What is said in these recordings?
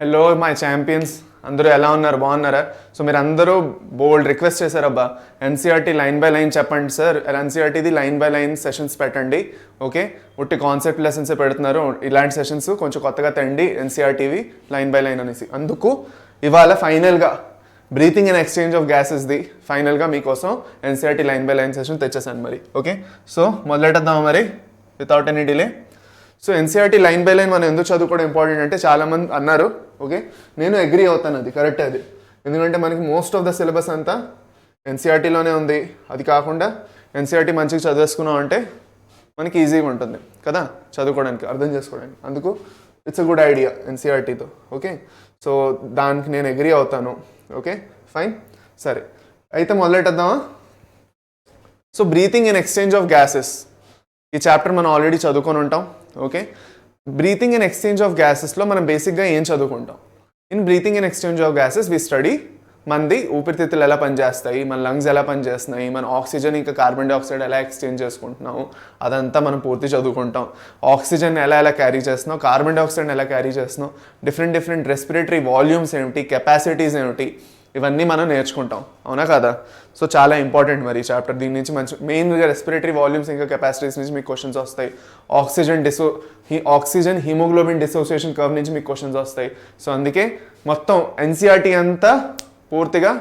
Hello my champions, అందరూ ఎలా ఉన్నారు? బాగున్నారా? సో మీరు అందరూ బోల్డ్ రిక్వెస్ట్ చేశారబ్బా, ఎన్సీఆర్టీ లైన్ బై లైన్ చెప్పండి సార్, ఎన్సీఆర్టీది లైన్ బై లైన్ సెషన్స్ పెట్టండి. ఓకే, ఉట్టి కాన్సెప్ట్ లెసన్స్ పెడుతున్నారు, ఇలాంటి సెషన్స్ కొంచెం కొత్తగా తండి ఎన్సీఆర్టీవి లైన్ బై లైన్ అనేసి. అందుకు ఇవాళ ఫైనల్గా బ్రీతింగ్ అండ్ ఎక్స్చేంజ్ ఆఫ్ గ్యాసెస్ది ఫైనల్గా మీకోసం NCERT line by line session తెచ్చేసాను మరి. ఓకే, సో మొదలెట్టేద్దాం మరి without any delay. So NCERT line by line మనం ఎందుకు చదువుకోవడం ఇంపార్టెంట్ అంటే చాలామంది అన్నారు. ఓకే, నేను అగ్రీ అవుతాను, అది కరెక్టే అది. ఎందుకంటే మనకి మోస్ట్ ఆఫ్ ద సిలబస్ అంతా ఎన్సీఆర్టీలోనే ఉంది. అది కాకుండా ఎన్సీఆర్టీ మంచిగా చదివేసుకున్నాం అంటే మనకి ఈజీగా ఉంటుంది కదా చదువుకోవడానికి, అర్థం చేసుకోవడానికి. అందుకు ఇట్స్ అ గుడ్ ఐడియా ఎన్సీఆర్టీతో. ఓకే, సో దానికి నేను అగ్రీ అవుతాను. ఓకే ఫైన్, సరే అయితే మొదలెట్టేద్దామా. So breathing and exchange of gases ఈ చాప్టర్ మనం ఆల్రెడీ చదువుకొని ఉంటాం. Okay, breathing and exchange of గ్యాసెస్లో మనం బేసిక్గా ఏం చదువుకుంటాం? In breathing and exchange of gases we study మనది ఊపిరితిత్తులు ఎలా పనిచేస్తాయి, మన లంగ్స్ ఎలా పనిచేస్తున్నాయి, మన ఆక్సిజన్ ఇంకా కార్బన్ డైఆక్సైడ్ ఎలా ఎక్స్చేంజ్ చేసుకుంటున్నాము, అదంతా మనం పూర్తి చదువుకుంటాం. ఆక్సిజన్ ఎలా క్యారీ చేస్తున్నాం, కార్బన్ డైఆక్సైడ్ ఎలా క్యారీ చేస్తున్నాం, డిఫరెంట్ రెస్పిరేటరీ వాల్యూమ్స్ ఏమిటి, కెపాసిటీస్ ఏమిటి, ఇవన్నీ మనం నేర్చుకుంటాం. అవునా కదా? సో చాలా ఇంపార్టెంట్ మరి ఈ చాప్టర్. దీని నుంచి మంచి మెయిన్గా రెస్పిరేటరీ వాల్యూమ్స్ ఇంకా కెపాసిటీస్ నుంచి మీకు క్వశ్చన్స్ వస్తాయి. ఆక్సిజన్ హిమోగ్లోబిన్ డిసోసియేషన్ కర్వ్ నుంచి మీకు క్వశ్చన్స్ వస్తాయి. సో అందుకే మొత్తం ఎన్సీఆర్టీ అంతా పూర్తిగా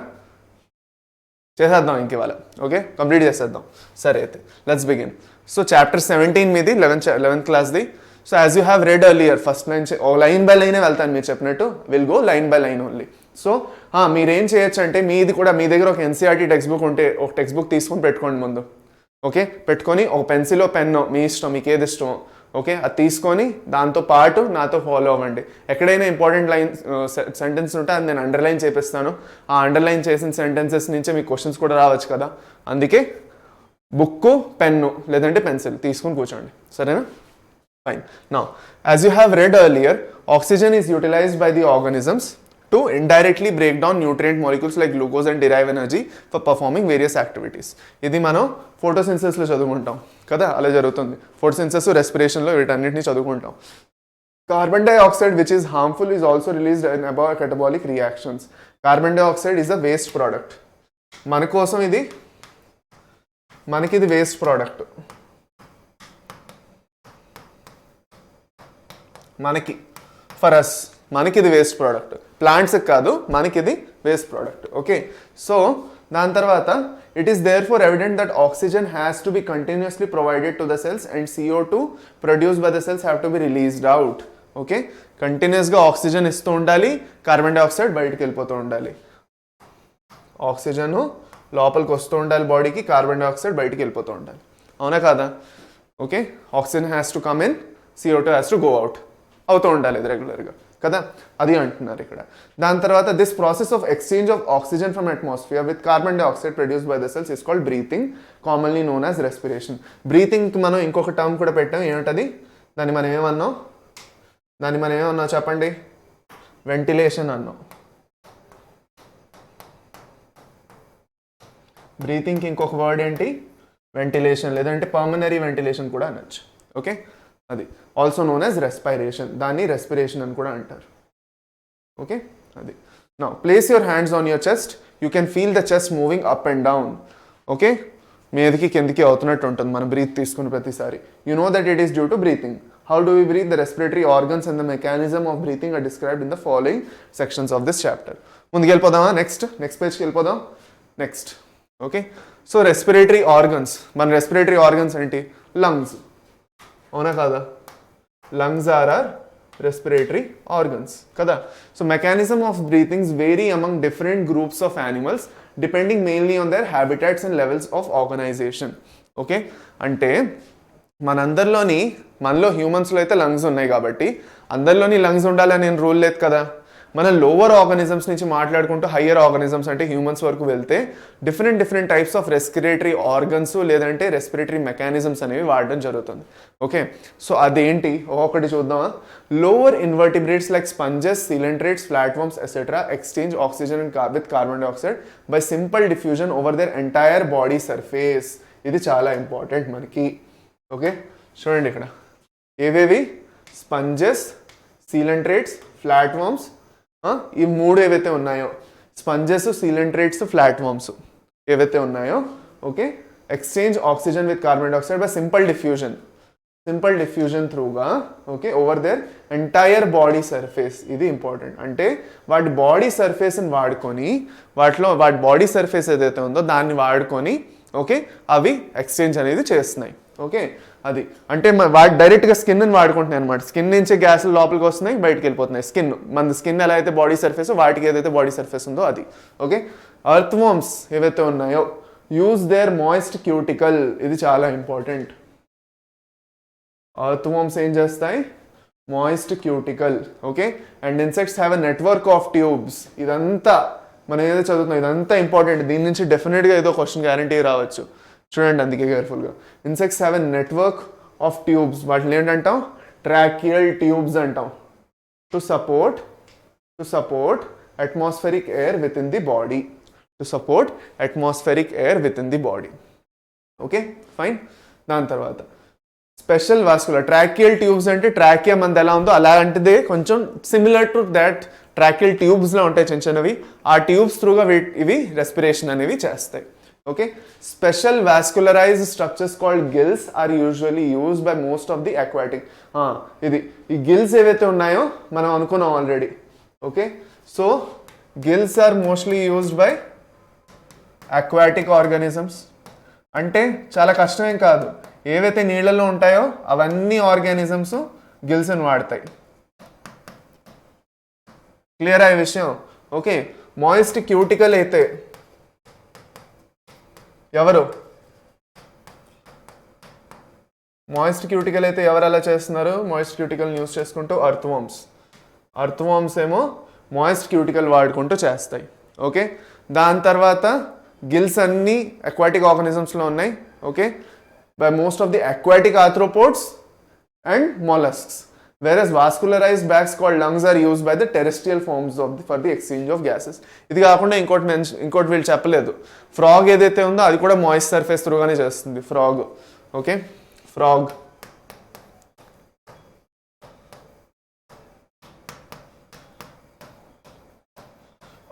చేసేద్దాం ఇంక ఇవాళ. ఓకే, కంప్లీట్ చేసేద్దాం. సరే అయితే లెట్స్ బిగిన్. సో చాప్టర్ 17 మీది 11th క్లాస్ది. So as you have read earlier, first నుంచి లైన్ బై లైనే వెళ్తాను మీరు చెప్పినట్టు, will go line by line only. So మీరేం చేయొచ్చు అంటే మీది కూడా మీ దగ్గర ఒక ఎన్సీఆర్టీ టెక్స్ట్ బుక్ ఉంటే ఒక టెక్స్ట్ బుక్ తీసుకొని పెట్టుకోండి ముందు. ఓకే, పెట్టుకొని ఒక పెన్సిలో పెన్ను మీ ఇష్టం, మీకు ఏది ఇష్టమో ఓకే అది తీసుకొని దాంతో పాటు నాతో ఫాలో అవ్వండి. ఎక్కడైనా ఇంపార్టెంట్ లైన్ సెంటెన్స్ ఉంటే అది నేను అండర్లైన్ చేపిస్తాను. ఆ అండర్లైన్ చేసిన సెంటెన్సెస్ నుంచే మీకు క్వశ్చన్స్ కూడా రావచ్చు కదా. అందుకే బుక్కు పెన్ను లేదంటే పెన్సిల్ తీసుకొని కూర్చోండి. సరేనా? Fine. Now, as you have read earlier, oxygen is utilized by the organisms to indirectly break down nutrient molecules like glucose and derive energy for performing various activities. ఇది మనం ఫోటోసింథసిస్లో చదువుకుంటాం కదా, అలా జరుగుతుంది. ఫోటోసింథసిస్, రెస్పిరేషన్లో వీటన్నిటిని చదువుకుంటాం. Carbon dioxide which is harmful is also released in about catabolic reactions. Carbon dioxide is a waste product. మన కోసం మనకి ఇది వేస్ట్ ప్రోడక్ట్. ఫర్ అస్ మనకి ఇది వేస్ట్ ప్రోడక్ట్, ప్లాంట్స్కి కాదు, మనకి ఇది వేస్ట్ ప్రోడక్ట్. ఓకే, సో దాని తర్వాత it is there for evident that oxygen has to be continuously provided to the cells and CO2 produce by the cells have to be released out. Okay, కంటిన్యూస్గా oxygen ఇస్తూ ఉండాలి, carbon dioxide బయటకు వెళ్ళిపోతూ ఉండాలి. Oxygen లోపలికి వస్తూ ఉండాలి బాడీకి, కార్బన్ డైఆక్సైడ్ బయటికి వెళ్ళిపోతూ ఉండాలి. అవునా కాదా? Okay, oxygen has to come in, CO2 has to go out అవుతూ ఉండాలి ఇది రెగ్యులర్గా కదా, అది అంటున్నారు ఇక్కడ. దాని తర్వాత this process of exchange of oxygen from atmosphere with carbon dioxide produced by the cells is called breathing, commonly known as respiration. బ్రీతింగ్కి మనం ఇంకొక టర్మ్ కూడా పెట్టాం, ఏమిటది? దాన్ని మనం ఏమన్నాం చెప్పండి? వెంటిలేషన్ అన్నాం. బ్రీతింగ్కి ఇంకొక వర్డ్ ఏంటి? వెంటిలేషన్, లేదంటే పర్మనరీ వెంటిలేషన్ కూడా అనొచ్చు. ఓకే, అది ఆల్సో నోన్ యాజ్ రెస్పిరేషన్, దాన్ని రెస్పిరేషన్ అని కూడా అంటారు. ఓకే, అది. Now place your hands on your chest, you can feel the chest moving up and down. Okay, మీదకి కిందికి అవుతున్నట్టు ఉంటుంది మనం బ్రీత్ తీసుకున్న ప్రతిసారి. You know that it is due to breathing. How do we breathe? The respiratory organs and the mechanism of breathing are described in the following sections of this chapter. ముందుకు వెళ్ళిపోదామా? Next పేజ్కి వెళ్ళిపోదాం. Next okay, so respiratory organs. మన respiratory organs ఏంటి? Lungs. అవునా కాదా? Lungs are respiratory organs కదా. So mechanism of breathings vary among different groups of animals depending mainly on their habitats and levels of organisation. Okay, అంటే మనలో హ్యూమన్స్లో అయితే lungs ఉన్నాయి కాబట్టి అందరిలోని లంగ్స్ ఉండాలని నేను రూల్ లేదు కదా. మన లోవర్ ఆర్గానిజమ్స్ నుంచి మాట్లాడుకుంటూ హయ్యర్ ఆర్గానిజమ్స్ అంటే హ్యూమన్స్ వరకు వెళ్తే different types of respiratory organs లేదంటే రెస్పిరేటరీ మెకానిజమ్స్ అనేవి వాడడం జరుగుతుంది. ఓకే, సో అదేంటి ఒకటి చూద్దామా? Lower invertebrates like sponges, coelenterates, flatworms etcetera exchange oxygen with carbon dioxide by simple diffusion over their entire body surface. ఇది చాలా ఇంపార్టెంట్ మనకి. ఓకే, చూడండి ఇక్కడ ఏవేవి? స్పంజెస్, సిలిండ్రేట్స్, ప్లాట్ఫామ్స్ ఈ మూడు ఏవైతే ఉన్నాయో స్పంజెస్, సీలెంట్రేట్స్, ఫ్లాట్ వామ్స్ ఏవైతే ఉన్నాయో okay exchange oxygen with carbon dioxide by simple diffusion త్రూగా okay over their entire body surface. ఇది ఇంపార్టెంట్. అంటే వాటి బాడీ సర్ఫేస్ని వాడుకొని వాటి బాడీ సర్ఫేస్ ఏదైతే ఉందో దాన్ని వాడుకొని ఓకే అవి ఎక్స్చేంజ్ అనేది చేస్తున్నాయి. ఓకే అది అంటే వాటి డైరెక్ట్గా స్కిన్ని వాడుకుంటున్నాయి అనమాట. స్కిన్ నుంచి గ్యాసులు లోపలికి వస్తున్నాయి, బయటకు వెళ్ళిపోతున్నాయి. మన స్కిన్ ఎలా అయితే బాడీ సర్ఫేస్, వాటికి ఏదైతే బాడీ సర్ఫేస్ ఉందో అది. ఓకే ఎర్త్ వార్మ్స్ ఏవైతే ఉన్నాయో యూజ్ దేర్ మాయిస్ట్ క్యూటికల్. ఇది చాలా ఇంపార్టెంట్. ఎర్త్ వార్మ్స్ ఏం చేస్తాయి? Moist cuticle. Okay and insects have a network of tubes. ఇదంతా మనం ఏదో చదువుతున్నాం, ఇదంతా ఇంపార్టెంట్. దీని నుంచి డెఫినెట్గా ఏదో క్వశ్చన్ గ్యారంటీ రావచ్చు. చూడండి అందుకే కేర్ఫుల్గా. Insects have a network of tubes. వాటిని ఏంటంటాం? ట్రాకియల్ ట్యూబ్స్ అంటాం. To support atmospheric air with in the body. Okay fine. దాని తర్వాత స్పెషల్ వాస్కులర్ ట్రాకియల్ ట్యూబ్స్ అంటే ట్రాకియా మనది ఎలా ఉందో అలాంటిదే, కొంచెం సిమిలర్ టు దాట్. ట్రాకియల్ ట్యూబ్స్లో ఉంటాయి చిన్న చిన్నవి. ఆ ట్యూబ్స్ త్రూగా ఇవి రెస్పిరేషన్ అనేవి చేస్తాయి. Okay special vascularised structures called gills are usually used by most of the aquatic. ఈ గిల్స్ ఏవైతే ఉన్నాయో మనం అనుకున్నాం already. Okay so gills are mostly used by aquatic organisms. అంటే చాలా కష్టమేం కాదు. ఏవైతే నీళ్ళల్లో ఉంటాయో అవన్నీ ఆర్గానిజమ్స్ గిల్స్ని వాడతాయి. క్లియర్ అయ్యే విషయం. ఓకే మాయిస్ట్ క్యూటికల్ అయితే ఎవరు అలా చేస్తున్నారు? మాయిస్ట్ క్యూటికల్ యూజ్ చేసుకుంటూ ఎర్త్ వార్మ్స్ ఏమో మాయిస్ట్ క్యూటికల్ వాడుకుంటూ చేస్తాయి. ఓకే దాని తర్వాత గిల్స్ అన్నీ అక్వాటిక్ ఆర్గానిజమ్స్లో ఉన్నాయి. Okay by most of the aquatic arthropods and mollusks. Whereas vascularized bags called lungs are used by the terrestrial forms for the exchange of gases. ఇది కాకుండా ఇంకోటి వీళ్ళు చెప్పలేదు. ఫ్రాగ్ ఏదైతే ఉందో అది కూడా మాయిస్ట్ సర్ఫేస్ త్రూగానే చేస్తుంది. ఫ్రాగ్ ఓకే ఫ్రాగ్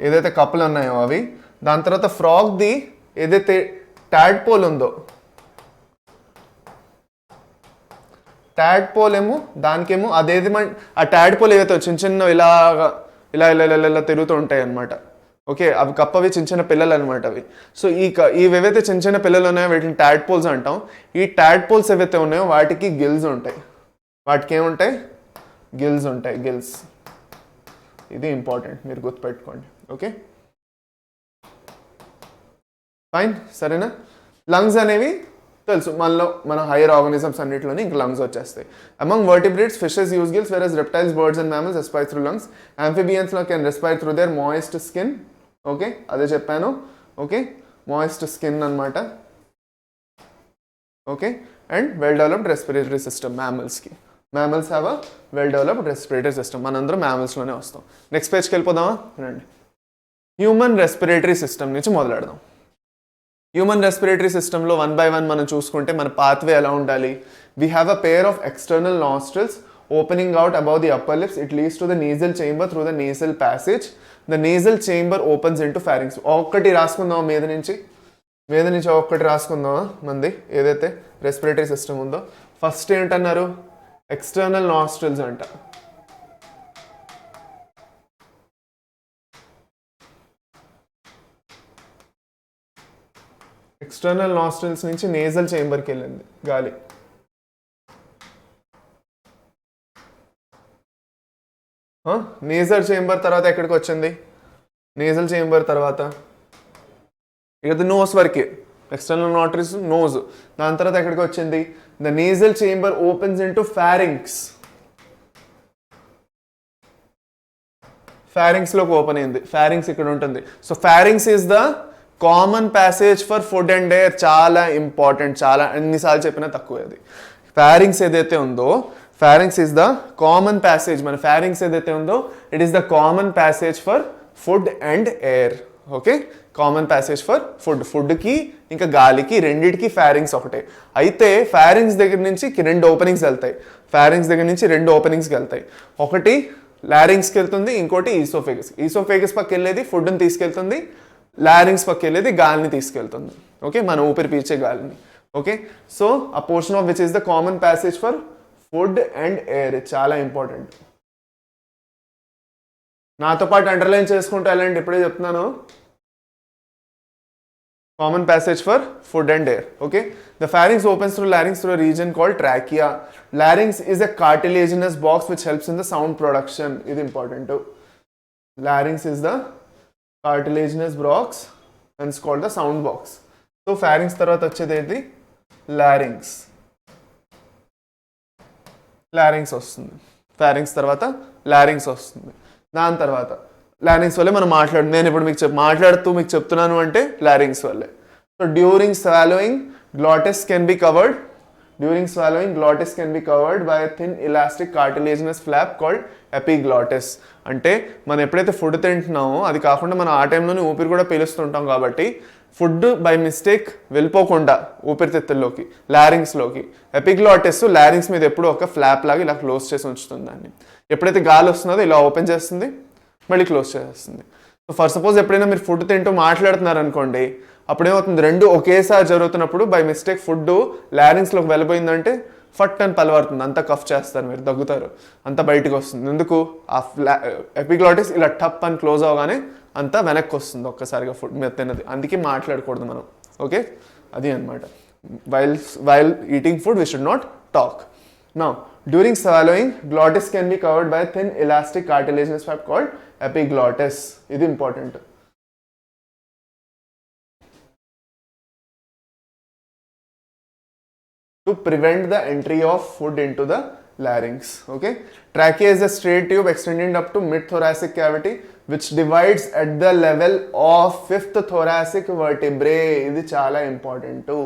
ఏదైతే కప్పులు ఉన్నాయో అవి. దాని తర్వాత ఫ్రాగ్ది ఏదైతే టాడ్పోల్ ఉందో, టాడ్పోల్ ఏమో దానికేమో అదేది ఆ టాడ్పోల్ ఏదైతే చిన్న చిన్న ఇలా తిరుగుతూ ఉంటాయి అనమాట. ఓకే అవి కప్పవి చిన్న చిన్న పిల్లలు అనమాట అవి. సో ఇవేవైతే చిన్న చిన్న పిల్లలు ఉన్నాయో వీటిని టాడ్పోల్స్ అంటాం. ఈ టాడ్పోల్స్ ఏవైతే ఉన్నాయో వాటికి గిల్స్ ఉంటాయి. వాటికి ఏముంటాయి? గిల్స్ ఉంటాయి. గిల్స్ ఇది ఇంపార్టెంట్, మీరు గుర్తుపెట్టుకోండి. ఓకే ఫైన్ సరేనా. లంగ్స్ అనేవి తెలుసు మన హైయర్ ఆర్గానిజమ్స్ అన్నింటిలోనే ఇంకా లంగ్స్ వచ్చేస్తాయి. Among vertebrates fishes use gills whereas reptiles, birds and mammals respire through lungs. ఆంఫిబియన్స్లో can respire through their moist skin. Okay అదే చెప్పాను. ఓకే మాయిస్ట్ స్కిన్ అనమాట. Okay and well developed respiratory system. Mammals have a well developed respiratory system. మనందరం మ్యామల్స్లోనే వస్తాం. Next పేజ్కి వెళ్ళిపోదామా? రండి. Human respiratory system నుంచి మొదలెడదాం. హ్యూమన్ రెస్పిరేటరీ సిస్టంలో 1 by 1 మనం చూసుకుంటే మన పాత్వే ఎలా ఉండాలి? We have a pair of external nostrils opening out above the upper lips. It leads to the nasal chamber through the nasal passage. The nasal chamber opens into pharynx. ఒక్కటి రాసుకుందామా? మీద నుంచి ఒక్కటి రాసుకుందామా? మంది ఏదైతే రెస్పిరేటరీ సిస్టమ్ ఉందో first ఏంటన్నారు? External nostrils అంట. External nostrils నుంచి nasal చేంబర్కి వెళ్ళింది గాలి. నేజల్ చేంబర్ తర్వాత ఎక్కడికి వచ్చింది? నేజల్ చేంబర్ తర్వాత ఇది నోస్ వరకే. External nostrils nose. దాని తర్వాత ఎక్కడికి వచ్చింది? The nasal chamber opens into pharynx. ఫారింగ్స్లోకి ఓపెన్ అయింది. ఫారింగ్స్ ఇక్కడ ఉంటుంది. So pharynx is the common passage for food and air. చాలా ఇంపార్టెంట్. చాలా ఎన్నిసార్లు చెప్పినా తక్కువ. అది ఫారింగ్స్ ఏదైతే ఉందో pharynx is the common passage. మన ఫారింగ్స్ ఏదైతే ఉందో it is the common passage for food and air. Okay common passage for ఫుడ్కి ఇంకా గాలికి రెండింటికి ఫారింగ్స్ ఒకటే. అయితే ఫారింగ్స్ దగ్గర నుంచి 2 ఓపెనింగ్స్ వెళ్తాయి. ఒకటి లారింగ్స్కి వెళ్తుంది, ఇంకోటి ఈసోఫేగస్ పక్క వెళ్ళేది ఫుడ్ని తీసుకెళ్తుంది, లారింగ్స్ పక్క వెళ్ళేది గాలిని తీసుకెళ్తుంది. ఓకే, మన ఊపిరి పీల్చే గాలిని. ఓకే, సో ఆ portion of which is the common passage for food and air చాలా ఇంపార్టెంట్. నాతో పాటు అండర్లైన్ చేసుకుంటూ వెళ్ళండి, ఇప్పుడే చెప్తున్నాను. Common passage for food and air. Okay, the pharynx opens through larynx through a region called trachea. Larynx is a cartilaginous box which helps in the sound production. It is important too. Larynx is the cartilaginous box and it's called the sound box. So pharynx తర్వాత వచ్చేది ఏంటి? larynx. larynx వస్తుంది. pharynx తర్వాత larynx వస్తుంది. దాని తర్వాత లారింగ్స్ వల్లే మనం నేను ఇప్పుడు మీకు మాట్లాడుతూ మీకు చెప్తున్నాను అంటే లారింగ్స్ వల్లే. So during swallowing glottis can be covered. During swallowing glottis can be covered by thin elastic cartilaginous flop called epiglottis. అంటే మనం ఎప్పుడైతే ఫుడ్ తింటున్నామో అది కాకుండా మనం ఆ టైంలోనే ఊపిరి కూడా పీలుస్తుంటాం కాబట్టి ఫుడ్ బై మిస్టేక్ వెళ్ళిపోకుండా ఊపిరితిత్తుల్లోకి లారింగ్స్లోకి ఎపిగ్లాటిస్ లారింగ్స్ మీద ఎప్పుడు ఒక ఫ్లాప్ లాగా ఇలా క్లోజ్ చేసి ఉంచుతుంది దాన్ని. ఎప్పుడైతే గాలి వస్తుందో ఇలా ఓపెన్ చేస్తుంది, మళ్ళీ క్లోజ్ చేసేస్తుంది. సో ఫర్ సపోజ్ ఎప్పుడైనా మీరు ఫుడ్ తింటూ మాట్లాడుతున్నారు అనుకోండి, అప్పుడేమవుతుంది, రెండు ఒకేసారి జరుగుతున్నప్పుడు బై మిస్టేక్ ఫుడ్ లారింగ్స్లోకి వెళ్ళిపోయిందంటే ఫట్ అని పలవడుతుంది, అంతా కఫ్ చేస్తారు, మీరు దగ్గుతారు, అంతా బయటకు వస్తుంది. ఎందుకు? ఆ ఎపిగ్లాటిస్ ఇలా టప్ అని క్లోజ్ అవగానే అంతా వెనక్కి వస్తుంది ఒక్కసారిగా ఫుడ్ మీద తిన్నది. అందుకే మాట్లాడకూడదు మనం. ఓకే, అది అనమాట. While eating food we should not talk. Now, during swallowing, glottis can be covered by a thin elastic cartilaginous flap called epiglottis. This is important. To prevent the entry of food into the larynx. Okay, trachea is a straight tube extending up to mid-thoracic cavity, which divides at the level of fifth thoracic vertebrae. This is chala important too.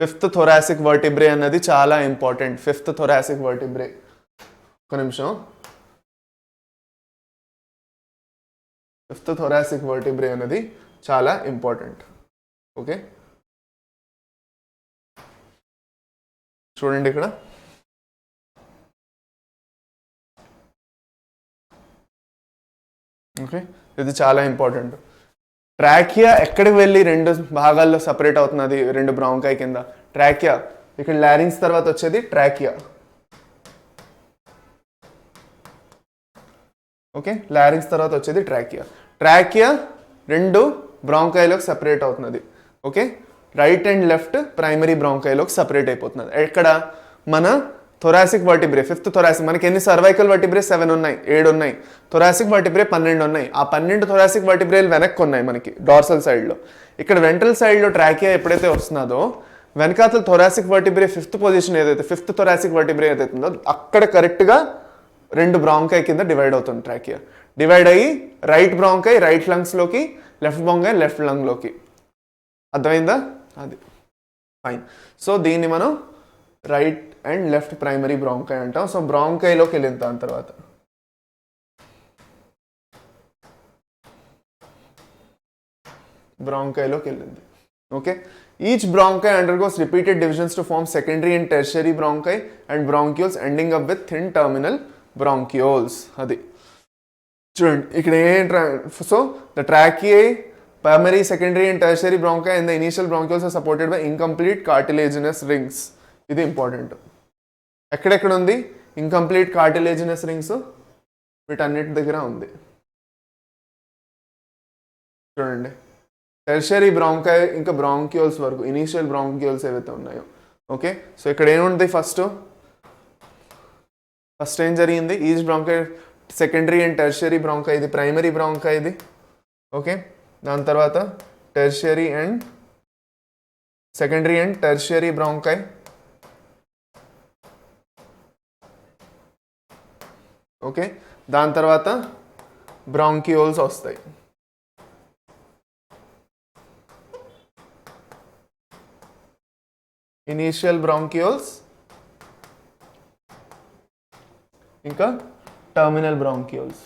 Fifth thoracic vertebrae అన్నది చాలా important. Fifth thoracic vertebrae, ఒక నిమిషం. Fifth thoracic vertebrae అన్నది చాలా important. Okay, చూడండి ఇక్కడ. Okay, ఇది చాలా ఇంపార్టెంట్. ట్రాకియా ఎక్కడికి వెళ్ళి రెండు భాగాల్లో సపరేట్ అవుతున్నది, రెండు బ్రాంకై కింద. ట్రాకియా ఇక్కడ లారింగ్స్ తర్వాత వచ్చేది ట్రాకియా. ఓకే, లారింగ్స్ తర్వాత వచ్చేది ట్రాకియా. ట్రాకియా రెండు బ్రాంకైలోకి సపరేట్ అవుతున్నది. Okay, right and left primary బ్రాంకైలోకి సపరేట్ అయిపోతున్నది. ఎక్కడ? మన థొరాసిక్ వర్టిబ్రే, ఫిఫ్త్ థొరాసిక్. మనకి ఎన్ని సర్వైకల్ వర్టిబ్రే? 7 ఉన్నాయి, 7 ఉన్నాయి. థొరాసిక్ వర్టిబ్రే 12 ఉన్నాయి. ఆ 12 థొరాసిక్ వర్టిబ్రేలు వెనక్కి ఉన్నాయి మనకి డార్సల్ సైడ్లో. ఇక్కడ వెంట్రల్ సైడ్లో ట్రాకియా ఎప్పుడైతే వస్తున్నదో వెనకాతల థొరాసిక్ వర్టిబ్రే ఫిఫ్త్ పొజిషన్ ఏదైతే, ఫిఫ్త్ థొరాసిక్ వర్టిబ్రే ఏదైతే ఉందో అక్కడ కరెక్ట్గా రెండు బ్రాంకై కింద డివైడ్ అవుతుంది ట్రాకియా. డివైడ్ అయ్యి రైట్ బ్రాంకై రైట్ లంగ్స్లోకి, లెఫ్ట్ బ్రాంకై లెఫ్ట్ లంగ్లోకి. అర్థమైందా? అది ఫైన్. సో దీన్ని మనం right and left primary bronchi అంటాం. సో బ్రాంకైలోకి వెళ్ళిన దాని తర్వాత బ్రాంకైలోకి వెళ్ళింది. Okay, each bronchi undergoes repeated divisions to form secondary and tertiary bronchi and bronchioles ending up with thin terminal బ్రాంక్యూల్స్. అది చూడండి ఇక్కడ so the trachea, primary, secondary and tertiary bronchi and the initial bronchioles are supported by incomplete cartilaginous rings. ఇది important. ఎక్కడెక్కడ ఉంది incomplete cartilaginous rings? వీటన్నిటి దగ్గర ఉంది. చూడండి, టెర్షరీ బ్రాంకై ఇంకా బ్రాంక్యూల్స్ వరకు, ఇనీషియల్ బ్రాంక్యూల్స్ ఏవైతే ఉన్నాయో. ఓకే, సో ఇక్కడ ఏముంది? ఫస్ట్ ఏం జరిగింది? Each bronchi secondary and tertiary bronchi, ఇది ప్రైమరీ బ్రాంకై ఇది. ఓకే, దాని తర్వాత tertiary and secondary and tertiary bronchi. Okay, దాని తర్వాత బ్రాంక్యూల్స్ వస్తాయి. ఇనీషియల్ బ్రాంక్యూల్స్ ఇంకా టర్మినల్ బ్రాంక్యూల్స్.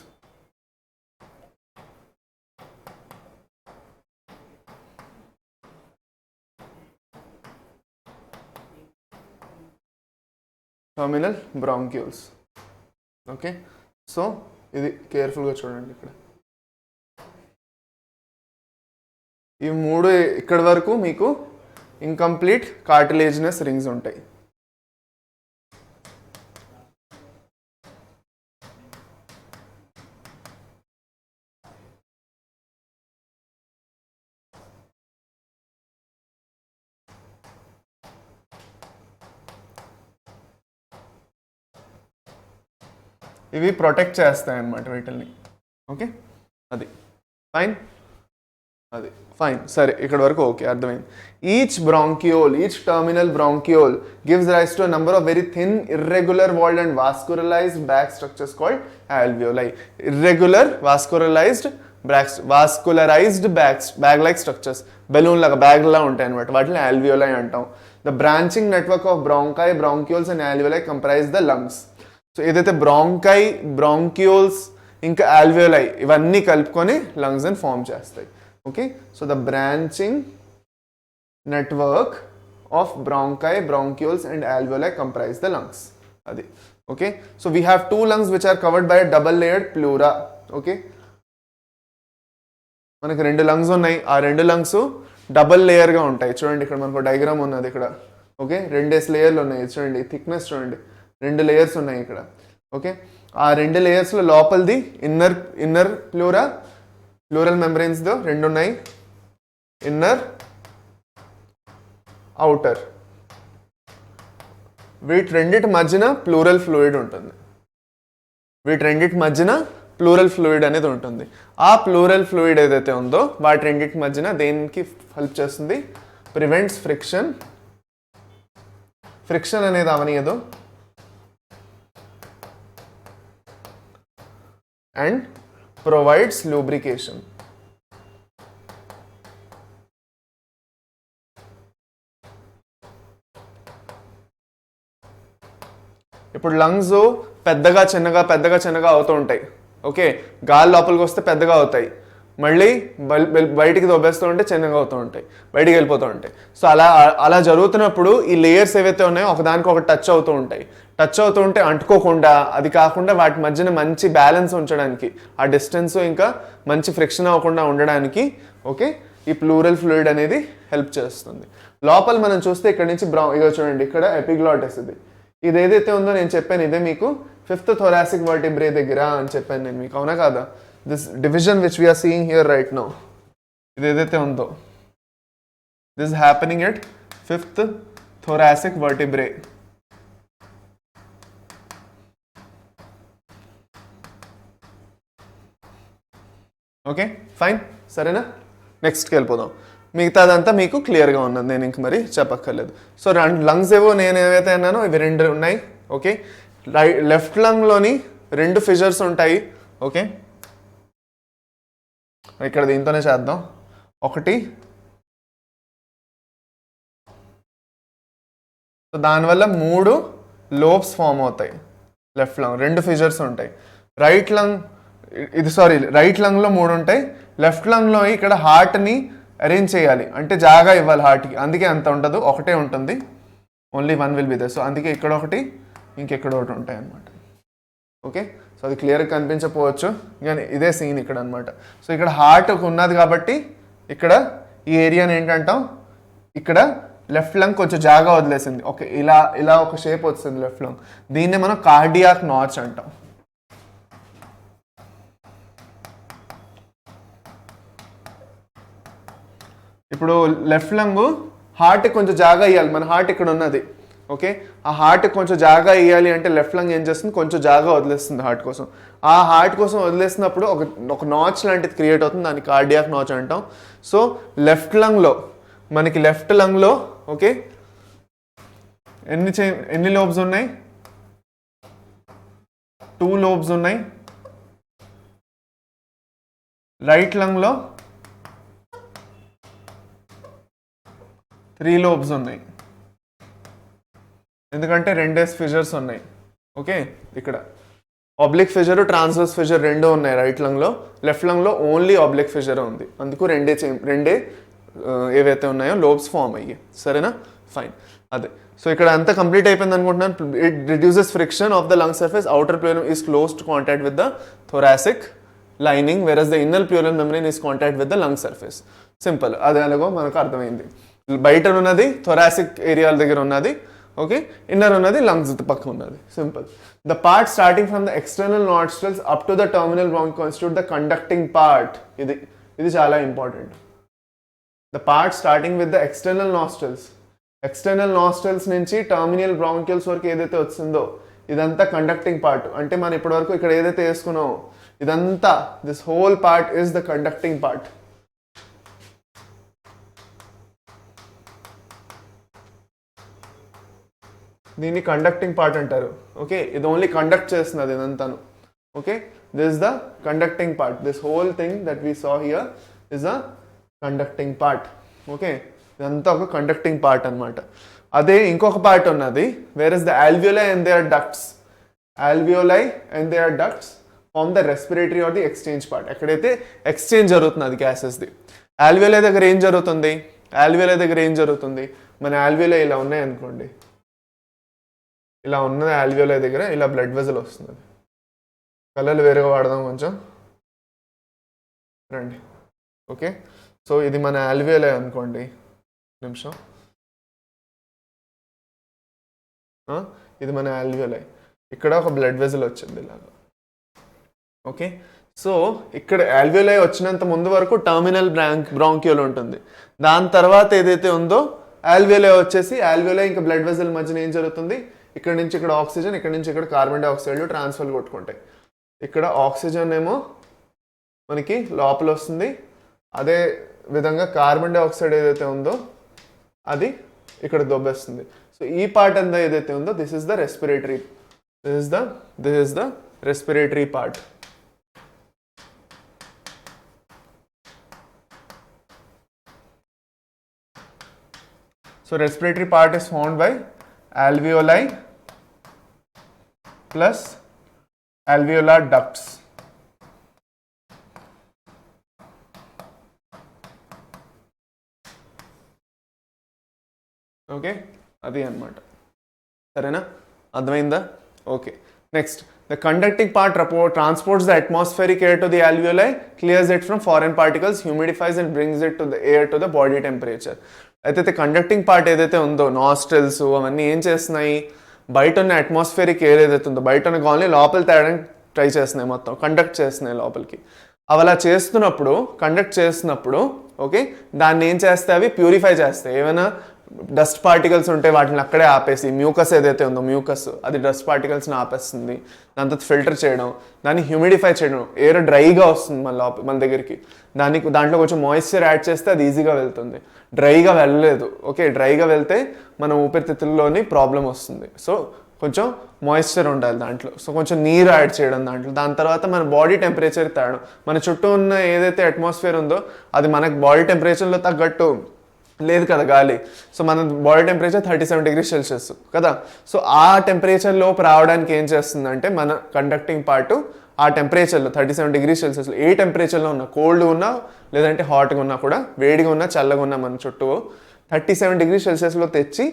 టర్మినల్ బ్రాంక్యూల్స్. ఓకే, సో ఇది కేర్ఫుల్గా చూడండి. ఇక్కడ ఈ మూడు ఇక్కడి వరకు మీకు ఇన్కంప్లీట్ కార్టిలేజినస్ రింగ్స్ ఉంటాయి. ఇవి ప్రొటెక్ట్ చేస్తాయి అన్నమాట వీటిల్ని. ఓకే, అది ఫైన్, అది ఫైన్. సరే, ఇక్కడ వరకు ఓకే, అర్థమైంది. Each bronchiole, each terminal bronchiole gives rise to number of very thin irregular walled and vascularised bag structures called alveoli. Irregular vascularised bag like structures, balloon లాగా బ్యాగ్ లా ఉంటాయి అనమాట, వాటిని alveoli అంటాం. The branching network of bronchi, bronchioles and alveoli comprise the lungs. So ఏదైతే bronchi, bronchioles ఇంకా alveoli ఇవన్నీ కలుపుకొని లంగ్స్ అని ఫామ్ చేస్తాయి. Okay, so the branching network of bronchi, bronchioles and alveoli comprise the lungs. అది okay. So we have 2 lungs which are covered by a double layered pleura. Okay, మనకి 2 lungs ఉన్నాయి. ఆ 2 lungs double లేయర్గా ఉంటాయి. చూడండి, ఇక్కడ మనకు diagram ఉన్నది ఇక్కడ. ఓకే, 2 లేయర్లు ఉన్నాయి. చూడండి థిక్నెస్, చూడండి 2 లేయర్స్ ఉన్నాయి ఇక్కడ. ఓకే, ఆ 2 లేయర్స్లో లోపలిది ఇన్నర్ ప్లూరా, ప్లూరల్ మెంబ్రెయిన్స్తో 2 ఉన్నాయి, ఇన్నర్ అవుటర్. వీటి రెండింటి మధ్యన ప్లూరల్ ఫ్లూయిడ్ ఉంటుంది. వీటి రెండింటి మధ్యన ప్లూరల్ ఫ్లూయిడ్ అనేది ఉంటుంది. ఆ ప్లూరల్ ఫ్లూయిడ్ ఏదైతే ఉందో వాటి రెండింటి మధ్యన దేనికి హెల్ప్ చేస్తుంది? Prevents friction. ఫ్రిక్షన్ అనేది అవనీయదు. And provides lubrication. ఇప్పుడు లంగ్స్ పెద్దగా చిన్నగా అవుతూ ఉంటాయి. ఓకే, గాలి లోపలికి వస్తే పెద్దగా అవుతాయి, మళ్ళీ బయటికి దొబ్బేస్తూ ఉంటే చిన్నగా అవుతూ ఉంటాయి, బయటికి వెళ్ళిపోతూ ఉంటాయి. సో అలా జరుగుతున్నప్పుడు ఈ లేయర్స్ ఏవైతే ఉన్నాయో ఒకదానికి ఒకటి టచ్ అవుతూ ఉంటాయి. టచ్ అవుతూ ఉంటే అంటుకోకుండా, అది కాకుండా వాటి మధ్యన మంచి బ్యాలెన్స్ ఉంచడానికి, ఆ డిస్టెన్స్ ఇంకా మంచి ఫ్రిక్షన్ అవ్వకుండా ఉండడానికి ఓకే ఈ ప్లూరల్ ఫ్లూయిడ్ అనేది హెల్ప్ చేస్తుంది. లోపల మనం చూస్తే ఇక్కడ నుంచి ఇగో చూడండి, ఇక్కడ ఎపిగ్లాటిస్. ఇది ఏదైతే ఉందో నేను చెప్పాను, ఇదే మీకు 5th thoracic vertebrae దగ్గర అని చెప్పాను నేను మీకు, అవునా కాదా? This division which we are seeing here right now, ఇది ఏదైతే ఉందో this happening at 5th thoracic vertebrae. Okay fine, సరేనా? నెక్స్ట్కి వెళ్ళిపోదాం. మిగతాదంతా మీకు క్లియర్గా ఉన్నది, నేను ఇంక మరి చెప్పక్కర్లేదు. సో లంగ్స్ ఏవో నేను ఏవైతే అన్నానో ఇవి 2 ఉన్నాయి. ఓకే, లెఫ్ట్ లంగ్లోని 2 ఫిషర్స్ ఉంటాయి. ఓకే, ఇక్కడ దీంతోనే చేద్దాం. ఒకటి, సో దానివల్ల 3 లోబ్స్ ఫామ్ అవుతాయి. లెఫ్ట్ లంగ్ 2 ఫిషర్స్ ఉంటాయి. రైట్ లంగ్లో 3 ఉంటాయి. లెఫ్ట్ లంగ్లో ఇక్కడ హార్ట్ని అరేంజ్ చేయాలి అంటే జాగా ఇవ్వాలి హార్ట్కి, అందుకే అంత ఉండదు, ఒకటే ఉంటుంది. Only 1 will be there. So అందుకే ఇక్కడ ఒకటి, ఇంకెక్కడ ఒకటి ఉంటాయి అన్నమాట. ఓకే, సో అది క్లియర్గా కనిపించకపోవచ్చు కానీ ఇదే సీన్ ఇక్కడ అనమాట. సో ఇక్కడ హార్ట్ ఉన్నది కాబట్టి ఇక్కడ ఈ ఏరియాని ఏంటంటాం, ఇక్కడ లెఫ్ట్ లంగ్ కొంచెం జాగా వదిలేసింది. ఓకే, ఇలా ఒక షేప్ వస్తుంది లెఫ్ట్ లంగ్, దీన్నే మనం కార్డియాక్ నాచ్ అంటాం. ఇప్పుడు లెఫ్ట్ లంగ్ హార్ట్ కొంచెం జాగా ఇవ్వాలి, మన హార్ట్ ఇక్కడ ఉన్నది. ఓకే, ఆ హార్ట్ కొంచెం జాగా ఇవ్వాలి అంటే లెఫ్ట్ లంగ్ ఏం చేస్తుంది, కొంచెం జాగా వదిలేస్తుంది హార్ట్ కోసం. ఆ హార్ట్ కోసం వదిలేసినప్పుడు ఒక నాచ్ లాంటిది క్రియేట్ అవుతుంది, దాన్ని కార్డియాక్ నాచ్ అంటాం. సో మనకి లెఫ్ట్ లంగ్లో ఓకే ఎన్ని లోబ్స్ ఉన్నాయి? 2 లోబ్స్ ఉన్నాయి. రైట్ లంగ్లో 3 లోబ్స్ ఉన్నాయి, ఎందుకంటే 2 ఫిషర్స్ ఉన్నాయి. ఓకే, ఇక్కడ ఆబ్లిక్ ఫిషర్, ట్రాన్స్వర్స్ ఫిషర్ 2 ఉన్నాయి రైట్ లంగ్లో. లెఫ్ట్ లంగ్లో ఓన్లీ ఆబ్లిక్ ఫిషర్ ఉంది, అందుకు రెండే ఏవైతే ఉన్నాయో లోబ్స్ ఫామ్ అయ్యి. సరేనా? ఫైన్, అదే సో ఇక్కడ అంతా కంప్లీట్ అయిపోయింది అనుకుంటున్నాను. It reduces friction of the lung surface, outer pleura is close to contact with the thoracic lining, whereas the inner pleural membrane is contact with the lung surface. Simple, అది అలాగో మనకు అర్థమైంది. బయట ఉన్నది థొరాసిక్ ఏరియాల దగ్గర ఉన్నది, ఓకే, ఇన్నర్ ఉన్నది lungs పక్క ఉన్నది. Simple. The part starting from the external nostrils up to the terminal branch constitute the conducting part. ఇది చాలా important. The part starting with the external nostrils నుంచి టర్మినల్ బ్రాంక్యూల్స్ వరకు ఏదైతే వచ్చిందో ఇదంతా కండక్టింగ్ పార్ట్. అంటే మనం ఇప్పటి వరకు ఇక్కడ ఏదైతే వేసుకున్నామో ఇదంతా, this whole part is the conducting part. దీన్ని కండక్టింగ్ పార్ట్ అంటారు. ఓకే, ఇది ఓన్లీ కండక్ట్ చేస్తున్నది ఇదంతాను. Okay, this is the conducting part. This whole thing that we saw here is the conducting part. Okay, ఇదంతా ఒక కండక్టింగ్ పార్ట్ అనమాట. అదే ఇంకొక పార్ట్ ఉన్నది, where is the alveoli and their ducts. Alveoli and their ducts form the respiratory or the exchange part. ఎక్కడైతే exchange జరుగుతుంది గ్యాసెస్ది. alveoli దగ్గర ఏం జరుగుతుంది? మన alveoli ఇలా ఉన్నాయి అనుకోండి, ఇలా ఉన్నది alveoli దగ్గర ఇలా బ్లడ్ వెజల్ వస్తుంది. కలర్లు వేరేగా వాడదాం కొంచెం రండి. ఓకే, సో ఇది మన alveoli అనుకోండి, నిమిషం, ఇది మన alveoli. ఇక్కడ ఒక బ్లడ్ వెజల్ వచ్చింది ఇలాగా. ఓకే, సో ఇక్కడ alveoli వచ్చినంత ముందు వరకు టర్మినల్ బ్రాంక్యూల్ ఉంటుంది. దాని తర్వాత ఏదైతే ఉందో alveoli వచ్చేసి alveoli ఇంకా బ్లడ్ వెజల్ మధ్యన ఏం జరుగుతుంది, ఇక్కడ నుంచి ఇక్కడ ఆక్సిజన్, ఇక్కడ నుంచి ఇక్కడ కార్బన్ డైఆక్సైడ్ ట్రాన్స్ఫర్ కొట్టుకుంటాయి. ఇక్కడ ఆక్సిజన్ ఏమో మనకి లోపల వస్తుంది, అదే విధంగా కార్బన్ డైఆక్సైడ్ ఏదైతే ఉందో అది ఇక్కడ దొబ్బేస్తుంది. సో ఈ పార్ట్ అంతా ఏదైతే ఉందో this is the respiratory part. So respiratory part is formed by alveoli plus alveolar ducts. Okay, అది అన్నమాట. సరేనా, అర్థమైందా? Okay, next the conducting part transports the atmospheric air to the alveoli, clears it from foreign particles, humidifies and brings it to the air to the body temperature. అయితే conducting part ఏదైతే ఉందో nostrils అవన్నీ ఏం చేస్తున్నాయి, బయట ఉన్న atmospheric air ఏదైతే ఉందో బయట ఉన్న గాలిని లోపల తేడానికి ట్రై చేస్తున్నాయి, మొత్తం కండక్ట్ చేస్తున్నాయి లోపలికి. అవి అలా కండక్ట్ చేస్తున్నప్పుడు ఓకే, దాన్ని ఏం చేస్తాయి, అవి ప్యూరిఫై చేస్తాయి. ఏమైనా డస్ట్ పార్టికల్స్ ఉంటే వాటిని అక్కడే ఆపేసి, మ్యూకస్ ఏదైతే ఉందో మ్యూకస్ అది డస్ట్ పార్టికల్స్ని ఆపేస్తుంది. దాని తర్వాత ఫిల్టర్ చేయడం, దాన్ని హ్యూమిడిఫై చేయడం, ఎయిర్ డ్రైగా వస్తుంది మన దగ్గరికి. దాంట్లో కొంచెం మాయిశ్చర్ యాడ్ చేస్తే అది ఈజీగా వెళ్తుంది. డ్రైగా వెళ్ళలేదు, ఓకే, డ్రైగా వెళ్తే మన ఊపిరితిత్తుల్లోని ప్రాబ్లం వస్తుంది. సో కొంచెం మాయిశ్చర్ ఉండాలి దాంట్లో. సో కొంచెం నీరు యాడ్ చేయడం దాంట్లో. దాని తర్వాత మన బాడీ టెంపరేచర్ తేడం. మన చుట్టూ ఉన్న ఏదైతే అట్మాస్ఫియర్ ఉందో అది మనకు బాడీ టెంపరేచర్లో తగ్గట్టు లేదు కదా గాలి. సో మన బాడీ టెంపరేచర్ 37 degrees Celsius కదా. సో ఆ టెంపరేచర్ లోపు రావడానికి ఏం చేస్తుందంటే మన కండక్టింగ్ పార్ట్ ఆ టెంపరేచర్లో 37 degrees Celsius ఏ టెంపరేచర్లో ఉన్నా, కోల్డ్గా ఉన్నా లేదంటే హాట్గా ఉన్నా కూడా, వేడిగా ఉన్నా చల్లగా ఉన్నా మన చుట్టూ 37 degrees Celsiusలో తెచ్చి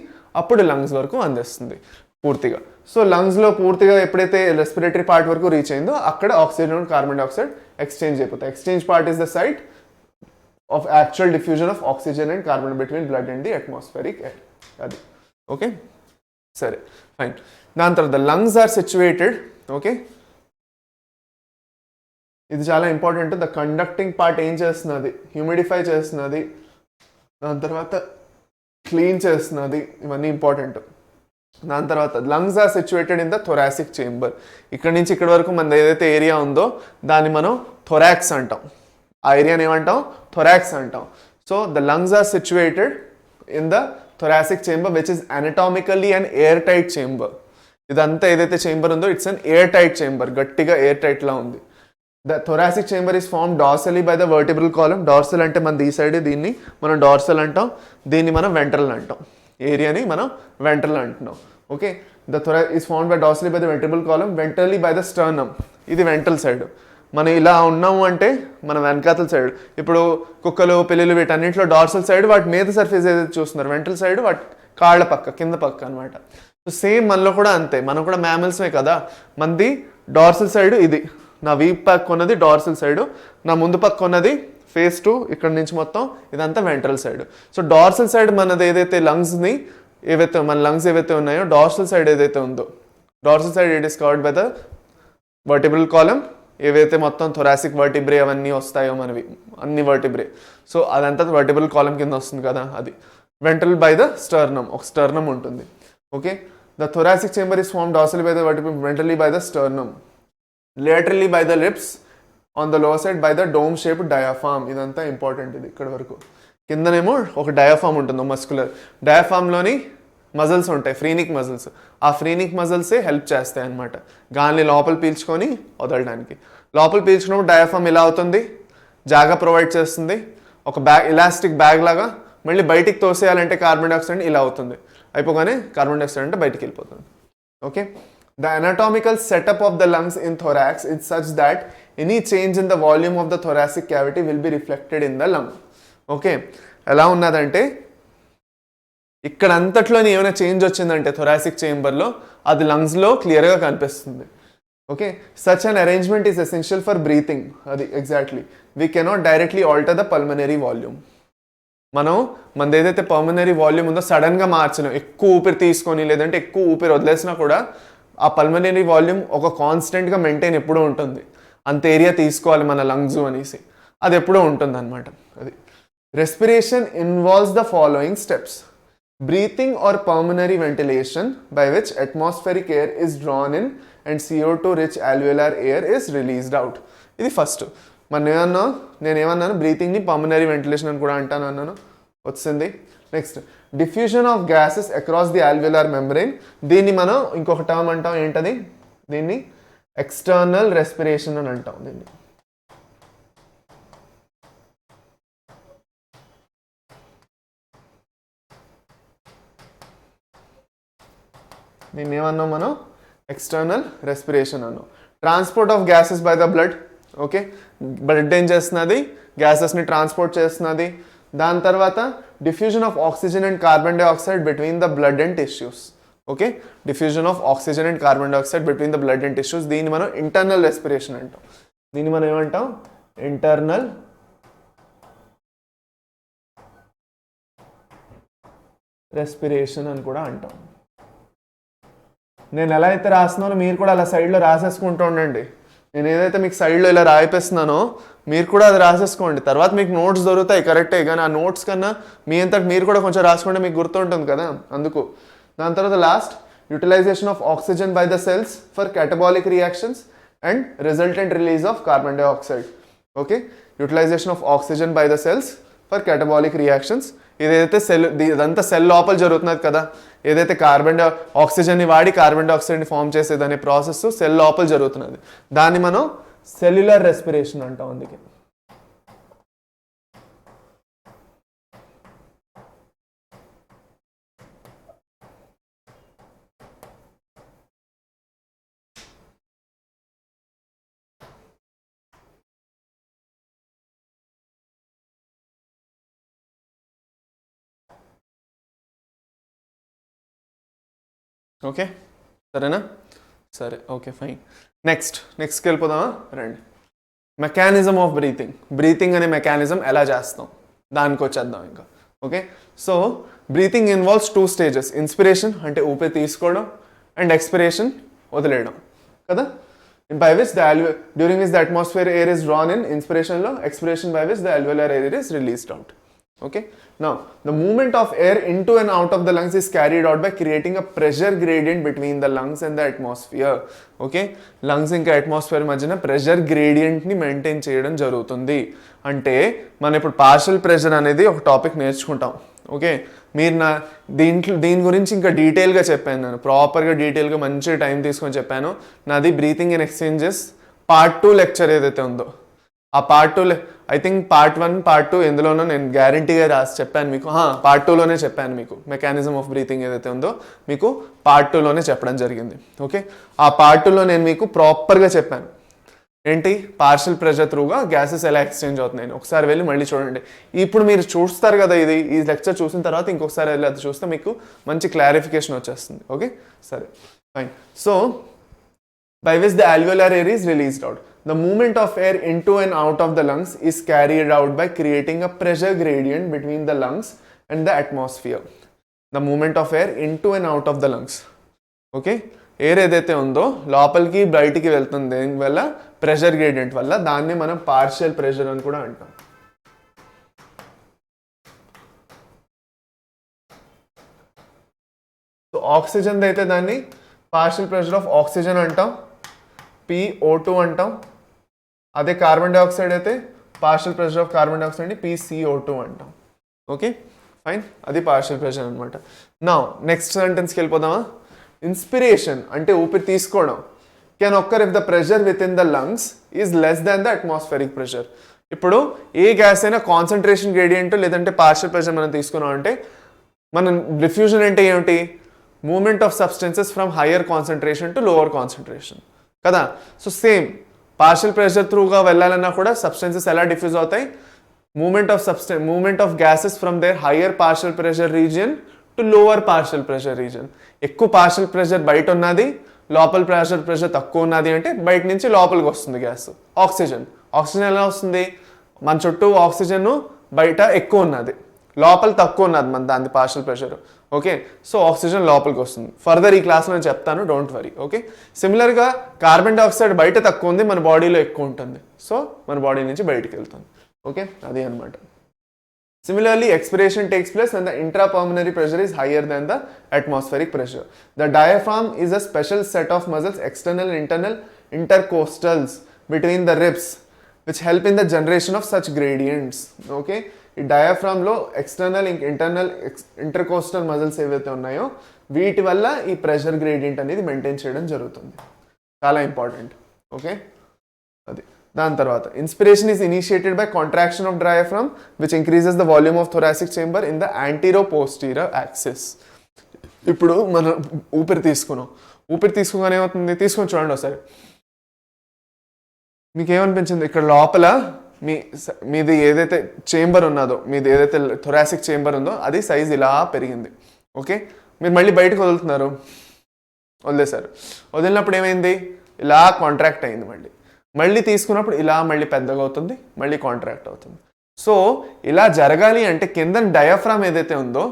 అప్పుడు లంగ్స్ వరకు అందిస్తుంది పూర్తిగా. సో లంగ్స్లో పూర్తిగా ఎప్పుడైతే రెస్పిరేటరీ పార్ట్ వరకు రీచ్ అయిందో అక్కడ oxygen and carbon dioxide exchange అయిపోతాయి. Exchange part is the site of actual diffusion of oxygen and carbon between blood and the atmospheric air. Adi. Okay, sare, fine. దాని తర్వాత the lungs are situated, okay, ఇది చాలా important. The conducting part ఏం చేస్తున్నది, humidify చేస్తున్నది, దాని తర్వాత clean చేస్తున్నది, ఇవన్నీ ఇంపార్టెంట్. దాని తర్వాత lungs are situated in the thoracic chamber. ఇక్కడ నుంచి ఇక్కడ వరకు మన ఏదైతే ఏరియా ఉందో దాన్ని మనం థొరాక్స్ అంటాం. ఆ ఏరియాని ఏమంటాం, థొరాక్స్ అంటాం. So the lungs are situated in the thoracic chamber which is anatomically and air tight chamber. ఇదంతా ఏదైతే చేంబర్ ఉందో it's an air tight chamber, గట్టిగా ఎయిర్ టైట్లా ఉంది. The thoracic chamber is form dorsally by the vertebral column. Dorsal అంటే మన ఈ సైడ్, దీన్ని మనం డార్సల్ అంటాం, దీన్ని మనం వెంట్రల్ అంటాం, ఏరియాని మనం వెంట్రల్ అంటున్నాం. Okay, the thoracic is formed by dorsally by the vertebral column, ventrally by the sternum. ఇది వెంట్రల్ సైడ్. మనం ఇలా ఉన్నాము అంటే మన వెనకాతల సైడ్, ఇప్పుడు కుక్కలు పిల్లులు వీటన్నింటిలో డార్సల్ సైడ్ వాటి మీద సర్ఫేస్ ఏదైతే చూస్తున్నారు, వెంట్రల్ సైడ్ వాటి కాళ్ళ పక్క కింద పక్క అనమాట. సో సేమ్ మనలో కూడా అంతే, మనం కూడా మ్యామల్స్మే కదా. మనది డార్సల్ సైడ్ ఇది, నా వీప్ పక్క ఉన్నది డార్సల్ సైడ్, నా ముందు పక్క ఉన్నది ఫేస్ 2 ఇక్కడ నుంచి మొత్తం ఇదంతా ventral side. So dorsal side మనది ఏదైతే లంగ్స్ని మన లంగ్స్ ఏవైతే ఉన్నాయో డార్సల్ సైడ్ ఏదైతే ఉందో, dorsal side it is covered by the vertebral column. ఏవైతే మొత్తం థొరాసిక్ వర్టిబ్రే అవన్నీ వస్తాయో మనవి అన్ని వర్టిబ్రే, సో అదంతా వర్టిబ్రల్ కాలమ్ కింద వస్తుంది కదా అది. వెంట్రల్ బై ద స్టర్నమ్, ఒక స్టర్నమ్ ఉంటుంది. Okay, the thoracic chamber is form dorsally by the vertebral, ventrally by the sternum, laterally by the lips, on the lower side by the dome shaped diaphragm. ఇదంతా important, ఇది ఇక్కడ వరకు. కిందనేమో ఒక diaphragm ఉంటుంది, muscular డయాఫామ్లోని muscles ఉంటాయి, ఫ్రీనిక్ muscles. ఆ ఫ్రీనిక్ మజిల్సే help చేస్తాయి అనమాట గాలిని లోపల పీల్చుకొని వదలడానికి. లోపల పీల్చుకున్నప్పుడు డయాఫామ్ ఇలా అవుతుంది, జాగా ప్రొవైడ్ చేస్తుంది, ఒక బ్యాగ్ ఇలాస్టిక్ బ్యాగ్ లాగా. మళ్ళీ బయటికి తోసేయాలంటే కార్బన్ డైఆక్సైడ్ ఇలా అవుతుంది, అయిపోగానే కార్బన్ డైఆక్సైడ్ అంటే బయటికి వెళ్ళిపోతుంది. Okay, the anatomical setup of the lungs in thorax is such that any change in the volume of the thoracic cavity will be reflected in the lung. Okay, ఎలా ఉన్నదంటే ఇక్కడ అంతట్లోనే ఏమైనా చేంజ్ వచ్చిందంటే thoracic చేంబర్లో అది లంగ్స్లో క్లియర్గా కనిపిస్తుంది. Okay, such an arrangement is essential for breathing. అది exactly, we cannot directly alter the pulmonary volume. మనది ఏదైతే పల్మనరీ వాల్యూమ్ ఉందో సడన్గా మార్చలేం. ఎక్కువ ఊపిరి తీసుకొని లేదంటే ఎక్కువ ఊపిరి వదిలేసినా కూడా ఆ పల్మనరీ వాల్యూమ్ ఒక కాన్స్టెంట్గా మెయింటైన్ ఎప్పుడూ ఉంటుంది. అంత ఏరియా తీసుకోవాలి మన లంగ్స్ అనేసి, అది ఎప్పుడూ ఉంటుంది అనమాట. అది respiration involves the following steps: breathing or pulmonary ventilation by which atmospheric air is drawn in and CO2 rich alveolar air is released out. ఇది ఫస్ట్. నేనేమన్నాను బ్రీతింగ్ని పల్మనరీ వెంటిలేషన్ అని కూడా అంటాను అన్నాను, వచ్చింది. Next, diffusion of gases across the alveolar membrane. దీన్ని మనం ఇంకొక టర్మ్ అంటాం, ఏంటది? దీన్ని ఎక్స్టర్నల్ రెస్పిరేషన్ అని అంటాం. దీన్ని ఏమన్నాం మనం? ఎక్స్టర్నల్ రెస్పిరేషన్ అన్నాం. Transport of gases by the blood. Okay, blood ఏం చేస్తున్నది? గ్యాసెస్ని ట్రాన్స్పోర్ట్ చేస్తున్నది. దాని తర్వాత diffusion of oxygen and carbon dioxide between the blood and tissues. Okay, diffusion of oxygen and carbon dioxide between the blood and tissues. దీన్ని మనం internal respiration అంటాం. దీన్ని మనం ఏమంటాం? ఇంటర్నల్ రెస్పిరేషన్ అని కూడా అంటాం. నేను ఎలా అయితే రాస్తున్నానో మీరు కూడా అలా సైడ్లో రాసేసుకుంటూ ఉండండి. నేను ఏదైతే మీకు సైడ్లో ఇలా రాయిపిస్తున్నానో మీరు కూడా అది రాసేసుకోండి. తర్వాత మీకు నోట్స్ దొరుకుతాయి కరెక్టే, కానీ ఆ నోట్స్ కన్నా మీ అంతటి మీరు కూడా కొంచెం రాసుకుంటే మీకు గుర్తుంటుంది కదా, అందుకు. దాని తర్వాత last, utilisation of oxygen by the cells for catabolic reactions and resultant release of carbon dioxide. Okay, utilisation of oxygen by the cells for catabolic reactions. ఇదైతే ఇదంతా సెల్ లోపల జరుగుతున్నది కదా, ఏదైతే ఆక్సిజన్ని వాడి కార్బన్ డైఆక్సైడ్ని ఫామ్ చేసేదనే ప్రాసెస్ సెల్ లోపల జరుగుతున్నది, దాన్ని మనం సెల్యులర్ రెస్పిరేషన్ అంటాం. అందుకే ఓకే, సరేనా? సరే, ఓకే, ఫైన్. నెక్స్ట్కి వెళ్ళిపోదామా? రండి. మెకానిజం ఆఫ్ బ్రీతింగ్ అనే మెకానిజం ఎలా చేస్తాం దానికి వచ్చేద్దాం ఇంకా. Okay, so breathing involves 2 stages. Inspiration అంటే ఊపిరి తీసుకోవడం అండ్ ఎక్స్పిరేషన్ వదిలేయడం కదా. by which during which the atmosphere air is drawn in, inspiration lo, expiration by which the alveolar air is released out. Okay, now the movement of air into and out of the lungs is carried out by creating a pressure gradient between the lungs and the atmosphere. Okay, lungs ఇంకా atmosphere మధ్యన pressure gradient ని maintain చేయడం జరుగుతుంది. అంటే మనం ఇప్పుడు partial pressure అనేది ఒక టాపిక్ నేర్చుకుంటాం. ఓకే, మీరు దీని గురించి ఇంకా డీటెయిల్గా చెప్పాను, నేను ప్రాపర్గా డీటెయిల్గా మంచి టైం తీసుకొని చెప్పాను. నాది breathing and exchanges part 2 lecture ఏదైతే ఉందో, ఆ part 2 I think part 1 part 2 ఎందులోనో నేను గ్యారంటీగా రాసి చెప్పాను మీకు. పార్ట్ 2లోనే చెప్పాను మీకు. మెకానిజం ఆఫ్ బ్రీతింగ్ ఏదైతే ఉందో మీకు పార్ట్ 2లోనే చెప్పడం జరిగింది. ఓకే, ఆ పార్ట్ 2లో నేను మీకు ప్రాపర్గా చెప్పాను. ఏంటి పార్షియల్ ప్రెషర్ త్రూగా గ్యాసెస్ ఎలా ఎక్స్చేంజ్ అవుతున్నాయి ఒకసారి వెళ్ళి మళ్ళీ చూడండి. ఇప్పుడు మీరు చూస్తారు కదా, ఇది ఈ లెక్చర్ చూసిన తర్వాత ఇంకొకసారి వెళ్ళి అది చూస్తే మీకు మంచి క్లారిఫికేషన్ వచ్చేస్తుంది. ఓకే, సరే, fine. So by which the alveolar air is released out. The movement of air into and out of the lungs is carried out by creating a pressure gradient between the lungs and the atmosphere. The movement of air into and out of the lungs. Okay, air ఏదైతే ఉందో లోపలికి బయటికి వెళ్తుంది దేనివల్ల, pressure gradient వల్ల. దాన్ని మనం partial pressure అని కూడా అంటాం. సో ఆక్సిజన్ అయితే దాన్ని పార్షియల్ ప్రెషర్ ఆఫ్ ఆక్సిజన్ అంటాం, PO2 అంటాం. అదే కార్బన్ డైఆక్సైడ్ అయితే పార్షియల్ ప్రెషర్ ఆఫ్ కార్బన్ డైఆక్సైడ్ని PCO2 అంటాం. ఓకే, ఫైన్, అది పార్షియల్ ప్రెషర్ అనమాట. నా నెక్స్ట్ సెంటెన్స్కి వెళ్ళిపోదామా. ఇన్స్పిరేషన్ అంటే ఊపిరి తీసుకోవడం can occur if the pressure within the lungs is less than the atmospheric pressure. ఇప్పుడు ఏ గ్యాస్ అయినా కాన్సన్ట్రేషన్ గ్రేడియంట్ లేదంటే పార్షియల్ ప్రెషర్ మనం తీసుకున్నాం అంటే, మనం డిఫ్యూజన్ అంటే ఏమిటి, movement of substances from higher concentration to lower concentration కదా. సో సేమ్ పార్షియల్ ప్రెషర్ త్రూగా వెళ్ళాలన్నా కూడా సబ్స్టెన్సెస్ ఎలా డిఫ్యూజ్ అవుతాయి, movement of gases from their higher partial pressure region to lower partial pressure region. ఎక్కువ పార్షియల్ ప్రెషర్ బయట ఉన్నది, లోపల ప్రెషర్ తక్కువ ఉన్నది అంటే బయట నుంచి లోపలికి వస్తుంది గ్యాస్. ఆక్సిజన్ ఎలా వస్తుంది, మన చుట్టూ ఆక్సిజన్ బయట ఎక్కువ ఉన్నది, లోపల తక్కువ ఉన్నది మన దాని partial pressure. Okay, so oxygen లోపలికి వస్తుంది. ఫర్దర్ ఈ క్లాస్లో నేను చెప్తాను, డోంట్ వరీ. ఓకే, సిమిలర్గా కార్బన్ డైఆక్సైడ్ బయట తక్కువ ఉంది, మన బాడీలో ఎక్కువ ఉంటుంది, సో మన బాడీ నుంచి బయటికి వెళ్తుంది. ఓకే, అది అనమాట. Similarly, expiration takes place when the intrapulmonary pressure is higher than the atmospheric pressure. The diaphragm is a special set of muscles, external and internal intercostals between the ribs, which help in the generation of such gradients. Okay, ఈ డయాఫ్రామ్లో external internal intercostal muscles ఏవైతే ఉన్నాయో వీటి వల్ల ఈ pressure gradient అనేది maintain చేయడం జరుగుతుంది. చాలా ఇంపార్టెంట్. ఓకే, అది. దాని తర్వాత inspiration is initiated by contraction of diaphragm which increases the volume of thoracic chamber in the antero posterior axis. ఇప్పుడు మనం ఊపిరి తీసుకోగానే ఏమవుతుంది, తీసుకొని చూడండి ఒకసారి. మీకు ఏమనిపించింది, ఇక్కడ లోపల మీది ఏదైతే చేంబర్ ఉన్నదో, మీది ఏదైతే థొరాసిక్ చేంబర్ ఉందో అది సైజ్ ఇలా పెరిగింది. ఓకే, మీరు మళ్ళీ బయటకు వదిలేశారు. వదిలినప్పుడు ఏమైంది, ఇలా కాంట్రాక్ట్ అయింది. మళ్ళీ తీసుకున్నప్పుడు ఇలా మళ్ళీ పెద్దగా అవుతుంది, మళ్ళీ కాంట్రాక్ట్ అవుతుంది. సో ఇలా జరగాలి అంటే కింద డయాఫ్రామ్ ఏదైతే ఉందో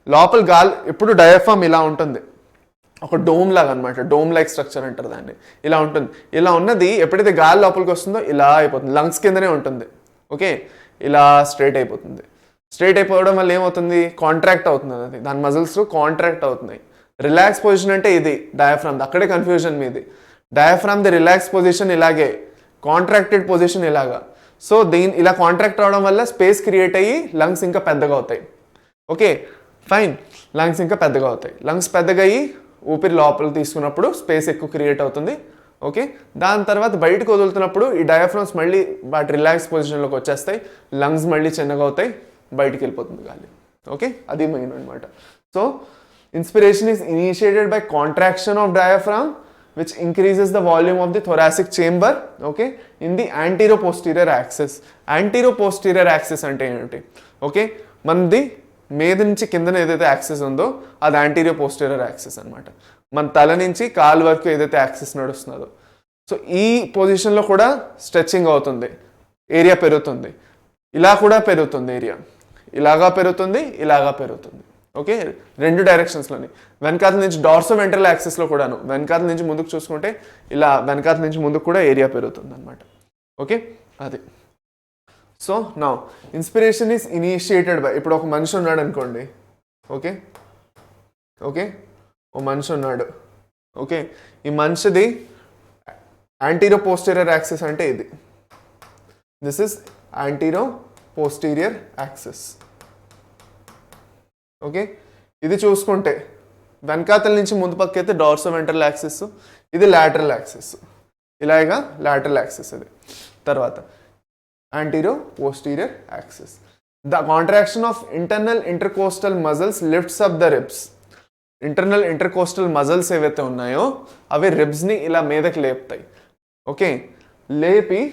లోపల గాలి, ఎప్పుడు డయాఫ్రామ్ ఇలా ఉంటుంది, ఒక డోమ్ లాగా అనమాట, డోమ్ లైక్ స్ట్రక్చర్ అంటారు దాన్ని. ఇలా ఉంటుంది. ఇలా ఉన్నది ఎప్పుడైతే గాలి లోపలికి వస్తుందో ఇలా అయిపోతుంది, లంగ్స్ కిందనే ఉంటుంది. ఓకే, ఇలా స్ట్రైట్ అయిపోతుంది. స్ట్రైట్ అయిపోవడం వల్ల ఏమవుతుంది, కాంట్రాక్ట్ అవుతుంది, అది దాని మజిల్స్ కాంట్రాక్ట్ అవుతున్నాయి. రిలాక్స్ పొజిషన్ అంటే ఇది డయాఫ్రామ్, అక్కడే కన్ఫ్యూజన్ మీది. డయాఫ్రామ్ ది రిలాక్స్ పొజిషన్ ఇలాగే, కాంట్రాక్టెడ్ పొజిషన్ ఇలాగా. సో ఇలా కాంట్రాక్ట్ అవడం వల్ల స్పేస్ క్రియేట్ అయ్యి లంగ్స్ ఇంకా పెద్దగా అవుతాయి. ఓకే, ఫైన్, లంగ్స్ ఇంకా పెద్దగా అవుతాయి. లంగ్స్ పెద్దగా అయ్యి ఊపిరి లోపల తీసుకున్నప్పుడు స్పేస్ ఎక్కువ క్రియేట్ అవుతుంది. ఓకే, దాని తర్వాత బయటకు వదులుతున్నప్పుడు ఈ డయాఫ్రామ్స్ మళ్ళీ వాటి రిలాక్స్ పొజిషన్లోకి వచ్చేస్తాయి, లంగ్స్ మళ్ళీ చిన్నగా అవుతాయి, బయటికి వెళ్ళిపోతుంది గాలి. ఓకే, అది మెయిన్ అనమాట. So inspiration is initiated by contraction of diaphragm which increases the volume of the thoracic chamber, okay, in the anteroposterior axis. Anteroposterior axis అంటే ఏంటి, ఓకే, మనది మీద నుంచి కిందన ఏదైతే యాక్సిస్ ఉందో అది యాంటీరియోపోస్టీరియర్ యాక్సిస్ అనమాట. మన తల నుంచి కాలు వరకు ఏదైతే యాక్సిస్ నడుస్తుందో, సో ఈ పొజిషన్లో కూడా స్ట్రెచ్చింగ్ అవుతుంది, ఏరియా పెరుగుతుంది. ఇలా కూడా పెరుగుతుంది ఏరియా, ఇలాగా పెరుగుతుంది. ఓకే, రెండు డైరెక్షన్స్లోని. వెనకాల నుంచి డార్సో వెంట్రల్ యాక్సిస్లో కూడాను, వెనకాల నుంచి ముందుకు చూసుకుంటే ఇలా వెనకాల నుంచి ముందుకు కూడా ఏరియా పెరుగుతుంది అనమాట. ఓకే, అది. So now inspiration is initiated by, ఇప్పుడు ఒక మనిషి ఉన్నాడు అనుకోండి. ఓకే, ఓ మనిషి ఉన్నాడు. ఓకే, ఈ మనిషిది యాంటీరో పోస్టీరియర్ యాక్సిస్ అంటే ఇది. This is antero posterior axis. Okay, ఇది చూసుకుంటే వెనకాతల నుంచి ముందు పక్క అయితే డార్సో వెంట్రల్ యాక్సిస్, ఇది లాటరల్ యాక్సిస్, ఇలాగా లాటరల్ యాక్సిస్ ఇది. తర్వాత antero posterior axis. The contraction of internal intercostal muscles lifts up the ribs. Internal intercostal muscles ఏవైతే ఉన్నాయో అవి రిబ్స్ని ఇలా మీదకి లేపుతాయి. ఓకే, లేపి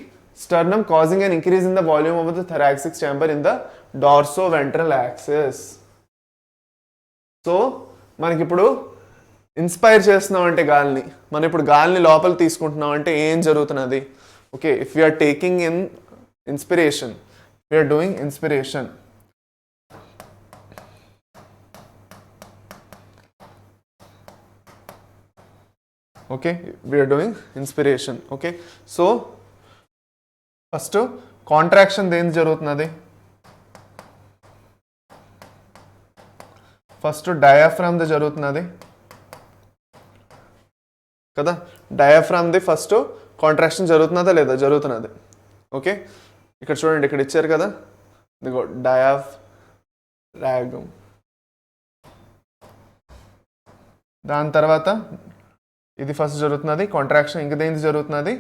sternum causing an increase in the volume of the thoracic chamber in the dorsoventral axis. So మనకి ఇప్పుడు ఇన్స్పైర్ చేస్తున్నాం అంటే గాలిని, మనం ఇప్పుడు గాలిని లోపల తీసుకుంటున్నాం అంటే ఏం జరుగుతున్నది? Okay, if you are taking in inspiration, we are doing inspiration. Okay, we are doing inspiration. Okay, so first contraction దేని జరుగుతున్నది? ఫస్ట్ డయాఫ్రామ్ది జరుగుతున్నది కదా, డయాఫ్రామ్ది ఫస్ట్ కాంట్రాక్షన్ జరుగుతున్నదా లేదా? జరుగుతున్నది. ఓకే, ఇక్కడ చూడండి, ఇక్కడ ఇచ్చారు కదా, ఇదిగో డయాఫ్రాగమ్. దాని తర్వాత ఇది ఫస్ట్ జరుగుతున్నది కాంట్రాక్షన్. ఇంకా దేనికి జరుగుతున్నది?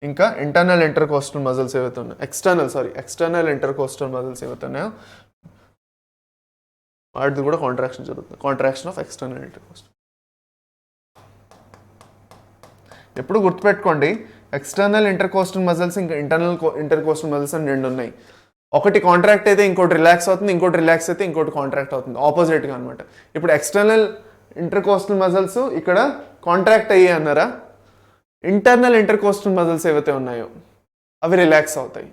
ఇంకా ఇంటర్నల్ ఇంటర్కోస్టల్ మజిల్స్ ఏవైతే ఉన్నాయో, ఎక్స్టర్నల్ ఇంటర్కోస్టల్ మజిల్స్ ఏవైతే ఉన్నాయో వాటిది కూడా కాంట్రాక్షన్ జరుగుతుంది. Contraction of external intercostal. ఎప్పుడు గుర్తుపెట్టుకోండి, ఎక్స్టర్నల్ ఇంటర్కోస్టల్ మజిల్స్ ఇంకా ఇంటర్నల్ ఇంటర్కోస్టల్ మజిల్స్ అని రెండు ఉన్నాయి. ఒకటి కాంట్రాక్ట్ అయితే ఇంకోటి రిలాక్స్ అవుతుంది, ఇంకోటి రిలాక్స్ అయితే ఇంకోటి కాంట్రాక్ట్ అవుతుంది, ఆపోజిట్గా అనమాట. ఇప్పుడు ఎక్స్టర్నల్ ఇంటర్కోస్టల్ మజిల్స్ ఇక్కడ కాంట్రాక్ట్ అయ్యి అన్నారా, ఇంటర్నల్ ఇంటర్కోస్టల్ మజిల్స్ ఏవైతే ఉన్నాయో అవి రిలాక్స్ అవుతాయి.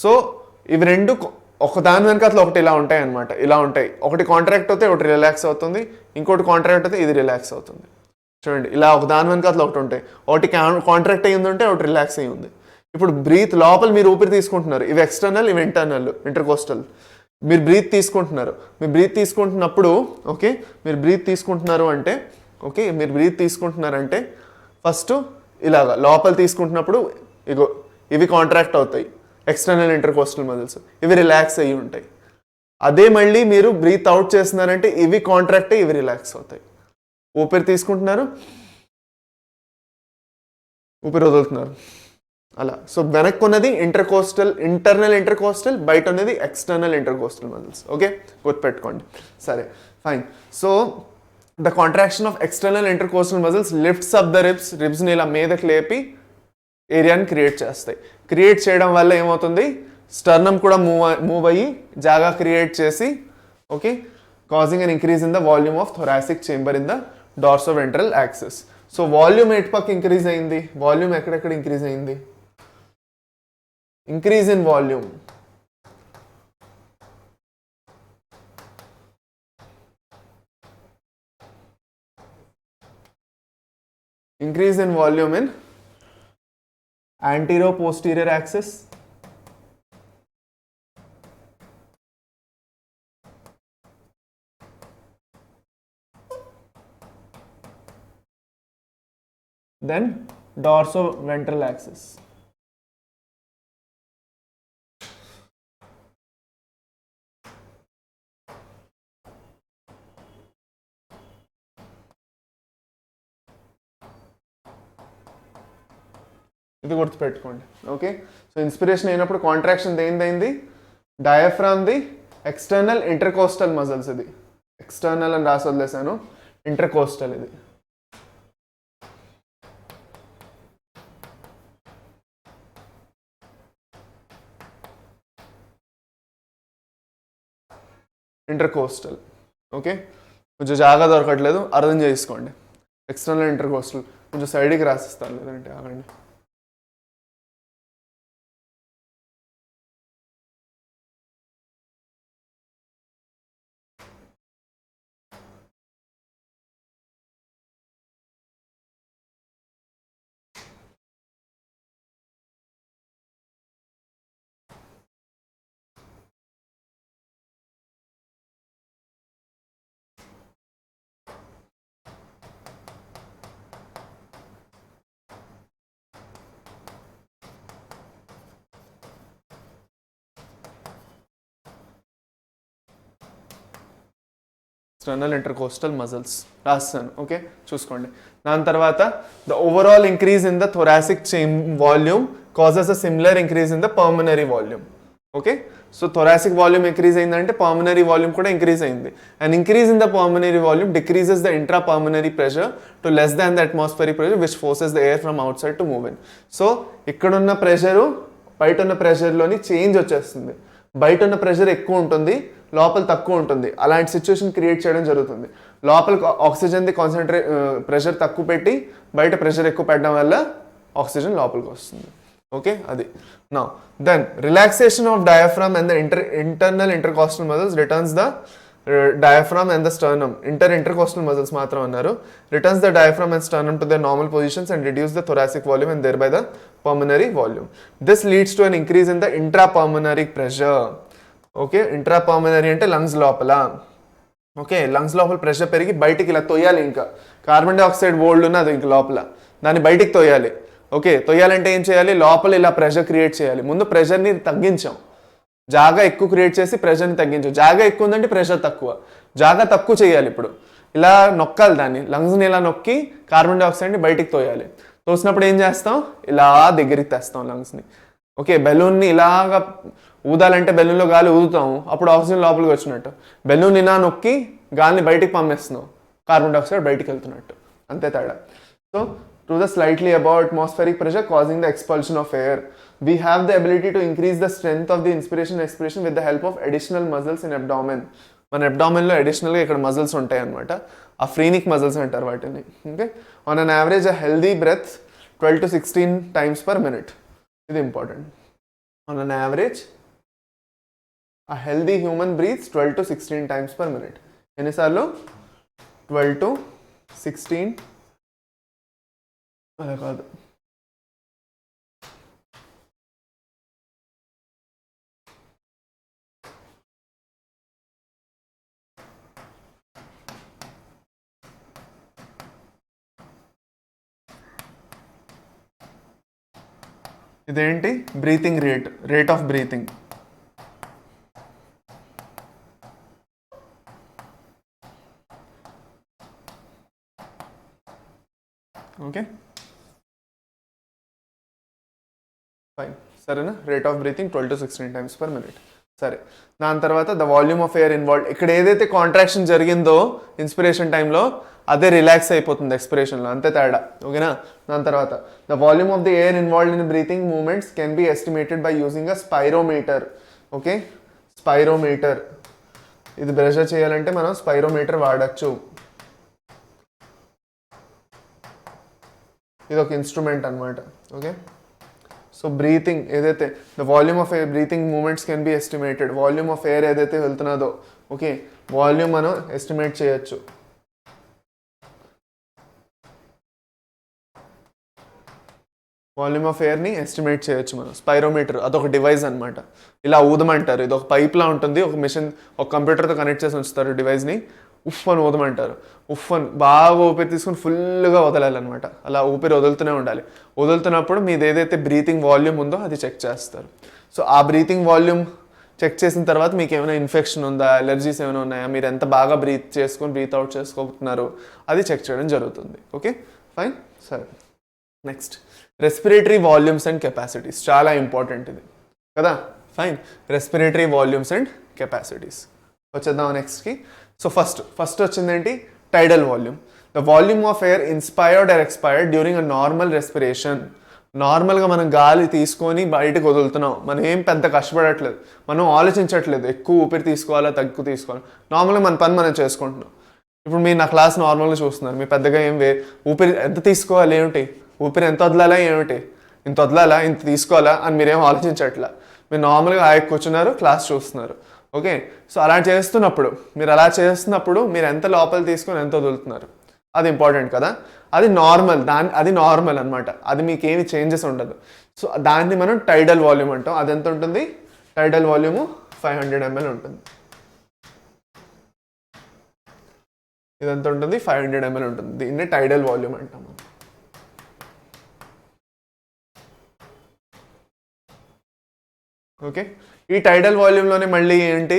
సో ఇవి రెండు ఒక దాని వెనకాల ఒకటి ఇలా ఉంటాయి అనమాట, ఇలా ఉంటాయి. ఒకటి కాంట్రాక్ట్ అవుతే ఒకటి రిలాక్స్ అవుతుంది, ఇంకోటి కాంట్రాక్ట్ అయితే ఇది రిలాక్స్ అవుతుంది. చూడండి, ఇలా ఒక దాని వెనకాల ఒకటి ఉంటాయి, ఒకటి కాంట్రాక్ట్ అయ్యింది ఉంటే ఒకటి రిలాక్స్ అయ్యి ఉంది. ఇప్పుడు బ్రీత్ లోపల మీరు ఊపిరి తీసుకుంటున్నారు, ఇవి ఎక్స్టర్నల్, ఇవి ఇంటర్నల్ ఇంటర్కోస్టల్. మీరు బ్రీత్ తీసుకుంటున్నారు, మీరు బ్రీత్ తీసుకుంటున్నప్పుడు ఓకే, మీరు బ్రీత్ తీసుకుంటున్నారు అంటే ఓకే, మీరు బ్రీత్ తీసుకుంటున్నారంటే ఫస్ట్ ఇలాగా లోపల తీసుకుంటున్నప్పుడు ఇగో ఇవి కాంట్రాక్ట్ అవుతాయి, ఎక్స్టర్నల్ ఇంటర్కోస్టల్ మజిల్స్, ఇవి రిలాక్స్ అయ్యి ఉంటాయి. అదే మళ్ళీ మీరు బ్రీత్ అవుట్ చేస్తున్నారంటే ఇవి కాంట్రాక్ట్ అయ్యి ఇవి రిలాక్స్ అవుతాయి. ఊపిరి తీసుకుంటున్నారు, ఊపిరి వదులుతున్నారు, అలా. సో వెనక్కి ఉన్నది ఇంటర్నల్ ఇంటర్కోస్టల్, బయట ఉన్నది ఎక్స్టర్నల్ ఇంటర్కోస్టల్ మజిల్స్. ఓకే, గుర్తుపెట్టుకోండి. సరే, fine. So the contraction of external intercostal muscles lifts up the రిబ్స్ని ఇలా మీదకి లేపి ఏరియాని క్రియేట్ చేస్తాయి. క్రియేట్ చేయడం వల్ల ఏమవుతుంది, స్టర్నమ్ కూడా మూవ్ అయ్యి జాగా క్రియేట్ చేసి okay, causing an increase in the volume of thoracic chamber in the dorsoventral axis. So volume ఎటు పక్క ఇంక్రీజ్ అయింది? వాల్యూమ్ ఎక్కడెక్కడ ఇంక్రీజ్ అయింది? Increase in volume, increase in volume in anterior posterior axis, then dorsoventral axis. ఇది గుర్తుపెట్టుకోండి. Okay, so inspiration అయినప్పుడు contraction దేనిదైంది? డయాఫ్రామ్ది, ఎక్స్టర్నల్ ఇంటర్కోస్టల్ మజిల్స్. ఇది ఎక్స్టర్నల్ అని రాసి వదిలేసాను, ఇంటర్కోస్టల్ ఇది. ఇంటర్కోస్టల్. ఓకే, కొంచెం జాగా దొరకట్లేదు, అర్థం చేసుకోండి. ఎక్స్టర్నల్ ఇంటర్కోస్టల్ కొంచెం సైడ్కి రాసిస్తాను, లేదంటే ఆగండి. ఎక్స్టర్నల్ ఇంటర్కోస్టల్ మజిల్స్ రాస్తాను. ఓకే, చూసుకోండి. దాని తర్వాత the overall increase in the thoracic volume causes a similar increase in the pulmonary volume. Okay, so thoracic volume increase అయిందంటే పల్మనరీ వాల్యూమ్ కూడా ఇంక్రీజ్ అయింది. And increase in the pulmonary volume decreases the intra pulmonary pressure to less than the atmospheric pressure which forces the air from out side to move in. So ఇక్కడున్న pressure బయట ఉన్న ప్రెషర్లోని change వచ్చేస్తుంది. బయట ఉన్న pressure ఎక్కువ ఉంటుంది, లోపల తక్కువ ఉంటుంది. అలాంటి సిచ్యువేషన్ క్రియేట్ చేయడం జరుగుతుంది. లోపల ఆక్సిజన్ది ప్రెషర్ తక్కువ పెట్టి బయట ప్రెషర్ ఎక్కువ పెట్టడం వల్ల ఆక్సిజన్ లోపలికి వస్తుంది. ఓకే, అది. Now then relaxation of diaphragm and the internal intercostal muscles returns the diaphragm and the sternum. Intercostal muscles మాత్రం అన్నారు. Returns the diaphragm and sternum to their normal positions and reduce the thoracic volume and thereby the pulmonary volume. This leads to an increase in the intrapulmonary pressure. Okay, intrapulmonary అంటే lungs లోపల. Okay, lungs లోపల pressure పెరిగి బయటికి ఇలా తొయ్యాలి. ఇంకా carbon dioxide old ఉన్నది ఇంక లోపల, దాన్ని బయటికి తొయ్యాలి. ఓకే, తొయ్యాలంటే ఏం చేయాలి? లోపల ఇలా ప్రెషర్ క్రియేట్ చేయాలి. ముందు ప్రెషర్ని తగ్గించాం, జాగా ఎక్కువ క్రియేట్ చేసి ప్రెషర్ని తగ్గించు. జాగా ఎక్కువ ఉందంటే ప్రెషర్ తక్కువ, జాగా తక్కువ చేయాలి. ఇప్పుడు ఇలా నొక్కాలి, దాన్ని లంగ్స్ని ఇలా నొక్కి కార్బన్ డైఆక్సైడ్ని బయటికి తోయాలి. తోసినప్పుడు ఏం చేస్తాం? ఇలా దగ్గరికి తెస్తాం లంగ్స్ని. ఓకే, బెలూన్ని ఇలాగా ఊదాలంటే బెలూన్లో గాలి ఊదుతాము, అప్పుడు ఆక్సిజన్ లోపలికి వచ్చినట్టు. బెలూన్ ఇలా నొక్కి గాలిని బయటికి పంపిస్తున్నాం, కార్బన్ డైఆక్సైడ్ బయటికి వెళ్తున్నట్టు. అంతే తేడా. So to the slightly above atmospheric pressure causing the expulsion of air. We have the ability to increase the strength of the inspiration and expiration with the help of additional muscles in abdomen. మన అబ్డామిన్లో అడిషనల్గా ఇక్కడ muscles ఉంటాయి అనమాట, ఆ ఫ్రీనిక్ muscles అంటారు వాటిని. Okay, on an average a healthy breath 12 to 16 times per minute. ఇది important. On an average a healthy human breathes 12 to 16 times per minute. ఎన్నిసార్లు? 12 to 16. అలా కాదు, ఇదేంటి? Breathing rate of breathing. Okay, fine, సరేనా? Rate of breathing 12 to 16 times per minute. సరే, దాని తర్వాత the volume of air involved. ఇక్కడ ఏదైతే కాంట్రాక్షన్ జరిగిందో ఇన్స్పిరేషన్ టైంలో అదే రిలాక్స్ అయిపోతుంది ఎక్స్పిరేషన్లో, అంతే తేడా. ఓకేనా? దాని తర్వాత the volume of the air involved in breathing movements can be estimated by using a spirometer. Okay, spirometer. ఇది మెజర్ చేయాలంటే మనం స్పైరోమీటర్ వాడచ్చు. ఇది ఒక ఇన్స్ట్రుమెంట్ అనమాట. ఓకే, సో బ్రీతింగ్ ఏదైతే the volume of air breathing movements can be estimated. Volume of air ఏదైతే వెళ్తున్నదో, ఓకే, వాల్యూమ్ మనం ఎస్టిమేట్ చేయొచ్చు. వాల్యూమ్ ఆఫ్ ఎయిర్ని ఎస్టిమేట్ చేయొచ్చు మనం. స్పైరోమీటర్ అదొక డివైస్ అనమాట. ఇలా ఊదమంటారు, ఇది ఒక పైప్లా ఉంటుంది, ఒక మిషన్, ఒక కంప్యూటర్తో కనెక్ట్ చేసి ఉంచుతారు డివైస్ని. ఉఫ్ అని ఊదమంటారు. ఉఫ్ అని బాగా ఊపిరి తీసుకుని ఫుల్గా వదలాలన్నమాట. అలా ఊపిరి వదులుతూనే ఉండాలి. వదులుతున్నప్పుడు మీది ఏదైతే బ్రీతింగ్ వాల్యూమ్ ఉందో అది చెక్ చేస్తారు. సో ఆ బ్రీతింగ్ వాల్యూమ్ చెక్ చేసిన తర్వాత మీకు ఏమైనా ఇన్ఫెక్షన్ ఉందా, అలర్జీస్ ఏమైనా ఉన్నాయా, మీరు ఎంత బాగా బ్రీత్ అవుట్ చేసుకోబోతున్నారు అది చెక్ చేయడం జరుగుతుంది. Okay, fine. సరే, next respiratory volumes and capacities. చాలా ఇంపార్టెంట్ ఇది కదా. Fine, respiratory volumes and capacities. వచ్చేద్దాం నెక్స్ట్కి. సో ఫస్ట్ వచ్చిందేంటి? Tidal volume. The volume of air inspired or expired during a normal respiration. నార్మల్గా మనం గాలి తీసుకొని బయటకు వదులుతున్నాం, మనం ఏం పెద్ద కష్టపడట్లేదు, మనం ఆలోచించట్లేదు ఎక్కువ ఊపిరి తీసుకోవాలా తక్కువ తీసుకోవాలి. నార్మల్గా మన పని మనం చేసుకుంటున్నాం. ఇప్పుడు మీరు నా క్లాస్ నార్మల్గా చూస్తున్నారు, మీ పెద్దగా ఏం ఊపిరి ఎంత తీసుకోవాలి ఏమిటి, ఊపిరి ఎంత వదలాలా ఏమిటి, ఇంత వదలాలా ఇంత తీసుకోవాలా అని మీరేం ఆలోచించట్లా. మీరు నార్మల్గా కూర్చున్నారు, క్లాస్ చూస్తున్నారు. ఓకే, సో అలా చేస్తున్నప్పుడు మీరు ఎంత లోపల తీసుకొని ఎంత వదులుతున్నారు అది ఇంపార్టెంట్ కదా. అది నార్మల్ అనమాట. అది మీకు ఏమి చేంజెస్ ఉండదు. సో దాన్ని మనం టైడల్ వాల్యూమ్ అంటాం. అది ఎంత ఉంటుంది? టైడల్ వాల్యూము 500 ml ఉంటుంది. ఇదంత ఉంటుంది? 500 ml ఉంటుంది. దీన్ని టైడల్ వాల్యూమ్ అంటాము. ఓకే, ఈ టైడల్ వాల్యూమ్లోనే మళ్ళీ ఏంటి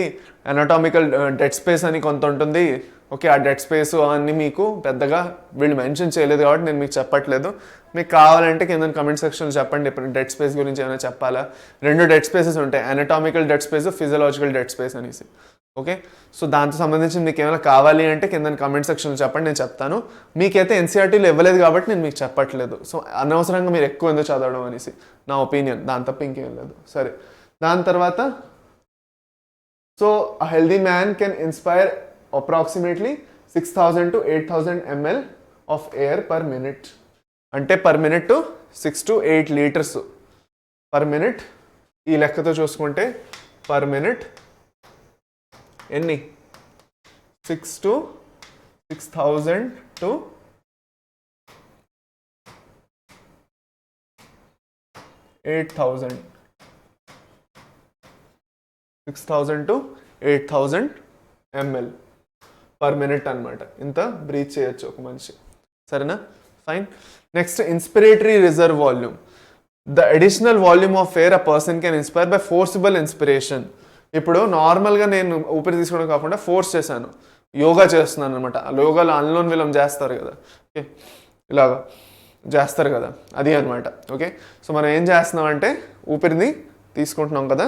అనాటామికల్ డెడ్ స్పేస్ అని కొంత ఉంటుంది, ఓకే, ఆ డెడ్ స్పేస్ అవన్నీ మీకు పెద్దగా వీళ్ళు మెన్షన్ చేయలేదు కాబట్టి నేను మీకు చెప్పట్లేదు. మీకు కావాలంటే కింద కమెంట్ సెక్షన్లో చెప్పండి ఇప్పుడు డెడ్ స్పేస్ గురించి ఏమైనా చెప్పాలా. 2 డెడ్ స్పేసెస్ ఉంటాయి, anatomical dead space, physiological dead space అనేసి. ఓకే, సో దాంతో సంబంధించి మీకు ఏమైనా కావాలి అంటే కింద కమెంట్ సెక్షన్లో చెప్పండి, నేను చెప్తాను. మీకైతే ఎన్సీఆర్టీలో ఇవ్వలేదు కాబట్టి నేను మీకు చెప్పట్లేదు. సో అనవసరంగా మీరు ఎక్కువ ఎందుకు చదవడం అనేసి నా ఒపీనియన్, దాని తప్ప ఇంకేం లేదు. సరే, దాని తర్వాత so a healthy man can inspire approximately 6,000 to 8,000 ml of air per minute. అంటే per minute 6 to 8 litres per minute. ఈ లెక్కతో చూసుకుంటే పర్ మినిట్ ఎన్ని 6,000 to 8,000 6,000 to 8,000 ml per minute అనమాట. ఇంత బ్రీత్ చేయొచ్చు ఒక మనిషి. సరేనా, fine. Next inspiratory reserve volume. The additional volume of air a person can inspire by forcible inspiration. ఇప్పుడు నార్మల్గా నేను ఊపిరి తీసుకోవడం కాకుండా ఫోర్స్ చేశాను, యోగా చేస్తున్నాను అనమాట. యోగాలో అన్లోన్ విలోమ్ చేస్తారు కదా, ఓకే, ఇలాగా చేస్తారు కదా, అది అనమాట. ఓకే, సో మనం ఏం చేస్తున్నాం అంటే ఊపిరిని తీసుకుంటున్నాం కదా,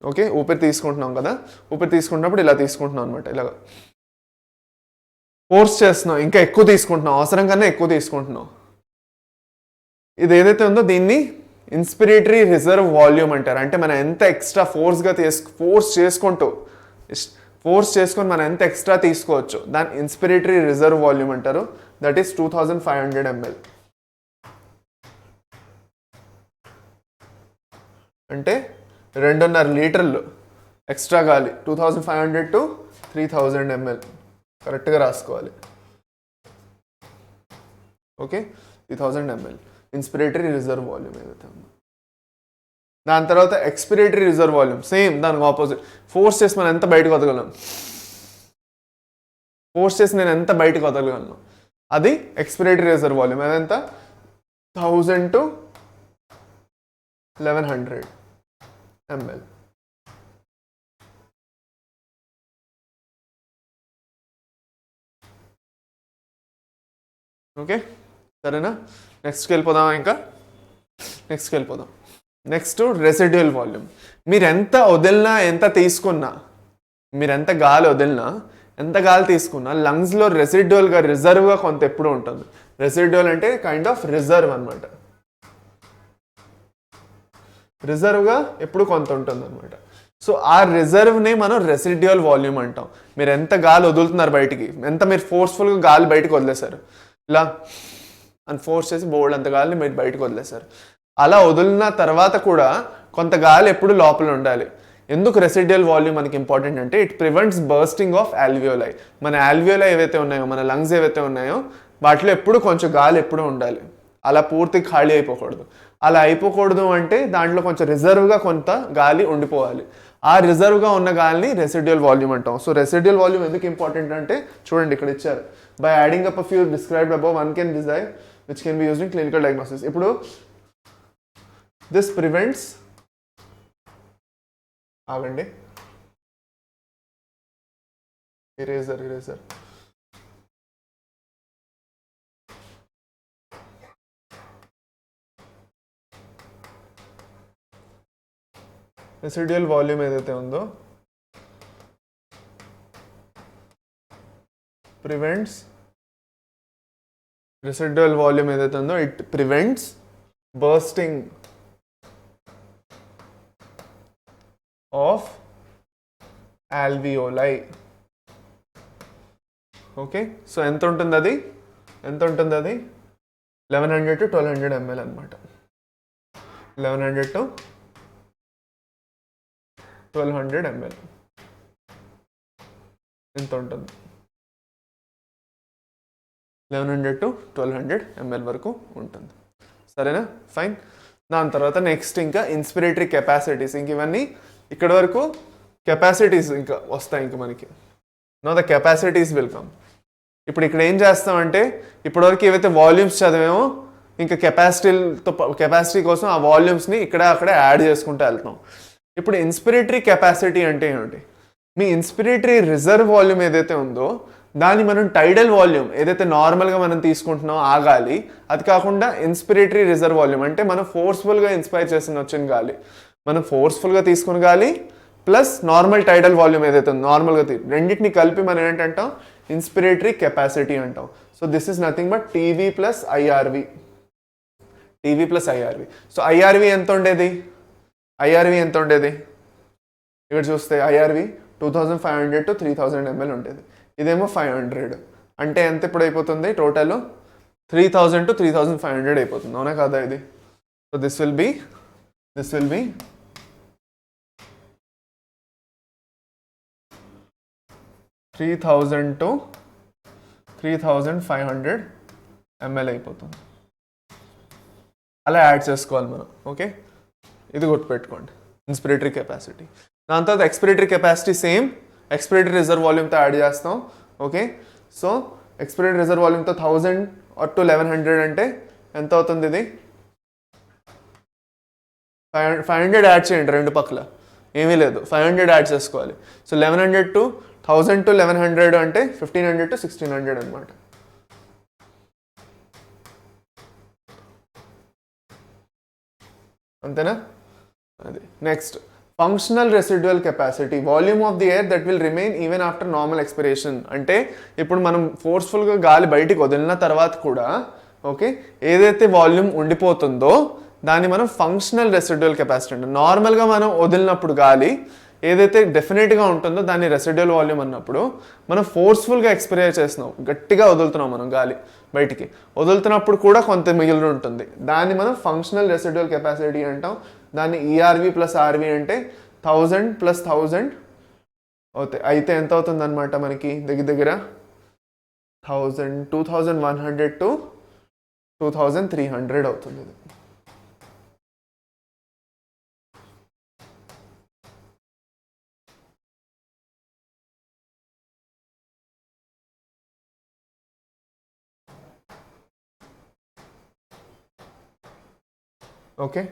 ఓకే, ఊపిరి తీసుకుంటున్నాం కదా, ఊపిరి తీసుకుంటున్నప్పుడు ఇలా తీసుకుంటున్నాం అనమాట, ఇలాగ ఫోర్స్ చేస్తున్నాం, ఇంకా ఎక్కువ తీసుకుంటున్నాం, అవసరం కన్నా ఎక్కువ తీసుకుంటున్నాం. ఇది ఏదైతే ఉందో దీన్ని ఇన్స్పిరేటరీ రిజర్వ్ వాల్యూమ్ అంటారు. అంటే మనం ఎంత ఎక్స్ట్రా ఫోర్స్ చేసుకొని మనం ఎంత ఎక్స్ట్రా తీసుకోవచ్చు దాన్ని ఇన్స్పిరేటరీ రిజర్వ్ వాల్యూమ్ అంటారు. That is 2,500 ml. అంటే 2.5 లీటర్లు ఎక్స్ట్రా గాలి. 2,500 to 3,000 ml కరెక్ట్గా రాసుకోవాలి. Okay, 3,000 ml inspiratory reserve volume ఏదైతే ఉందో. దాని తర్వాత ఎక్స్పిరేటరీ రిజర్వ్ వాల్యూమ్, సేమ్ దానికి ఆపోజిట్. ఫోర్స్ చేసి మనం ఎంత బయటకు వదలగలం, ఫోర్స్ చేసి నేను ఎంత బయటకు వదలగలను, అది ఎక్స్పిరేటరీ రిజర్వ్ వాల్యూమ్. అదెంత 1,000 to 1,100 ml. ఓకే, సరేనా. నెక్స్ట్కి వెళ్ళిపోదాం. Next residual volume. మీరు ఎంత వదిలినా, ఎంత తీసుకున్నా, మీరు ఎంత గాలి వదిలినా, ఎంత గాలి తీసుకున్నా లంగ్స్లో రెసిడ్యువల్గా, రిజర్వ్గా కొంత ఎప్పుడు ఉంటుంది. రెసిడ్యువల్ అంటే కైండ్ ఆఫ్ రిజర్వ్ అనమాట. రిజర్వ్గా ఎప్పుడు కొంత ఉంటుంది అనమాట. సో ఆ రిజర్వ్ని మనం రెసిడ్యువల్ వాల్యూమ్ అంటాం. మీరు ఎంత గాలి వదులుతున్నారు బయటికి, ఎంత మీరు ఫోర్స్ఫుల్గా గాలి బయటకు వదిలేశారు, ఇలా అని ఫోర్స్ చేసి బోల్డ్ అంత గాలిని మీరు బయటకు వదిలేశారు. అలా వదిలిన తర్వాత కూడా కొంత గాలి ఎప్పుడు లోపల ఉండాలి. ఎందుకు రెసిడ్యువల్ వాల్యూమ్ మనకి ఇంపార్టెంట్ అంటే it prevents bursting of alveoli. మన ఆల్వియోలై ఏవైతే ఉన్నాయో, మన లంగ్స్ ఏవైతే ఉన్నాయో వాటిలో ఎప్పుడు కొంచెం గాలి ఎప్పుడు ఉండాలి, అలా పూర్తి ఖాళీ అయిపోకూడదు. అలా అయిపోకూడదు అంటే దాంట్లో కొంచెం రిజర్వ్గా కొంత గాలి ఉండిపోవాలి. ఆ రిజర్వ్గా ఉన్న గాలిని రెసిడ్యువల్ వాల్యూమ్ అంటాం. సో రెసిడ్యువల్ వాల్యూమ్ ఎందుకు ఇంపార్టెంట్ అంటే చూడండి ఇక్కడ ఇచ్చారు. By adding up a few described above one can Dzire which can be used in clinical diagnosis. ఇప్పుడు దిస్ ప్రివెంట్స్, ఆగండి, ఇరేజర్ రెసిడ్యువల్ వాల్యూమ్ ఏదైతే ఉందో ప్రివెంట్స్, రెసిడ్యువల్ వాల్యూమ్ ఏదైతే ఉందో it prevents bursting of alveoli. Okay, so ఎంత ఉంటుంది అది 1100 to 1,200 ml అనమాట. 1100 to 1,200 ml ఎంత ఉంటుంది, 1100 to 1,200 ml వరకు ఉంటుంది. సరేనా, ఫైన్. దాని తర్వాత నెక్స్ట్ ఇంకా ఇన్స్పిరేటరీ కెపాసిటీస్. ఇంక ఇవన్నీ ఇక్కడ వరకు కెపాసిటీస్ ఇంకా వస్తాయి. ఇంకా మనకి know the capacities will come. ఇప్పుడు ఇక్కడ ఏం చేస్తామంటే ఇప్పటివరకు ఏవైతే వాల్యూమ్స్ చదివామో ఇంకా కెపాసిటీ కోసం ఆ వాల్యూమ్స్ని ఇక్కడ అక్కడ యాడ్ చేసుకుంటూ వెళ్తాం. ఇప్పుడు ఇన్స్పిరేటరీ కెపాసిటీ అంటే ఏమిటి? మీ ఇన్స్పిరేటరీ రిజర్వ్ వాల్యూమ్ ఏదైతే ఉందో దాన్ని మనం టైడల్ వాల్యూమ్ ఏదైతే నార్మల్గా మనం తీసుకుంటున్నామో ఆ గాలి, అది కాకుండా ఇన్స్పిరేటరీ రిజర్వ్ వాల్యూమ్ అంటే మనం ఫోర్స్ఫుల్గా ఇన్స్పైర్ చేసిన వచ్చిన గాలి, మనం ఫోర్స్ఫుల్గా తీసుకున్న గాలి ప్లస్ నార్మల్ టైడల్ వాల్యూమ్ ఏదైతే ఉందో నార్మల్గా రెండింటిని కలిపి మనం ఏంటంటాం ఇన్స్పిరేటరీ కెపాసిటీ అంటాం. So this is nothing but TV plus IRV. So IRV ఎంత ఉండేది? ఇక్కడ చూస్తే ఐఆర్వి 2500 to 3000 ml ఉండేది. ఇదేమో 500 అంటే ఎంత ఇప్పుడు అయిపోతుంది? టోటల్ 3000 to 3500 అయిపోతుంది. అవునా కదా ఇది? So this will be 3000 to 3500 ml అయిపోతుంది. అలా యాడ్ చేసుకోవాలి మనం. ఓకే, ఇది గుర్తుపెట్టుకోండి ఇన్స్పిరేటరీ కెపాసిటీ. దాని తర్వాత expiratory capacity same expiratory reserve వాల్యూమ్తో యాడ్ చేస్తాం. ఓకే, సో ఎక్స్పిరేటరీ రిజర్వ్ వాల్యూమ్తో 1000 or to 1100 అంటే ఎంత అవుతుంది? ఇది 500 యాడ్ చేయండి రెండు పక్కల, ఏమీ లేదు 500 యాడ్ చేసుకోవాలి. సో 1100 to 1000 to 1100 అంటే 1500 to 1600 అనమాట. అంతేనా? అది next functional residual capacity, volume of the air that will remain even after normal expiration. అంటే ఇప్పుడు మనం ఫోర్స్ఫుల్గా గాలి బయటికి వదిలిన తర్వాత కూడా ఓకే ఏదైతే వాల్యూమ్ ఉండిపోతుందో దాన్ని మనం ఫంక్షనల్ రెసిడ్యువల్ కెపాసిటీ అంటే నార్మల్గా మనం వదిలినప్పుడు గాలి ఏదైతే డెఫినెట్గా ఉంటుందో దాన్ని రెసిడ్యువల్ వాల్యూమ్ అన్నప్పుడు మనం ఫోర్స్ఫుల్గా ఎక్స్పైర్ చేస్తున్నాం, గట్టిగా వదులుతున్నాం మనం గాలి బయటికి, వదులుతున్నప్పుడు కూడా కొంత మిగిలి ఉంటుంది, దాన్ని మనం ఫంక్షనల్ రెసిడ్యువల్ కెపాసిటీ అంటాం. దాన్ని ఈఆర్వి ప్లస్ ఆర్వి అంటే 1000 + 1000 అవుతాయి. అయితే ఎంత అవుతుంది అనమాట మనకి? దగ్గర 2100 to 2300 అవుతుంది. ఓకే,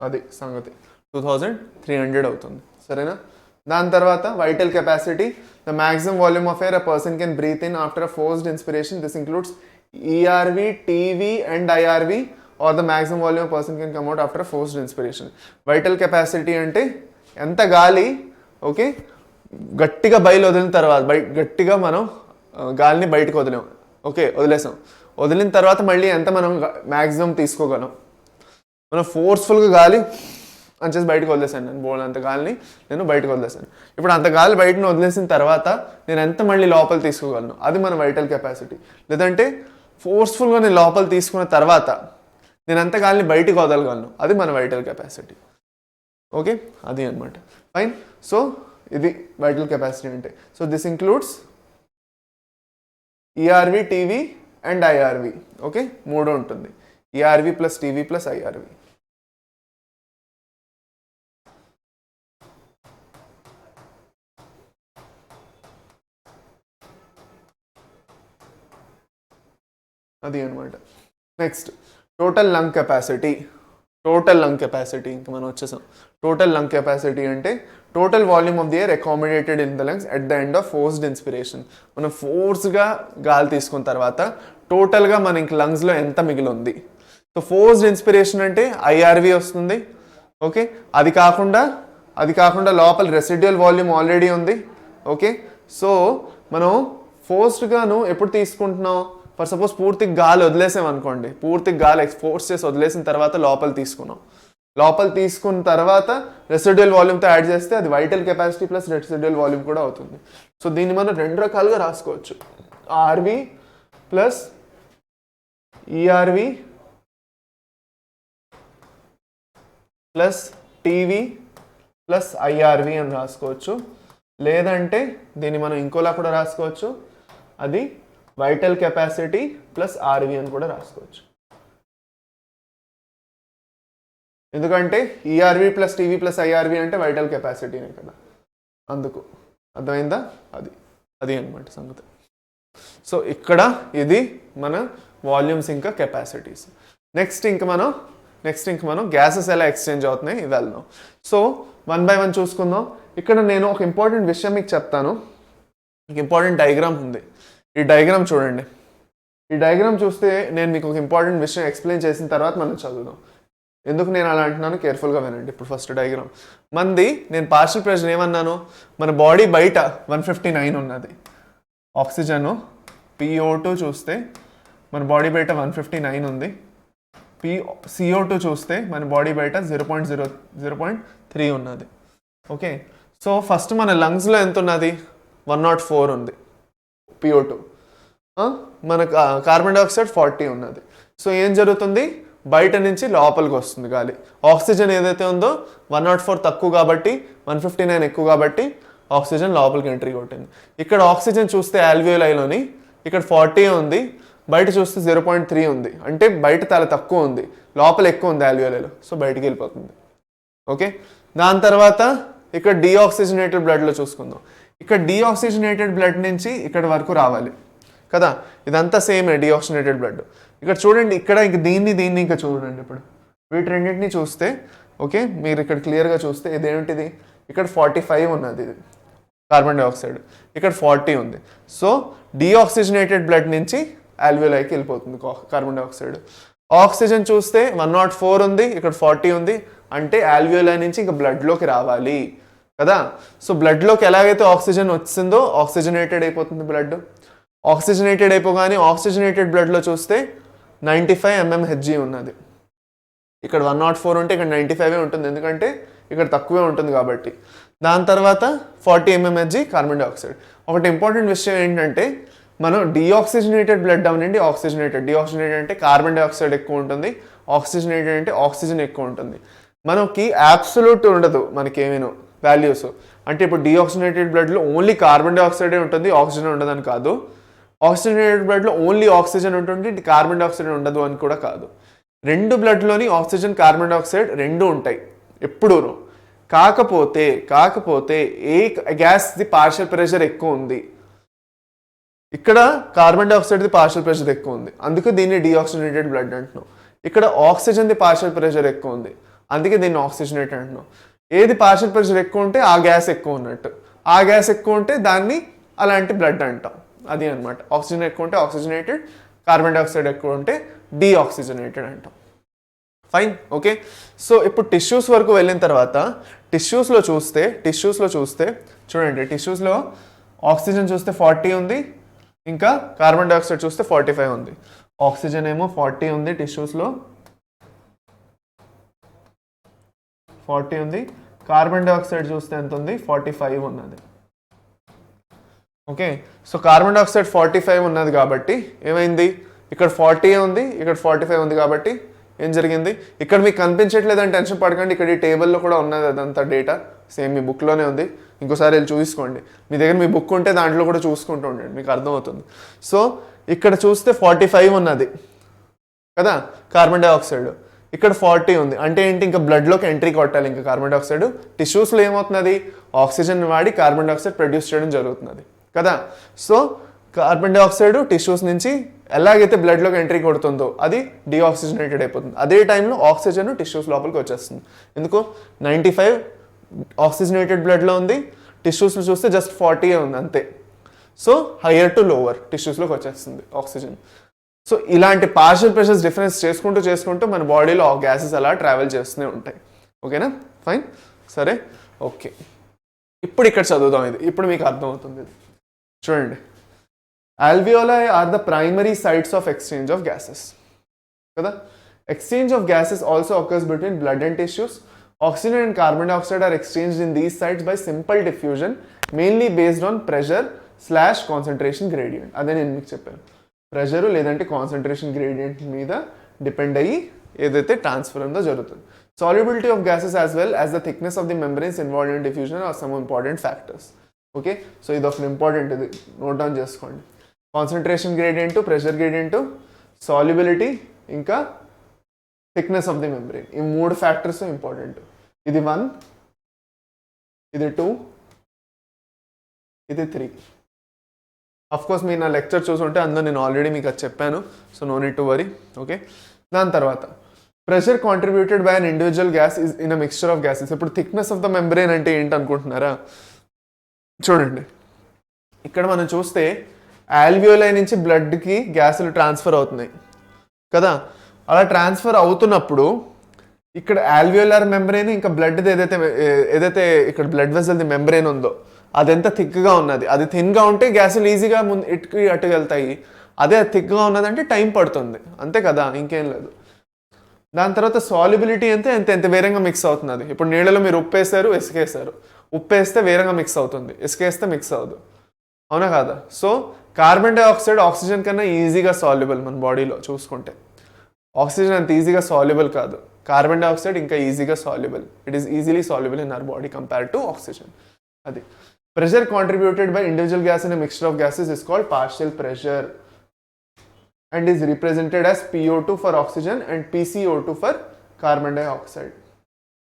అది సంగతి 2300 అవుతుంది. సరేనా? దాని తర్వాత vital capacity, the maximum volume of air a person can breathe in after a forced inspiration. This includes ERV, TV and IRV or the maximum volume person can come out after forced inspiration. Vital capacity అంటే ఎంత గాలి okay గట్టిగా బయలు వదిలిన తర్వాత గట్టిగా మనం గాలిని బయటకు వదిలాం, ఓకే వదిలేసాం, వదిలిన తర్వాత మళ్ళీ ఎంత మనం మ్యాక్సిమం తీసుకోగలం. మనం ఫోర్స్ఫుల్గా గాలి అని చేసి బయటకు వదిలేసాను, నేను అంత గాలిని నేను బయటకు వదిలేసాను. ఇప్పుడు అంత గాలి బయటను వదిలేసిన తర్వాత నేను ఎంత మళ్ళీ లోపల తీసుకోగలను, అది మన వైటల్ కెపాసిటీ. లేదంటే ఫోర్స్ఫుల్గా నేను లోపల తీసుకున్న తర్వాత నేను ఎంత గాలిని బయటకు వదలగలను, అది మన వైటల్ కెపాసిటీ. ఓకే, అది అనమాట. ఫైన్. సో ఇది వైటల్ కెపాసిటీ అంటే. So this includes ERV, TV and IRV. Okay, మూడు ఉంటుంది, ERV plus TV plus IRV. అది అనమాట. Next total lung capacity. ఇంకా మనం వచ్చేసాం. టోటల్ లంగ్ కెపాసిటీ అంటే total volume of the air accommodated in the lungs at the end of forced inspiration. మనం ఫోర్స్గా గాలి తీసుకున్న తర్వాత టోటల్గా మనకి లంగ్స్లో ఎంత మిగిలి ఉంది. సో ఫోర్స్డ్ ఇన్స్పిరేషన్ అంటే ఐఆర్వి వస్తుంది. ఓకే, అది కాకుండా లోపల రెసిడ్యువల్ వాల్యూమ్ ఆల్రెడీ ఉంది. ఓకే, సో మనం ఫోర్స్డ్గాను ఎప్పుడు తీసుకుంటున్నాం? ఫర్ సపోజ్ పూర్తిగా గాలి వదిలేసాం అనుకోండి, పూర్తిగా గాలి ఫోర్స్ చేసి వదిలేసిన తర్వాత లోపల తీసుకున్న తర్వాత రెసిడ్యువల్ వాల్యూమ్తో యాడ్ చేస్తే అది vital capacity plus residual volume కూడా అవుతుంది. సో దీన్ని మనం రెండు రకాలుగా రాసుకోవచ్చు, RV plus ERV plus TV plus IRV అని రాసుకోవచ్చు. లేదంటే దీన్ని మనం ఇంకోలా కూడా రాసుకోవచ్చు, అది వైటల్ కెపాసిటీ ప్లస్ ఆర్వి అని కూడా రాసుకోవచ్చు. ఎందుకంటే ERV plus TV plus IRV అంటే వైటల్ కెపాసిటీనే కదా, అందుకు. అర్థమైందా? అది అనమాట సంగతి. సో ఇక్కడ ఇది మన వాల్యూమ్స్ ఇంకా కెపాసిటీస్. నెక్స్ట్ ఇంక మనం గ్యాసెస్ ఎలా ఎక్స్చేంజ్ అవుతున్నాయి ఇది వెళ్దాం. సో వన్ బై వన్ చూసుకుందాం. ఇక్కడ నేను ఒక ఇంపార్టెంట్ విషయం మీకు చెప్తాను. ఇంపార్టెంట్ డయాగ్రామ్ ఉంది. ఈ డయాగ్రామ్ చూడండి. ఈ డయాగ్రామ్ చూస్తే నేను మీకు ఒక ఇంపార్టెంట్ విషయం ఎక్స్ప్లెయిన్ చేసిన తర్వాత మనం చదువుదాం. ఎందుకు నేను అలా అంటున్నాను కేర్ఫుల్గా వినండి. ఇప్పుడు ఫస్ట్ డయాగ్రామ్ మంది, నేను పార్షియల్ ప్రెషర్ ఏమన్నాను, మన బాడీ బయట 159 ఉన్నది. ఆక్సిజన్ PO2 చూస్తే మన బాడీ బయట 159 ఉంది. CO2 చూస్తే మన బాడీ బయట 0.3 ఉన్నది. ఓకే, సో ఫస్ట్ మన లంగ్స్లో ఎంత ఉన్నది, 104 ఉంది PO2. మన కార్బన్ డైఆక్సైడ్ 40 ఉన్నది. సో ఏం జరుగుతుంది, బయట నుంచి లోపలికి వస్తుంది గాలి. ఆక్సిజన్ ఏదైతే ఉందో 104 తక్కువ కాబట్టి 159 ఎక్కువ కాబట్టి ఆక్సిజన్ లోపలికి ఎంట్రీ కొట్టింది. ఇక్కడ ఆక్సిజన్ చూస్తే ఆల్వియోలైలోని ఇక్కడ 40 ఉంది, బయట చూస్తే 0.3 ఉంది. అంటే బయట చాలా తక్కువ ఉంది, లోపల ఎక్కువ ఉంది ఆల్వియోలైలో. సో బయటికి వెళ్ళిపోతుంది. ఓకే, దాని తర్వాత ఇక్కడ డీఆక్సిజనేటెడ్ బ్లడ్లో చూసుకుందాం. ఇక్కడ డీఆక్సిజనేటెడ్ బ్లడ్ నుంచి ఇక్కడ వరకు రావాలి కదా, ఇదంతా సేమే డీఆక్సిజనేటెడ్ బ్లడ్. ఇక్కడ చూడండి, ఇక్కడ ఇంక దీన్ని ఇంకా చూడండి. ఇప్పుడు వీటి రెండింటిని చూస్తే ఓకే, మీరు ఇక్కడ క్లియర్గా చూస్తే ఇదేంటిది, ఇక్కడ 45 ఉన్నది ఇది కార్బన్ డైఆక్సైడ్, ఇక్కడ 40 ఉంది. సో డీఆక్సిజనేటెడ్ బ్లడ్ నుంచి ఆల్వియోలైకి వెళ్ళిపోతుంది కార్బన్ డైఆక్సైడ్. ఆక్సిజన్ చూస్తే 104 ఉంది, ఇక్కడ 40 ఉంది. అంటే ఆల్వియోలై నుంచి ఇంకా బ్లడ్లోకి రావాలి కదా. సో బ్లడ్లోకి ఎలాగైతే ఆక్సిజన్ వచ్చిందో ఆక్సిజనేటెడ్ అయిపోతుంది బ్లడ్. ఆక్సిజనేటెడ్ అయిపోగానే ఆక్సిజనేటెడ్ బ్లడ్లో చూస్తే 95 mmHg ఉన్నది. ఇక్కడ 104 ఉంటే ఇక్కడ 95 ఉంటుంది, ఎందుకంటే ఇక్కడ తక్కువే ఉంటుంది కాబట్టి. దాని తర్వాత 40 mmHg కార్బన్ డైఆక్సైడ్. ఒకటి ఇంపార్టెంట్ విషయం ఏంటంటే, మనం డీఆక్సిజనేటెడ్ బ్లడ్ అవనండి ఆక్సిజనేటెడ్. డీఆక్సిజనేటెడ్ అంటే కార్బన్ డైఆక్సైడ్ ఎక్కువ ఉంటుంది, ఆక్సిజనేటెడ్ అంటే ఆక్సిజన్ ఎక్కువ ఉంటుంది. మనకి అబ్సల్యూట్ ఉండదు మనకేమేనో వాల్యూస్. అంటే ఇప్పుడు డీఆక్సిజనేటెడ్ బ్లడ్లో ఓన్లీ కార్బన్ డైఆక్సైడే ఉంటుంది, ఆక్సిజన్ ఉండదని కాదు. ఆక్సిజనేటెడ్ బ్లడ్లో ఓన్లీ ఆక్సిజన్ ఉంటుంది, కార్బన్ డైఆక్సైడ్ ఉండదు అని కూడా కాదు. రెండు బ్లడ్లోని ఆక్సిజన్ కార్బన్ డైఆక్సైడ్ రెండు ఉంటాయి ఎప్పుడూను. కాకపోతే ఏ గ్యాస్ది పార్షియల్ ప్రెషర్ ఎక్కువ ఉంది, ఇక్కడ కార్బన్ డైఆక్సైడ్ది పార్షియల్ ప్రెషర్ ఎక్కువ ఉంది, అందుకే దీన్ని డీఆక్సిజనేటెడ్ బ్లడ్ అంటున్నాం. ఇక్కడ ఆక్సిజన్ది పార్షియల్ ప్రెషర్ ఎక్కువ ఉంది, అందుకే దీన్ని ఆక్సిజనేటెడ్ అంటున్నాం. ఏది పార్షియల్ ప్రెషర్ ఎక్కువ ఉంటే ఆ గ్యాస్ ఎక్కువ ఉన్నట్టు, ఆ గ్యాస్ ఎక్కువ ఉంటే దాన్ని అలాంటి బ్లడ్ అంటాం. అది అనమాట. ఆక్సిజన్ ఎక్కువ ఉంటే ఆక్సిజనేటెడ్, కార్బన్ డైఆక్సైడ్ ఎక్కువ ఉంటే డీఆక్సిజనేటెడ్ అంటాం. Fine, okay. సో ఇప్పుడు టిష్యూస్ వరకు వెళ్ళిన తర్వాత టిష్యూస్లో చూస్తే చూడండి, టిష్యూస్లో ఆక్సిజన్ చూస్తే 40 ఉంది, ఇంకా కార్బన్ డైఆక్సైడ్ చూస్తే 45 ఉంది. ఆక్సిజన్ ఏమో 40 ఉంది, టిష్యూస్లో 40 ఉంది. కార్బన్ డైఆక్సైడ్ చూస్తే ఎంత ఉంది, 45 ఉన్నది. ఓకే, సో కార్బన్ డైఆక్సైడ్ 45 ఉన్నది కాబట్టి ఏమైంది, ఇక్కడ 40 ఉంది, ఇక్కడ 45 ఉంది. కాబట్టి ఏం జరిగింది, ఇక్కడ మీకు కనిపించట్లేదని టెన్షన్ పడకండి, ఇక్కడ ఈ టేబుల్లో కూడా ఉన్నది అదంతా డేటా, సేమ్ మీ బుక్లోనే ఉంది. ఇంకోసారి వెళ్ళి చూసుకోండి, మీ దగ్గర మీ బుక్ ఉంటే దాంట్లో కూడా చూసుకుంటూ ఉండండి, మీకు అర్థమవుతుంది. సో ఇక్కడ చూస్తే 45 ఉన్నది కదా కార్బన్ డైఆక్సైడ్, ఇక్కడ 40 ఉంది. అంటే ఏంటి, ఇంకా బ్లడ్లోకి ఎంట్రీ కొట్టాలి ఇంకా కార్బన్ డైఆక్సైడ్. టిష్యూస్లో ఏమవుతున్నది, ఆక్సిజన్ వాడి కార్బన్ డైఆక్సైడ్ ప్రొడ్యూస్ చేయడం జరుగుతున్నది కదా. సో కార్బన్ డైఆక్సైడ్ టిష్యూస్ నుంచి ఎలాగైతే బ్లడ్లోకి ఎంట్రీ కొడుతుందో అది డీఆక్సిజనేటెడ్ అయిపోతుంది. అదే టైంలో ఆక్సిజన్ టిష్యూస్ లోపలికి వచ్చేస్తుంది. ఎందుకు, 95 ఆక్సిజనేటెడ్ బ్లడ్లో ఉంది, టిష్యూస్లో చూస్తే జస్ట్ 40 ఉంది అంతే. సో హయ్యర్ టు లోవర్ టిష్యూస్లోకి వచ్చేస్తుంది ఆక్సిజన్. సో ఇలాంటి పార్షియల్ ప్రెషర్స్ డిఫరెన్స్ చేసుకుంటూ మన బాడీలో గ్యాసెస్ అలా ట్రావెల్ చేస్తూనే ఉంటాయి. ఓకేనా, ఫైన్, సరే, ఓకే. ఇప్పుడు ఇక్కడ చదువుదాం, ఇది ఇప్పుడు మీకు అర్థమవుతుంది. ఇది చూడండి, alveoli are the primary sites of exchange of gases kada. Exchange of gases also occurs between blood and tissues. Oxygen and carbon dioxide are exchanged in these sites by simple diffusion, mainly based on pressure/concentration gradient. అదే నేను మీకు చెప్పాను, pressure లేదంటే concentration gradient మీద depend అయ్యి ఏదైతే transfer ఉందో జరుగుతుంది. Solubility of gases as well as the thickness of the membranes involved in diffusion are some important factors. Okay, so ఇది ఒక ఇంపార్టెంట్, ఇది నోట్ డౌన్ చేసుకోండి. Concentration gradient, pressure gradient, solubility, ఇంకా థిక్నెస్ ఆఫ్ ది మెంబ్రెయిన్, ఈ 3 factors important. ఇది 1, ఇది 2, ఇది 3. Of course మీరు నా లెక్చర్ చూసుంటే అందులో నేను ఆల్రెడీ మీకు అది చెప్పాను, so no need to worry. Okay, దాని తర్వాత pressure contributed by an individual gas is in a mixture of gases. ఇప్పుడు థిక్నెస్ ఆఫ్ ద మెంబ్రెయిన్ అంటే ఏంటి అనుకుంటున్నారా? చూడండి, ఇక్కడ మనం చూస్తే ఆల్వియోలై నుంచి బ్లడ్కి గ్యాసులు ట్రాన్స్ఫర్ అవుతున్నాయి కదా. అలా ట్రాన్స్ఫర్ అవుతున్నప్పుడు ఇక్కడ ఆల్వియోలార్ మెంబ్రెయిన్ ఇంకా బ్లడ్ ఏదైతే ఇక్కడ బ్లడ్ వెసల్ది మెంబ్రెయిన్ ఉందో అది ఎంత థిక్గా ఉన్నది, అది థిన్గా ఉంటే గ్యాసులు ఈజీగా ఇటుకి అటుకు వెళ్తాయి. అదే థిక్గా ఉన్నదంటే టైం పడుతుంది, అంతే కదా, ఇంకేం లేదు. దాని తర్వాత సాల్యుబిలిటీ అంతే ఎంత వేరంగా మిక్స్ అవుతుంది. ఇప్పుడు నీళ్ళలో మీరు ఉప్పు వేసారు, ఇసుకేసారు. ఉప్పు వేస్తే వేరంగా మిక్స్ అవుతుంది, ఇసుకేస్తే మిక్స్ అవ్వదు, అవునా కాదా? సో కార్బన్ డైఆక్సైడ్ ఆక్సిజన్ కన్నా ఈజీగా సాల్యుబుల్ మన బాడీలో చూసుకుంటే. ఆక్సిజన్ అంత ఈజీగా సాల్యుబుల్ కాదు, కార్బన్ డైఆక్సైడ్ ఇంకా ఈజీగా soluble. It is easily soluble in our body compared to oxygen. అది pressure contributed by individual gas in a mixture of gases is called partial pressure and is represented as PO2 for oxygen and PCO2 for carbon dioxide.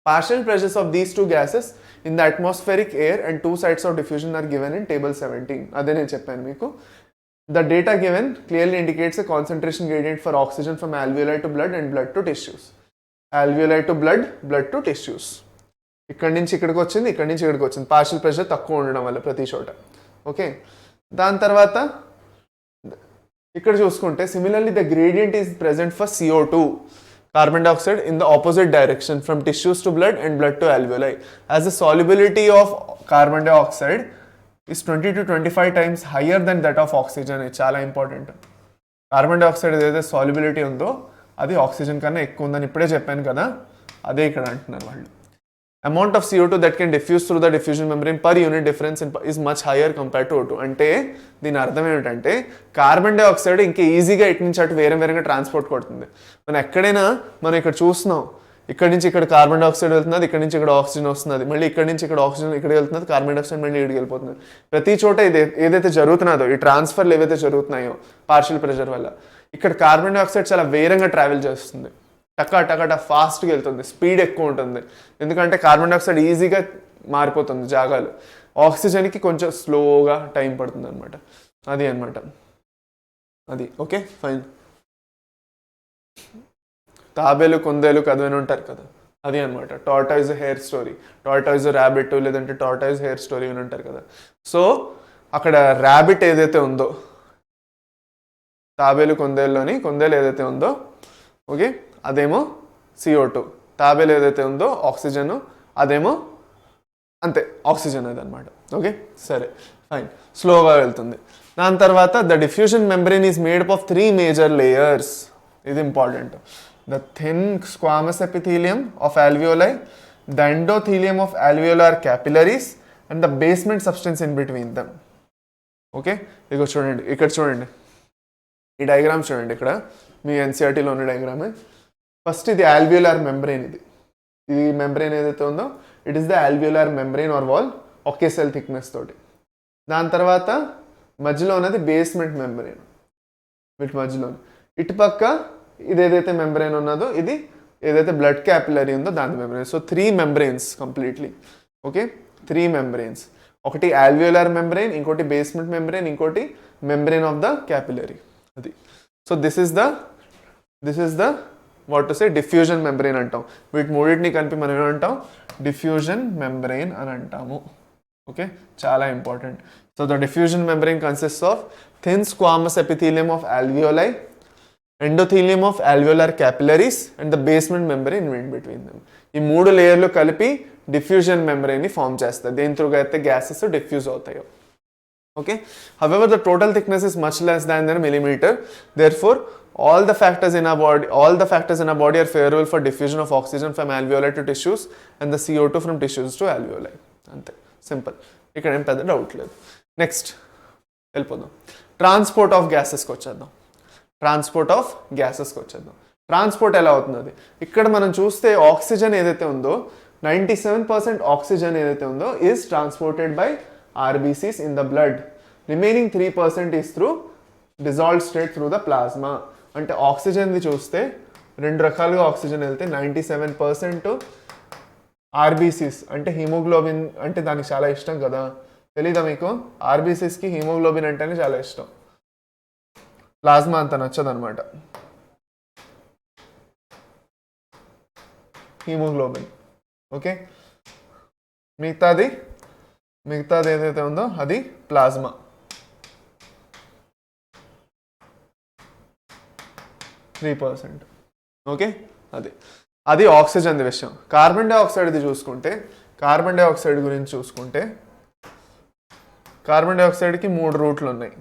Partial pressures of these two gases in the atmospheric air and two sites of diffusion are given in table 17. Adhe nenu cheppanu meeku. The data given clearly indicates a concentration gradient for oxygen from alveoli to blood and blood to tissues. Alveoli to blood, blood to tissues. ikkadi nunchi ikkadiki vachindi, ikkadi nunchi ikkadiki vachindi. Partial pressure takkuva undadam valla prati chota. Okay, dan tarvata ఇక్కడ చూసుకుంటే similarly the gradient is present for CO2 carbon dioxide in the opposite direction from tissues to blood and blood to alveoli. As the solubility of carbon dioxide is 20 to 25 times higher than that of oxygen. ఇది చాలా important. Carbon dioxide ఏదైతే solubility ఉందో అది oxygen కన్నా ఎక్కువ ఉందని ఇప్పుడే చెప్పాను కదా, అదే ఇక్కడ అంటున్నారు వాళ్ళు. Amount of CO2 that can diffuse through the diffusion membrane per unit difference is much higher compared to O2. అంటే దీని అర్థం ఏమిటంటే కార్బన్ డైఆక్సైడ్ ఇంకా ఈజీగా ఇటు నుంచి అటు వేరేగా ట్రాన్స్పోర్ట్ కొడుతుంది. మనం ఎక్కడైనా మనం ఇక్కడ చూస్తున్నాం, ఇక్కడ నుంచి ఇక్కడ కార్బన్ డైఆక్సైడ్ వెళ్తున్నది, ఇక్కడ నుంచి ఇక్కడ ఆక్సిజన్ వస్తున్నది, మళ్ళీ ఇక్కడ నుంచి ఇక్కడ ఆక్సిజన్ ఇక్కడ వెళ్తున్నది, కార్బన్ డైఆక్సైడ్ మళ్ళీ ఇక్కడికి వెళ్ళిపోతుంది. ప్రతి చోట ఏదైతే జరుగుతున్నదో ఈ ట్రాన్స్ఫర్లు ఏవైతే జరుగుతున్నాయో పార్షియల్ ప్రెషర్ వల్ల ఇక్కడ కార్బన్ డైఆక్సైడ్ చాలా వేరంగా ట్రావెల్ చేస్తుంది, టకా ఫాస్ట్గా వెళ్తుంది, స్పీడ్ ఎక్కువ ఉంటుంది. ఎందుకంటే కార్బన్ డైఆక్సైడ్ ఈజీగా మారిపోతుంది జాగాలు, ఆక్సిజన్కి కొంచెం స్లోగా టైం పడుతుంది అనమాట. అది అనమాట అది. Okay fine. తాబేలు కుందేలు కథ ఉంటారు కదా, అది అనమాట టార్టాయిజ్ హెయిర్ స్టోరీ. టార్టాయిజ్ ర్యాబిట్ లేదంటే టార్టాయిజ్ హెయిర్ స్టోరీ అని ఉంటారు కదా. సో అక్కడ ర్యాబిట్ ఏదైతే ఉందో, తాబేలు కుందేలులోని కుందేలు ఏదైతే ఉందో, ఓకే, అదేమో CO2. తాబేలు ఏదైతే ఉందో ఆక్సిజన్, అదేమో అంతే ఆక్సిజన్ అదనమాట. ఓకే సరే ఫైన్, స్లోగా వెళ్తుంది. దాని తర్వాత the diffusion membrane is made up of 3 major layers. ఇది important. The thin squamous epithelium of alveoli, the endothelium of alveolar capillaries and the basement substance in between them. ఓకే, ఇదిగో చూడండి, ఇక్కడ చూడండి, ఈ డయాగ్రామ్ చూడండి, ఇక్కడ మీ ఎన్సీఆర్టీలో ఉన్న డయాగ్రామే. ఫస్ట్ ఇది ఆల్వియోలార్ మెంబ్రెయిన్. ఇది మెంబ్రెయిన్ ఏదైతే ఉందో it is the alveolar membrane or wall, ఒకే సెల్ థిక్నెస్ తోటి. దాని తర్వాత మధ్యలో ఉన్నది బేస్మెంట్ మెంబ్రెయిన్, వీటి మధ్యలో. ఇటుపక్క ఇది ఏదైతే మెంబ్రెయిన్ ఉన్నదో ఇది ఏదైతే బ్లడ్ క్యాపిలరీ ఉందో దాని membrane. So 3 membranes completely. Okay 3 membranes, ఒకటి ఆల్వియోలార్ మెంబ్రెయిన్, ఇంకోటి బేస్మెంట్ మెంబ్రెయిన్, ఇంకోటి మెంబ్రెయిన్ ఆఫ్ ద క్యాపిలరీ. అది. So this is the what to say diffusion membrane అంటాం. వీటి మూడింటిని కలిపి మనం ఏమంటాం, డిఫ్యూజన్ మెంబ్రెయిన్ అని అంటాము. ఓకే, చాలా important. So the diffusion membrane consists of thin squamous epithelium of alveoli, endothelium of alveolar capillaries and the basement membrane in between them. ఈ 3 లేయర్లు కలిపి డిఫ్యూజన్ మెంబ్రెయిన్ని ఫామ్ చేస్తుంది, దేని త్రూగా అయితే గ్యాసెస్ డిఫ్యూజ్ అవుతాయో. Okay, however the total thickness is much less than a millimeter. Therefore all the factors in our body are favorable for diffusion of oxygen from alveoli to tissues and the CO2 from tissues to alveoli. Ante simple, ikkada em pedda doubt ledhu. Next వెళ్ళిపోదాం, transport of గ్యాసెస్కి వచ్చేద్దాం. Transport ఎలా అవుతుంది? ఇక్కడ మనం చూస్తే oxygen ఏదైతే ఉందో 97% oxygen ఏదైతే ఉందో is transported by RBCs in the blood. Remaining 3% is through dissolved state through the plasma. అంటే ఆక్సిజన్ది చూస్తే 2 రకాలుగా ఆక్సిజన్ వెళ్తే 97% RBCs అంటే హిమోగ్లోబిన్ అంటే దానికి చాలా ఇష్టం కదా, తెలీదా మీకు? RBCsకి హిమోగ్లోబిన్ అంటేనే చాలా ఇష్టం, ప్లాస్మా అంత నచ్చదు అనమాట. హీమోగ్లోబిన్. ఓకే, మిగతాది ఏదైతే ఉందో అది ప్లాస్మా. %3. ఓకే, అది ఆక్సిజన్ది విషయం. కార్బన్ డైఆక్సైడ్ది చూసుకుంటే, కార్బన్ డైఆక్సైడ్ గురించి చూసుకుంటే కార్బన్ డైఆక్సైడ్కి 3 రూట్లు ఉన్నాయి.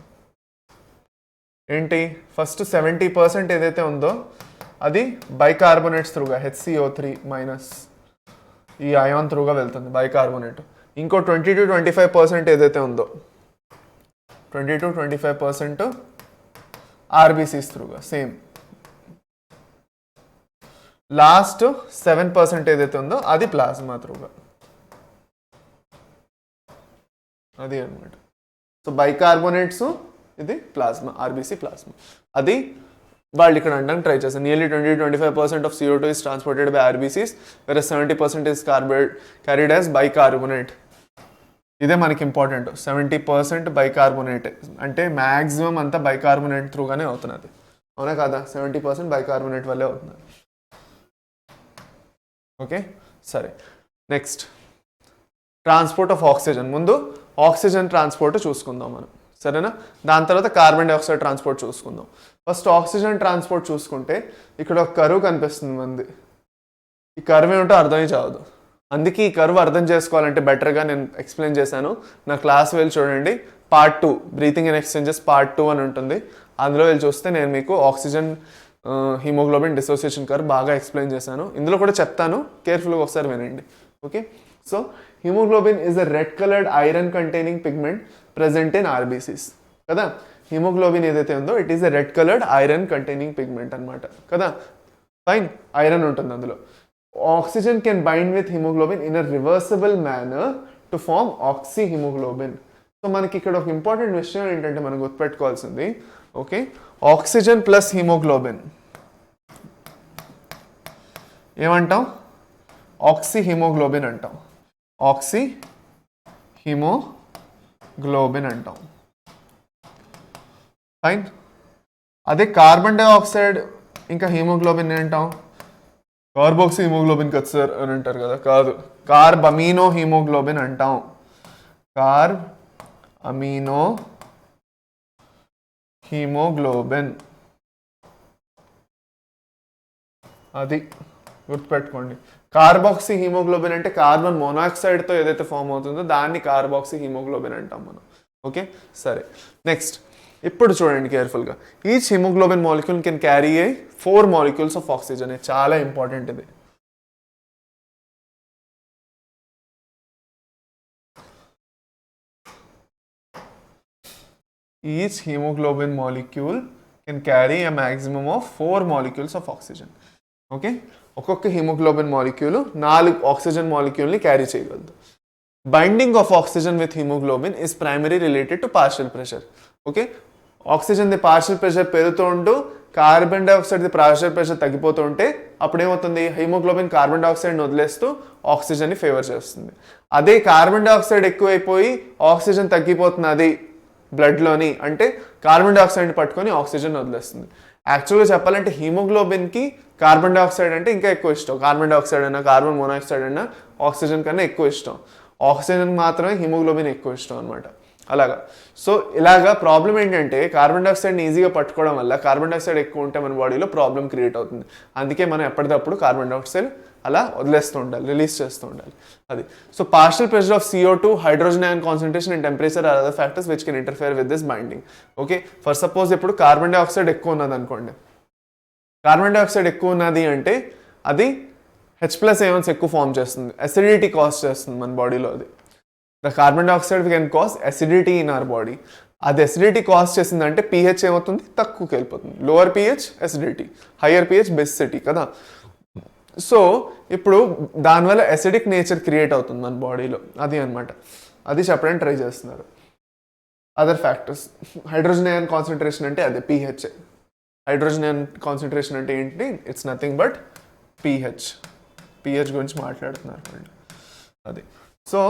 ఏంటి? ఫస్ట్ 70% ఏదైతే ఉందో అది బైకార్బోనేట్స్ త్రూగా HCO3- ఈ అయాన్ త్రూగా వెళ్తుంది బైకార్బోనేట్. ఇంకో 20-25% ఏదైతే ఉందో 20-25% ఆర్బీసీస్ త్రూగా సేమ్. లాస్ట్ 7% ఏదైతే ఉందో అది ప్లాస్మా త్రూగా. అది అనమాట. సో బైకార్బోనేట్స్, ఇది ప్లాస్మా, ఆర్బీసీ ప్లాస్మా. అది వాళ్ళు ఇక్కడ అనడానికి ట్రై చేస్తారు. Nearly 20-25% of CO2 is transported by RBCs, whereas 70% is carried as bicarbonate. ఇదే మనకి ఇంపార్టెంట్. 70% బైకార్బోనేట్ అంటే మ్యాక్సిమం అంతా బైకార్బోనేట్ త్రూగానే అవుతున్నది. అవునా కాదా? 70% బైకార్బోనేట్ వల్లే అవుతున్నది. ఓకే, సరే. Next transport of oxygen. ముందు ఆక్సిజన్ ట్రాన్స్పోర్ట్ చూసుకుందాం మనం, సరేనా? దాని తర్వాత కార్బన్ డైఆక్సైడ్ ట్రాన్స్పోర్ట్ చూసుకుందాం. ఫస్ట్ ఆక్సిజన్ ట్రాన్స్పోర్ట్ చూసుకుంటే ఇక్కడ ఒక కర్వ్ కనిపిస్తుంది మంది. ఈ కర్వ్ ఏమిటో అర్థమే చావదు. అందుకే ఈ కర్వ్ అర్థం చేసుకోవాలంటే బెటర్గా నేను ఎక్స్ప్లెయిన్ చేశాను. నా క్లాస్ వెళ్ళి చూడండి, part 2 breathing and exchanges part 2 అని ఉంటుంది. అందులో వెళ్ళి చూస్తే నేను మీకు ఆక్సిజన్ హీమోగ్లోబిన్ డిసోసియేషన్ కర్వ్ బాగా ఎక్స్ప్లెయిన్ చేశాను. ఇందులో కూడా చెప్తాను, కేర్ఫుల్గా ఒకసారి వినండి. Okay, so haemoglobin is a red coloured iron containing pigment present in RBCs కదా. హీమోగ్లోబిన్ ఏదైతే ఉందో it is a red coloured iron containing pigment అనమాట కదా. ఫైన్, ఐరన్ ఉంటుంది అందులో. Oxygen can bind with haemoglobin in a reversible manner to form oxyhaemoglobin. So మనకి ఇక్కడ ఒక ఇంపార్టెంట్ విషయం ఏంటంటే మనం గుర్తుపెట్టుకోవాల్సింది, ఓకే, ఆక్సిజన్ ప్లస్ హీమోగ్లోబిన్ ఏమంటాం? ఆక్సీ హీమోగ్లోబిన్ అంటాం. ఆక్సీ హీమోగ్లోబిన్ అంటాం. ఫైన్. అదే కార్బన్ డైఆక్సైడ్ ఇంకా హీమోగ్లోబిన్ ఏంటాం? కార్బాక్సీ హీమోగ్లోబిన్ కదా సార్ అని అంటారు కదా. కాదు, కార్బ్ అమీనో హీమోగ్లోబిన్ అంటాం. Carbaminohaemoglobin. అది గుర్తుపెట్టుకోండి. కార్బాక్సీ హీమోగ్లోబిన్ అంటే కార్బన్ మోనాక్సైడ్తో ఏదైతే ఫామ్ అవుతుందో దాన్ని కార్బాక్సీ హీమోగ్లోబిన్ అంటాం మనం. ఓకే, సరే. నెక్స్ట్ ఇప్పుడు చూడండి కేర్ఫుల్గా. Each haemoglobin molecule can carry 4 molecules of oxygen. ఇది చాలా ఇంపార్టెంట్. ఇది each haemoglobin molecule can carry a maximum of 4 molecules of oxygen. Okay, ఒక్కొక్క హీమోగ్లోబిన్ మాలిక్యూల్ 4 ఆక్సిజన్ మాలిక్యూల్ని క్యారీ చేయగలదు. Binding of oxygen with haemoglobin is primary related to partial pressure. Okay, ఆక్సిజన్ది partial pressure పెరుగుతూ ఉంటూ carbon డైఆక్సైడ్ది partial pressure తగ్గిపోతూ ఉంటే అప్పుడు ఏమవుతుంది? హీమోగ్లోబిన్ కార్బన్ డైఆక్సైడ్ని వదిలేస్తూ ఆక్సిజన్ని ఫేవర్ చేస్తుంది. అదే కార్బన్ డైఆక్సైడ్ ఎక్కువైపోయి ఆక్సిజన్ తగ్గిపోతున్నది బ్లడ్లోని అంటే కార్బన్ డైఆక్సైడ్ని పట్టుకొని ఆక్సిజన్ వదిలేస్తుంది. యాక్చువల్గా చెప్పాలంటే హీమోగ్లోబిన్కి కార్బన్ డైఆక్సైడ్ అంటే ఇంకా ఎక్కువ ఇష్టం. కార్బన్ డైఆక్సైడ్ అయినా కార్బన్ మోనాక్సైడ్ అయినా ఆక్సిజన్ కన్నా ఎక్కువ ఇష్టం. ఆక్సిజన్ మాత్రమే హీమోగ్లోబిన్ ఎక్కువ ఇష్టం అనమాట. అలాగా. సో ఇలాగా ప్రాబ్లం ఏంటంటే కార్బన్ డైఆక్సైడ్ని ఈజీగా పట్టుకోవడం వల్ల కార్బన్ డైఆక్సైడ్ ఎక్కువ ఉంటే మన బాడీలో ప్రాబ్లం క్రియేట్ అవుతుంది. అందుకే మనం ఎప్పటికప్పుడు కార్బన్ డైఆక్సైడ్ అలా వదిలేస్తూ ఉండాలి, రిలీజ్ చేస్తూ ఉండాలి. అది. So partial pressure of CO2, hydrogen ion concentration and temperature are other factors which can interfere with this binding. Okay, for suppose ఇప్పుడు కార్బన్ డైఆక్సైడ్ ఎక్కువ ఉన్నది అనుకోండి. కార్బన్ డైఆక్సైడ్ ఎక్కువ ఉన్నది అంటే అది H+ions ఎక్కువ ఫామ్ చేస్తుంది, అసిడిటీ కాజ్ చేస్తుంది మన బాడీలో. అది the carbon dioxide can cause acidity in our body. అది అసిడిటీ కాజ్ చేసిందంటే pH ఏమవుతుంది? తక్కువకి వెళ్ళిపోతుంది. Lower pH acidity, higher pH basicity కదా. సో ఇప్పుడు దానివల్ల అసిడిక్ నేచర్ క్రియేట్ అవుతుంది మన బాడీలో. అది అనమాట, అది చెప్పడానికి ట్రై చేస్తున్నారు. Other factors, hydrogen ion concentration అంటే అదే pH. హైడ్రోజన్ అయాన్ కాన్సన్ట్రేషన్ అంటే ఏంటి? ఇట్స్ నథింగ్ బట్ pH గురించి మాట్లాడుతున్నారు. అది. So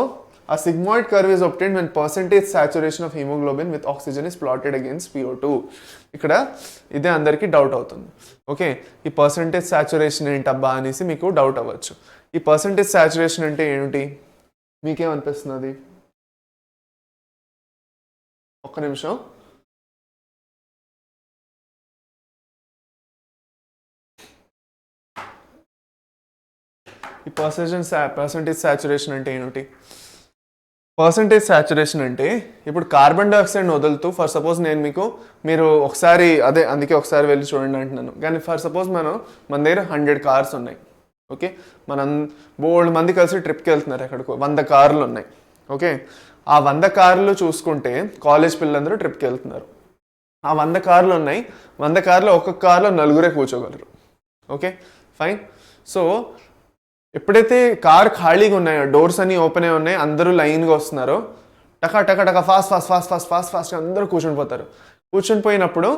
A sigmoid curve is obtained when percentage saturation of hemoglobin with oxygen is plotted against PO2. ఇక్కడ ఇదే అందరికీ డౌట్ అవుతుంది. ఓకే, ఈ పర్సంటేజ్ సాచురేషన్ ఏంటబ్బా అనేసి మీకు డౌట్ అవ్వచ్చు. ఈ పర్సంటేజ్ సాచురేషన్ అంటే ఏమిటి, మీకేమనిపిస్తున్నది? ఒక్క నిమిషం. ఈ పర్సంటేజ్ సాచురేషన్ అంటే ఏమిటి? పర్సంటేజ్ సాచురేషన్ అంటే ఇప్పుడు కార్బన్ డైఆక్సైడ్ని వదులుతూ, ఫర్ సపోజ్ నేను మీరు ఒకసారి అందుకే ఒకసారి వెళ్ళి చూడండి అంటున్నాను. కానీ ఫర్ సపోజ్ మన దగ్గర 100 కార్స్ ఉన్నాయి. ఓకే, మనం బోల్డ్ మంది కలిసి ట్రిప్కి వెళ్తున్నారు, ఎక్కడికో 100 కార్లు ఉన్నాయి. ఓకే, ఆ 100 కార్లు చూసుకుంటే కాలేజ్ పిల్లలందరూ ట్రిప్కి వెళ్తున్నారు. ఆ 100 కార్లు ఉన్నాయి. 100 కార్లో ఒక్కొక్క కార్లో 4 కూర్చోగలరు. Okay fine. సో ఎప్పుడైతే కార్ ఖాళీగా ఉన్నాయో, డోర్స్ అన్నీ ఓపెన్ అయి ఉన్నాయి, అందరూ లైన్గా వస్తున్నారో, టకా టకా టకా ఫాస్ట్ అందరూ కూర్చొని పోతారు. కూర్చొని పోయినప్పుడు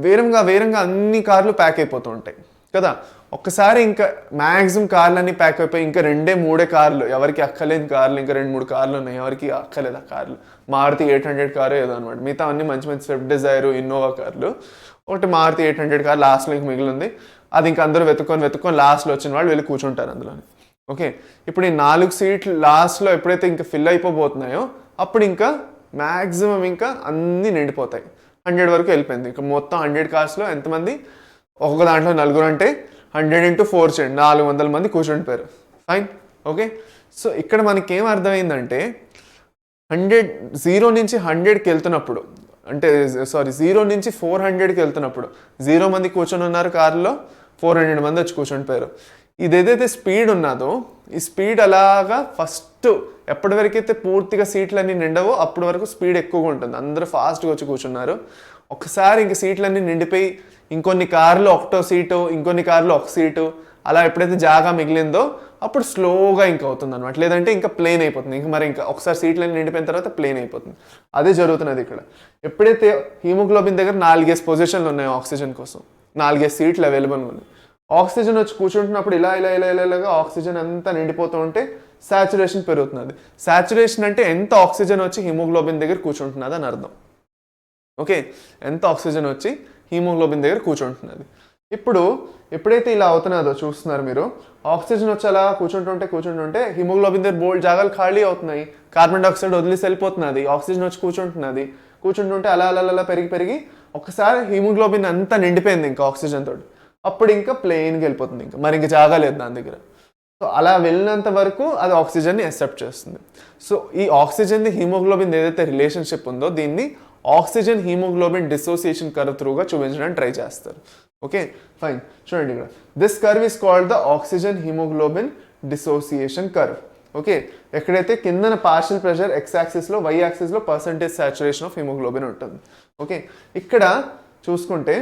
వేరంగా అన్ని కార్లు ప్యాక్ అయిపోతూ ఉంటాయి కదా. ఒక్కసారి ఇంకా మ్యాక్సిమం కార్లు అన్నీ ప్యాక్ అయిపోయి ఇంకా 2-3 కార్లు, ఎవరికి అక్కలేని కార్లు ఇంకా 2-3 కార్లు ఉన్నాయి, ఎవరికి అక్కలేదు ఆ కార్లు. మారుతి 800 కారు ఏదో అనమాట. మిగతా అన్ని మంచి స్విఫ్ట్ డిజైర్, ఇన్నోవా కార్లు. ఒకటి మారుతి 800 కార్ లాస్ట్లో ఇంక మిగిలింది. అది ఇంకా అందరూ వెతుక్కొని లాస్ట్లో వచ్చిన వాళ్ళు వెళ్ళి కూర్చుంటారు అందులోని. ఓకే, ఇప్పుడు ఈ 4 సీట్లు లాస్ట్లో ఎప్పుడైతే ఇంకా ఫిల్ అయిపోతున్నాయో అప్పుడు ఇంకా మ్యాక్సిమం ఇంకా అన్నీ నిండిపోతాయి. 100 వరకు వెళ్ళిపోయింది. ఇంకా మొత్తం 100 కార్స్లో ఎంతమంది? ఒక్కొక్క దాంట్లో 4 అంటే 100 × 4 చేయండి, 400 మంది కూర్చుండిపోయారు. ఫైన్. ఓకే, సో ఇక్కడ మనకి ఏం అర్థమైందంటే 0 నుంచి 100కి వెళ్తున్నప్పుడు, అంటే 0 నుంచి 400కి వెళ్తున్నప్పుడు 0 మంది కూర్చొని ఉన్నారు కారులో, 400 మంది వచ్చి కూర్చుండిపోయారు. ఇది ఏదైతే స్పీడ్ ఉన్నదో ఈ స్పీడ్ అలాగా ఫస్ట్ ఎప్పటి వరకైతే పూర్తిగా సీట్లన్నీ నిండవో అప్పటి వరకు స్పీడ్ ఎక్కువగా ఉంటుంది. అందరూ ఫాస్ట్గా వచ్చి కూర్చున్నారు. ఒకసారి ఇంక సీట్లన్నీ నిండిపోయి ఇంకొన్ని కార్లు ఒకటో సీటు, ఇంకొన్ని కార్లు ఒక సీటు, అలా ఎప్పుడైతే జాగా మిగిలిందో అప్పుడు స్లోగా ఇంకా అవుతుంది అనమాట. లేదంటే ఇంకా ప్లేన్ అయిపోతుంది. ఇంకా ఒకసారి సీట్లన్నీ నిండిపోయిన తర్వాత ప్లేన్ అయిపోతుంది. అదే జరుగుతున్నది ఇక్కడ. ఎప్పుడైతే హీమోగ్లోబిన్ దగ్గర 4 పొజిషన్లు ఉన్నాయి ఆక్సిజన్ కోసం, 4 సీట్లు అవైలబుల్ ఉన్నాయి. ఆక్సిజన్ వచ్చి కూర్చుంటున్నప్పుడు ఇలాగా ఆక్సిజన్ అంతా నిండిపోతూ ఉంటే సాచురేషన్ పెరుగుతున్నది. సాచురేషన్ అంటే ఎంత ఆక్సిజన్ వచ్చి హీమోగ్లోబిన్ దగ్గర కూర్చుంటున్నది అని అర్థం. ఓకే, ఎంత ఆక్సిజన్ వచ్చి హీమోగ్లోబిన్ దగ్గర కూర్చుంటున్నది. ఇప్పుడు ఎప్పుడైతే ఇలా అవుతున్నదో చూస్తున్నారు మీరు, ఆక్సిజన్ వచ్చి అలా కూర్చుంటుంటే హీమోగ్లోబిన్ దగ్గర బోల్డ్ జాగాలు ఖాళీ అవుతున్నాయి. కార్బన్ డైఆక్సైడ్ వదిలేసి వెళ్ళిపోతున్నది, ఆక్సిజన్ వచ్చి కూర్చుంటుంటే అలా పెరిగి ఒకసారి హీమోగ్లోబిన్ అంతా నిండిపోయింది ఇంకా ఆక్సిజన్ తోటి. అప్పుడు ఇంకా ప్లెయిన్కి వెళ్ళిపోతుంది. ఇంకా జాగా లేదు దాని దగ్గర. సో అలా వెళ్ళినంత వరకు అది ఆక్సిజన్ని యాక్సెప్ట్ చేస్తుంది. సో ఈ ఆక్సిజన్ది హీమోగ్లోబిన్ ఏదైతే రిలేషన్షిప్ ఉందో దీన్ని ఆక్సిజన్ హీమోగ్లోబిన్ డిసోసియేషన్ కర్వ్ త్రూగా చూపించడానికి ట్రై చేస్తారు. Okay fine. చూడండి ఇక్కడ this curve is called the oxygen haemoglobin dissociation curve. Okay, ఎక్కడైతే కిందన పార్షియల్ ప్రెషర్ x యాక్సిస్లో, y యాక్సిస్లో పర్సంటేజ్ సాచురేషన్ ఆఫ్ హీమోగ్లోబిన్ ఉంటుంది. ఓకే, ఇక్కడ చూసుకుంటే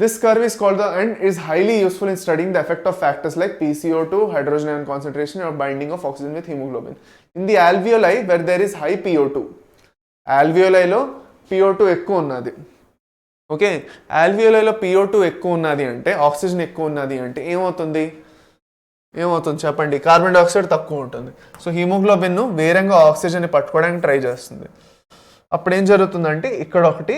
this curve is called and is highly useful in studying the effect of factors like PCO2, hydrogen ion concentration, or binding of oxygen with hemoglobin. In the alveoli where there is high PO2, alveoli లో PO2 ఎక్కువ ఉన్నది. Okay, alveoli లో PO2 ఎక్కువ ఉన్నది అంటే, oxygen ఎక్కువ ఉన్నది అంటే ఏమవుతుంది చెప్పండి? కార్బన్ డైఆక్సైడ్ తక్కువ ఉంటుంది. సో హీమోగ్లోబిన్ వేరంగా ఆక్సిజన్ని పట్టుకోవడానికి ట్రై చేస్తుంది. అప్పుడు ఏం జరుగుతుందంటే ఇక్కడ ఒకటి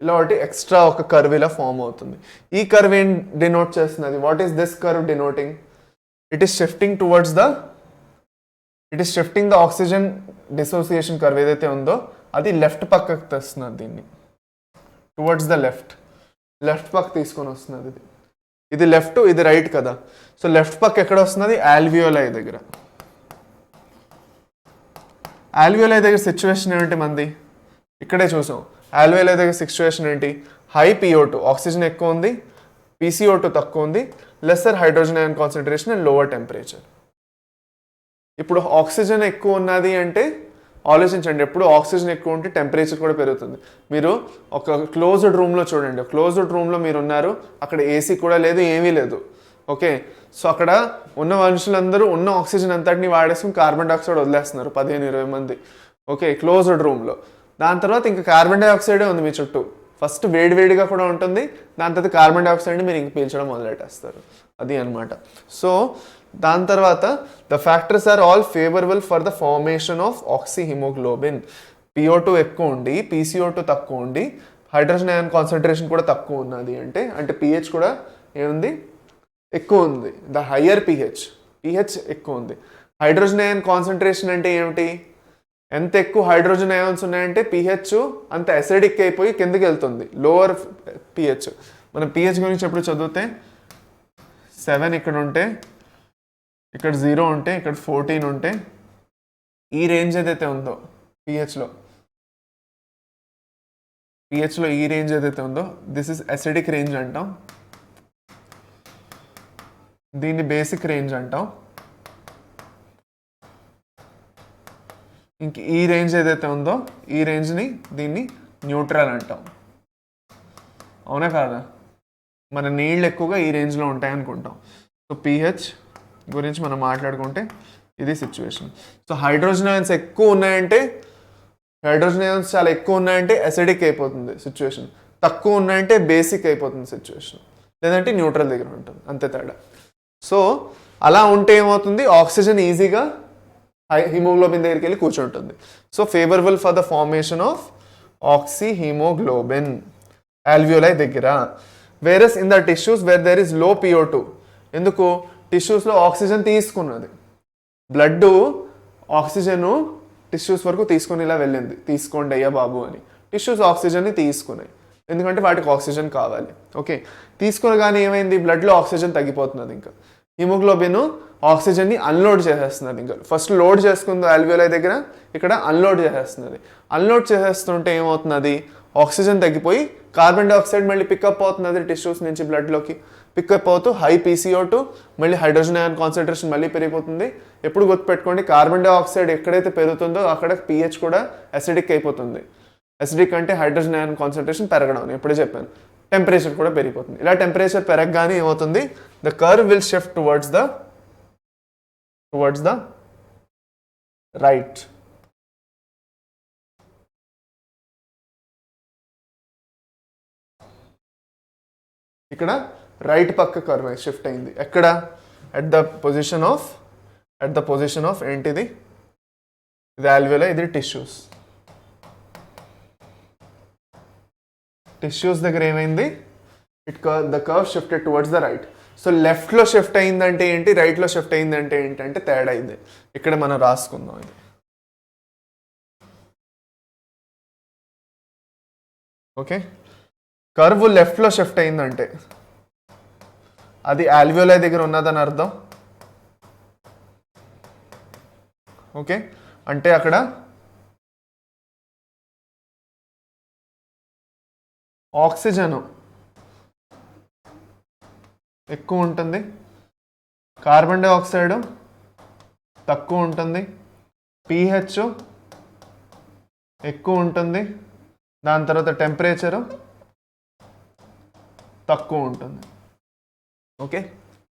ఇలా ఒకటి ఎక్స్ట్రా ఒక కర్వ్ ఇలా ఫామ్ అవుతుంది. ఈ కర్వ్ ఏం డినోట్ చేస్తున్నది? What is this curve denoting? It is shifting the oxygen dissociation curve ఏదైతే ఉందో అది లెఫ్ట్ పక్కకు తెస్తున్నది. దీన్ని టువర్డ్స్ ద లెఫ్ట్ పక్క తీసుకొని వస్తున్నది. ఇది లెఫ్ట్, ఇది రైట్ కదా. సో లెఫ్ట్ పక్క ఎక్కడ వస్తున్నది? ఆల్వియోలై దగ్గర. ఆల్వియోలై దగ్గర సిచ్యువేషన్ ఏంటి మంది? ఇక్కడే చూసాం. ఆల్వియోలై దగ్గర సిచ్యువేషన్ ఏంటి? హై PO2, ఆక్సిజన్ ఎక్కువ ఉంది, PCO2 తక్కువ ఉంది, lesser hydrogen ion concentration and lower temperature. ఇప్పుడు ఆక్సిజన్ ఎక్కువ ఉన్నది అంటే ఆలోచించండి, ఎప్పుడు ఆక్సిజన్ ఎక్కువ ఉంటే టెంపరేచర్ కూడా పెరుగుతుంది. మీరు ఒక క్లోజ్డ్ రూమ్లో చూడండి, క్లోజ్డ్ రూమ్లో మీరు ఉన్నారు, అక్కడ ఏసీ కూడా లేదు, ఏమీ లేదు. ఓకే, సో అక్కడ ఉన్న మనుషులందరూ ఉన్న ఆక్సిజన్ అంతటిని వాడేసుకుని కార్బన్ డైఆక్సైడ్ వదిలేస్తున్నారు, 15-20 మంది. ఓకే, క్లోజ్డ్ రూమ్లో. దాని తర్వాత ఇంకా కార్బన్ డైఆక్సైడే ఉంది మీ చుట్టూ, ఫస్ట్ వేడివేడిగా కూడా ఉంటుంది, దాని తర్వాత కార్బన్ డైఆక్సైడ్ని మీరు ఇంక పీల్చడం మొదలెట్టేస్తారు. అది అనమాట. సో దాని తర్వాత the factors are all favourable for the formation of oxy haemoglobin. PO2 ఎక్కువ ఉండి PCO2 తక్కువ ఉండి హైడ్రోజన్ అయాన్ కాన్సన్ట్రేషన్ కూడా తక్కువ ఉన్నది అంటే pH కూడా ఏముంది, ఎక్కువ ఉంది. ద హయ్యర్ pH ఎక్కువ ఉంది. హైడ్రోజన్ అయాన్ కాన్సన్ట్రేషన్ అంటే ఏమిటి, ఎంత ఎక్కువ హైడ్రోజన్ అయాన్స్ ఉన్నాయంటే pH అంత అసిడిక్ అయిపోయి కిందకి వెళ్తుంది, లోవర్ pH. మనం pH గురించి ఎప్పుడు చదివితే 7 ఇక్కడ ఉంటే, ఇక్కడ 0 ఉంటే, ఇక్కడ 14 ఉంటే, ఈ రేంజ్ ఏదైతే ఉందో pHలో ఈ రేంజ్ ఏదైతే ఉందో దిస్ ఇస్ అసిడిక్ రేంజ్ అంటాం, దీన్ని బేసిక్ రేంజ్ అంటాం. ఇంక ఈ రేంజ్ ఏదైతే ఉందో ఈ రేంజ్ని దీన్ని న్యూట్రల్ అంటాం. అవునా కాదా? మన నీళ్ళు ఎక్కువగా ఈ రేంజ్లో ఉంటాయి అనుకుంటాం. సో pH గురించి మనం మాట్లాడుకుంటే ఇది సిచ్యువేషన్. సో హైడ్రోజన్ అయాన్స్ ఎక్కువ ఉన్నాయంటే, చాలా ఎక్కువ ఉన్నాయంటే అసిడిక్ అయిపోతుంది సిచ్యువేషన్, తక్కువ ఉన్నాయంటే బేసిక్ అయిపోతుంది సిచ్యువేషన్, లేదంటే న్యూట్రల్ దగ్గర ఉంటుంది, అంతే తేడా. సో అలా ఉంటే ఏమవుతుంది, ఆక్సిజన్ ఈజీగా హిమోగ్లోబిన్ దగ్గరికి వెళ్ళి కూర్చుంటుంది. So favourable for the formation of oxy haemoglobin alveoli దగ్గర. Whereas in the tissues where there is low PO2. ఎందుకు, టిష్యూస్లో ఆక్సిజన్ తీసుకున్నది, బ్లడ్ ఆక్సిజన్ టిష్యూస్ వరకు తీసుకొని ఇలా వెళ్ళింది, తీసుకోండి అయ్యా బాబు అని. టిష్యూస్ ఆక్సిజన్ని తీసుకున్నాయి, ఎందుకంటే వాటికి ఆక్సిజన్ కావాలి. ఓకే, తీసుకునగానే ఏమైంది, బ్లడ్లో ఆక్సిజన్ తగ్గిపోతున్నది. ఇంకా హిమోగ్లోబిన్ ఆక్సిజన్ని అన్లోడ్ చేసేస్తున్నది. ఇంకా ఫస్ట్ లోడ్ చేసుకుంది ఆల్వియోలై దగ్గర, ఇక్కడ అన్లోడ్ చేసేస్తున్నది. అన్లోడ్ చేసేస్తుంటే ఏమవుతున్నది, ఆక్సిజన్ తగ్గిపోయి కార్బన్ డైఆక్సైడ్ మళ్ళీ పికప్ అవుతున్నది టిష్యూస్ నుంచి బ్లడ్లోకి. పికప్ అవుతూ హై PCO2, మళ్ళీ హైడ్రోజన్ అయాన్ కాన్సన్ట్రేషన్ మళ్ళీ పెరిగిపోతుంది. ఎప్పుడు గుర్తుపెట్టుకోండి, కార్బన్ డైఆక్సైడ్ ఎక్కడైతే పెరుగుతుందో అక్కడ pH కూడా అసిడిక్ అయిపోతుంది. అసిడిక్ అంటే హైడ్రోజన్ అయాన్ కాన్సన్ట్రేషన్ పెరగడం, ఎప్పుడే చెప్పాను. టెంపరేచర్ కూడా పెరిగిపోతుంది. ఇలా టెంపరేచర్ పెరగగానే ఏమవుతుంది, the curve will shift towards the right. ఇక్కడ రైట్ పక్క కర్వ్ షిఫ్ట్ అయింది. ఎక్కడ, అట్ ద పొజిషన్ ఆఫ్ ఏంటిది, ఇది ఆల్వియోలై, ఇది టిష్యూస్ దగ్గర ఏమైంది, the curve shifted towards the right. So లెఫ్ట్లో షిఫ్ట్ అయిందంటే ఏంటి, రైట్లో షిఫ్ట్ అయిందంటే ఏంటంటే తేడా అయింది. ఇక్కడ మనం రాసుకుందాం ఇది. ఓకే, కర్వ్ లెఫ్ట్లో షిఫ్ట్ అయిందంటే అది ఆల్వియోలై దగ్గర ఉన్నదని అర్థం. ఓకే, అంటే అక్కడ ఆక్సిజన్ ఎక్కువ ఉంటుంది, కార్బన్ డైఆక్సైడ్ తక్కువ ఉంటుంది, pH ఎక్కువ ఉంటుంది, దాని తర్వాత టెంపరేచరు తక్కువ ఉంటుంది. ఓకే,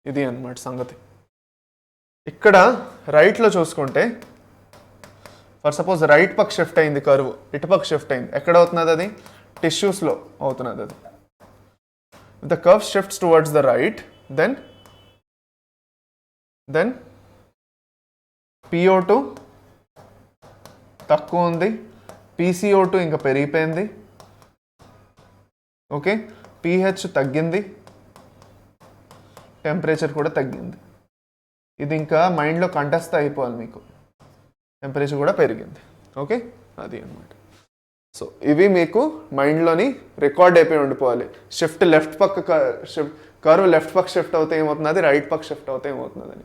ఇది అన్నమాట సంగతి. ఇక్కడ రైట్లో చూసుకుంటే, ఫర్ సపోజ్ రైట్ పక్క షిఫ్ట్ అయింది కర్వ్, ఇటుపక్క షిఫ్ట్ అయింది. ఎక్కడ అవుతున్నది అది, టిష్యూస్లో అవుతున్నది అది. The curve shifts towards the right, then PO2 తక్కువ ఉంది, PCO2 ఇంకా పెరిగిపోయింది. ఓకే, pH తగ్గింది, టెంపరేచర్ కూడా తగ్గింది. ఇది ఇంకా మైండ్లో కంఠస్థ అయిపోవాలి మీకు, టెంపరేచర్ కూడా పెరిగింది. ఓకే, అది అన్నమాట. సో ఇవి మీకు మైండ్లోని రికార్డ్ అయిపోయి ఉండిపోవాలి. షిఫ్ట్ లెఫ్ట్ పక్క కర్వ్ లెఫ్ట్ పక్క షిఫ్ట్ అవుతే ఏమవుతున్నది, రైట్ పక్క షిఫ్ట్ అవుతే ఏమవుతున్నది అని.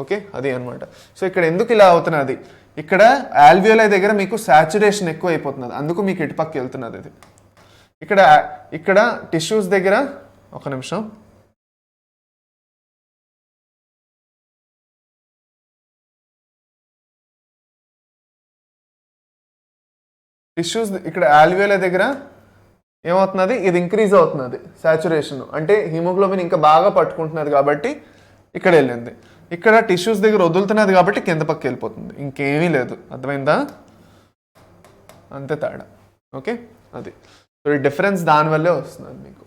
ఓకే, అది అనమాట. సో ఇక్కడ ఎందుకు ఇలా అవుతున్నది, ఇక్కడ ఆల్వియోలై దగ్గర మీకు సాచురేషన్ ఎక్కువ అయిపోతున్నది, అందుకు మీకు ఇటుపక్క వెళ్తున్నది ఇది. ఇక్కడ టిష్యూస్ దగ్గర, ఒక నిమిషం, టిష్యూస్ ఇక్కడ ఆల్వియోలై దగ్గర ఏమవుతున్నది, ఇది ఇంక్రీజ్ అవుతున్నది సాచురేషన్, అంటే హిమోగ్లోబిన్ ఇంకా బాగా పట్టుకుంటున్నది కాబట్టి ఇక్కడ వెళ్ళింది. ఇక్కడ టిష్యూస్ దగ్గర వదులుతున్నది కాబట్టి కింద పక్క వెళ్ళిపోతుంది, ఇంకేమీ లేదు. అర్థమైందా, అంతే తేడా. ఓకే, అది. సో ఈ డిఫరెన్స్ దానివల్లే వస్తుంది మీకు.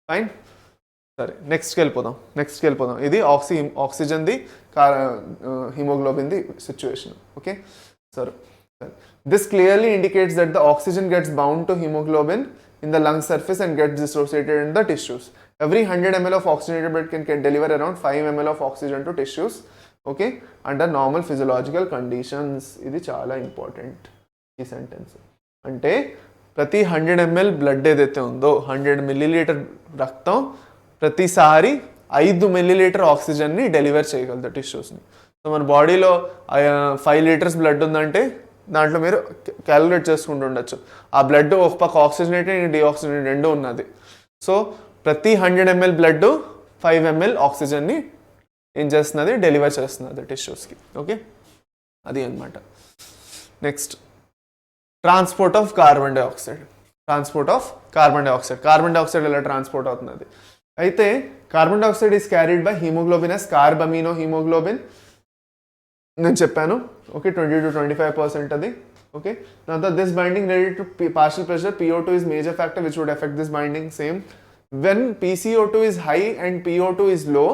ఫైన్, సరే నెక్స్ట్కి వెళ్ళిపోదాం. ఇది ఆక్సిజన్ది హిమోగ్లోబిన్ది సిచ్యువేషన్. ఓకే, సరే. This clearly indicates that the oxygen gets bound to hemoglobin in the lung surface and gets dissociated in the tissues. Every 100 ml of oxygenated blood can deliver around 5 ml of oxygen to tissues, okay, under normal physiological conditions. ఇది చాలా important ఈ sentence. అంటే ప్రతి 100 ml blood ఏదైతే ఉందో 100 milliliter రక్తం ప్రతిసారి 5 milliliter ఆక్సిజన్ని deliver చేయగలదు టిష్యూస్ని. సో మన బాడీలో 5 liters బ్లడ్ ఉందంటే దాంట్లో మీరు క్యాలిక్యులేట్ చేసుకుంటూ ఉండొచ్చు. ఆ బ్లడ్ ఒక పక్క ఆక్సిజనేటెడ్ డిఆక్సిజనేటెడ్ రెండు ఉన్నది. సో ప్రతి 100 ml బ్లడ్ 5 ml ఆక్సిజన్ని ఏం చేస్తున్నది, డెలివర్ చేస్తున్నది టిష్యూస్కి. ఓకే, అది అన్నమాట. Next, transport of carbon dioxide. Carbon dioxide ఎలా ట్రాన్స్పోర్ట్ అవుతున్నది అయితే, carbon dioxide is carried by haemoglobin as carbamino haemoglobin నేను చెప్పాను. ఓకే, 20 to 25% అది. ఓకే, దాంతో this binding related to partial pressure PO2 is major factor which would affect this binding. Same when PCO2 is high and PO2 is low,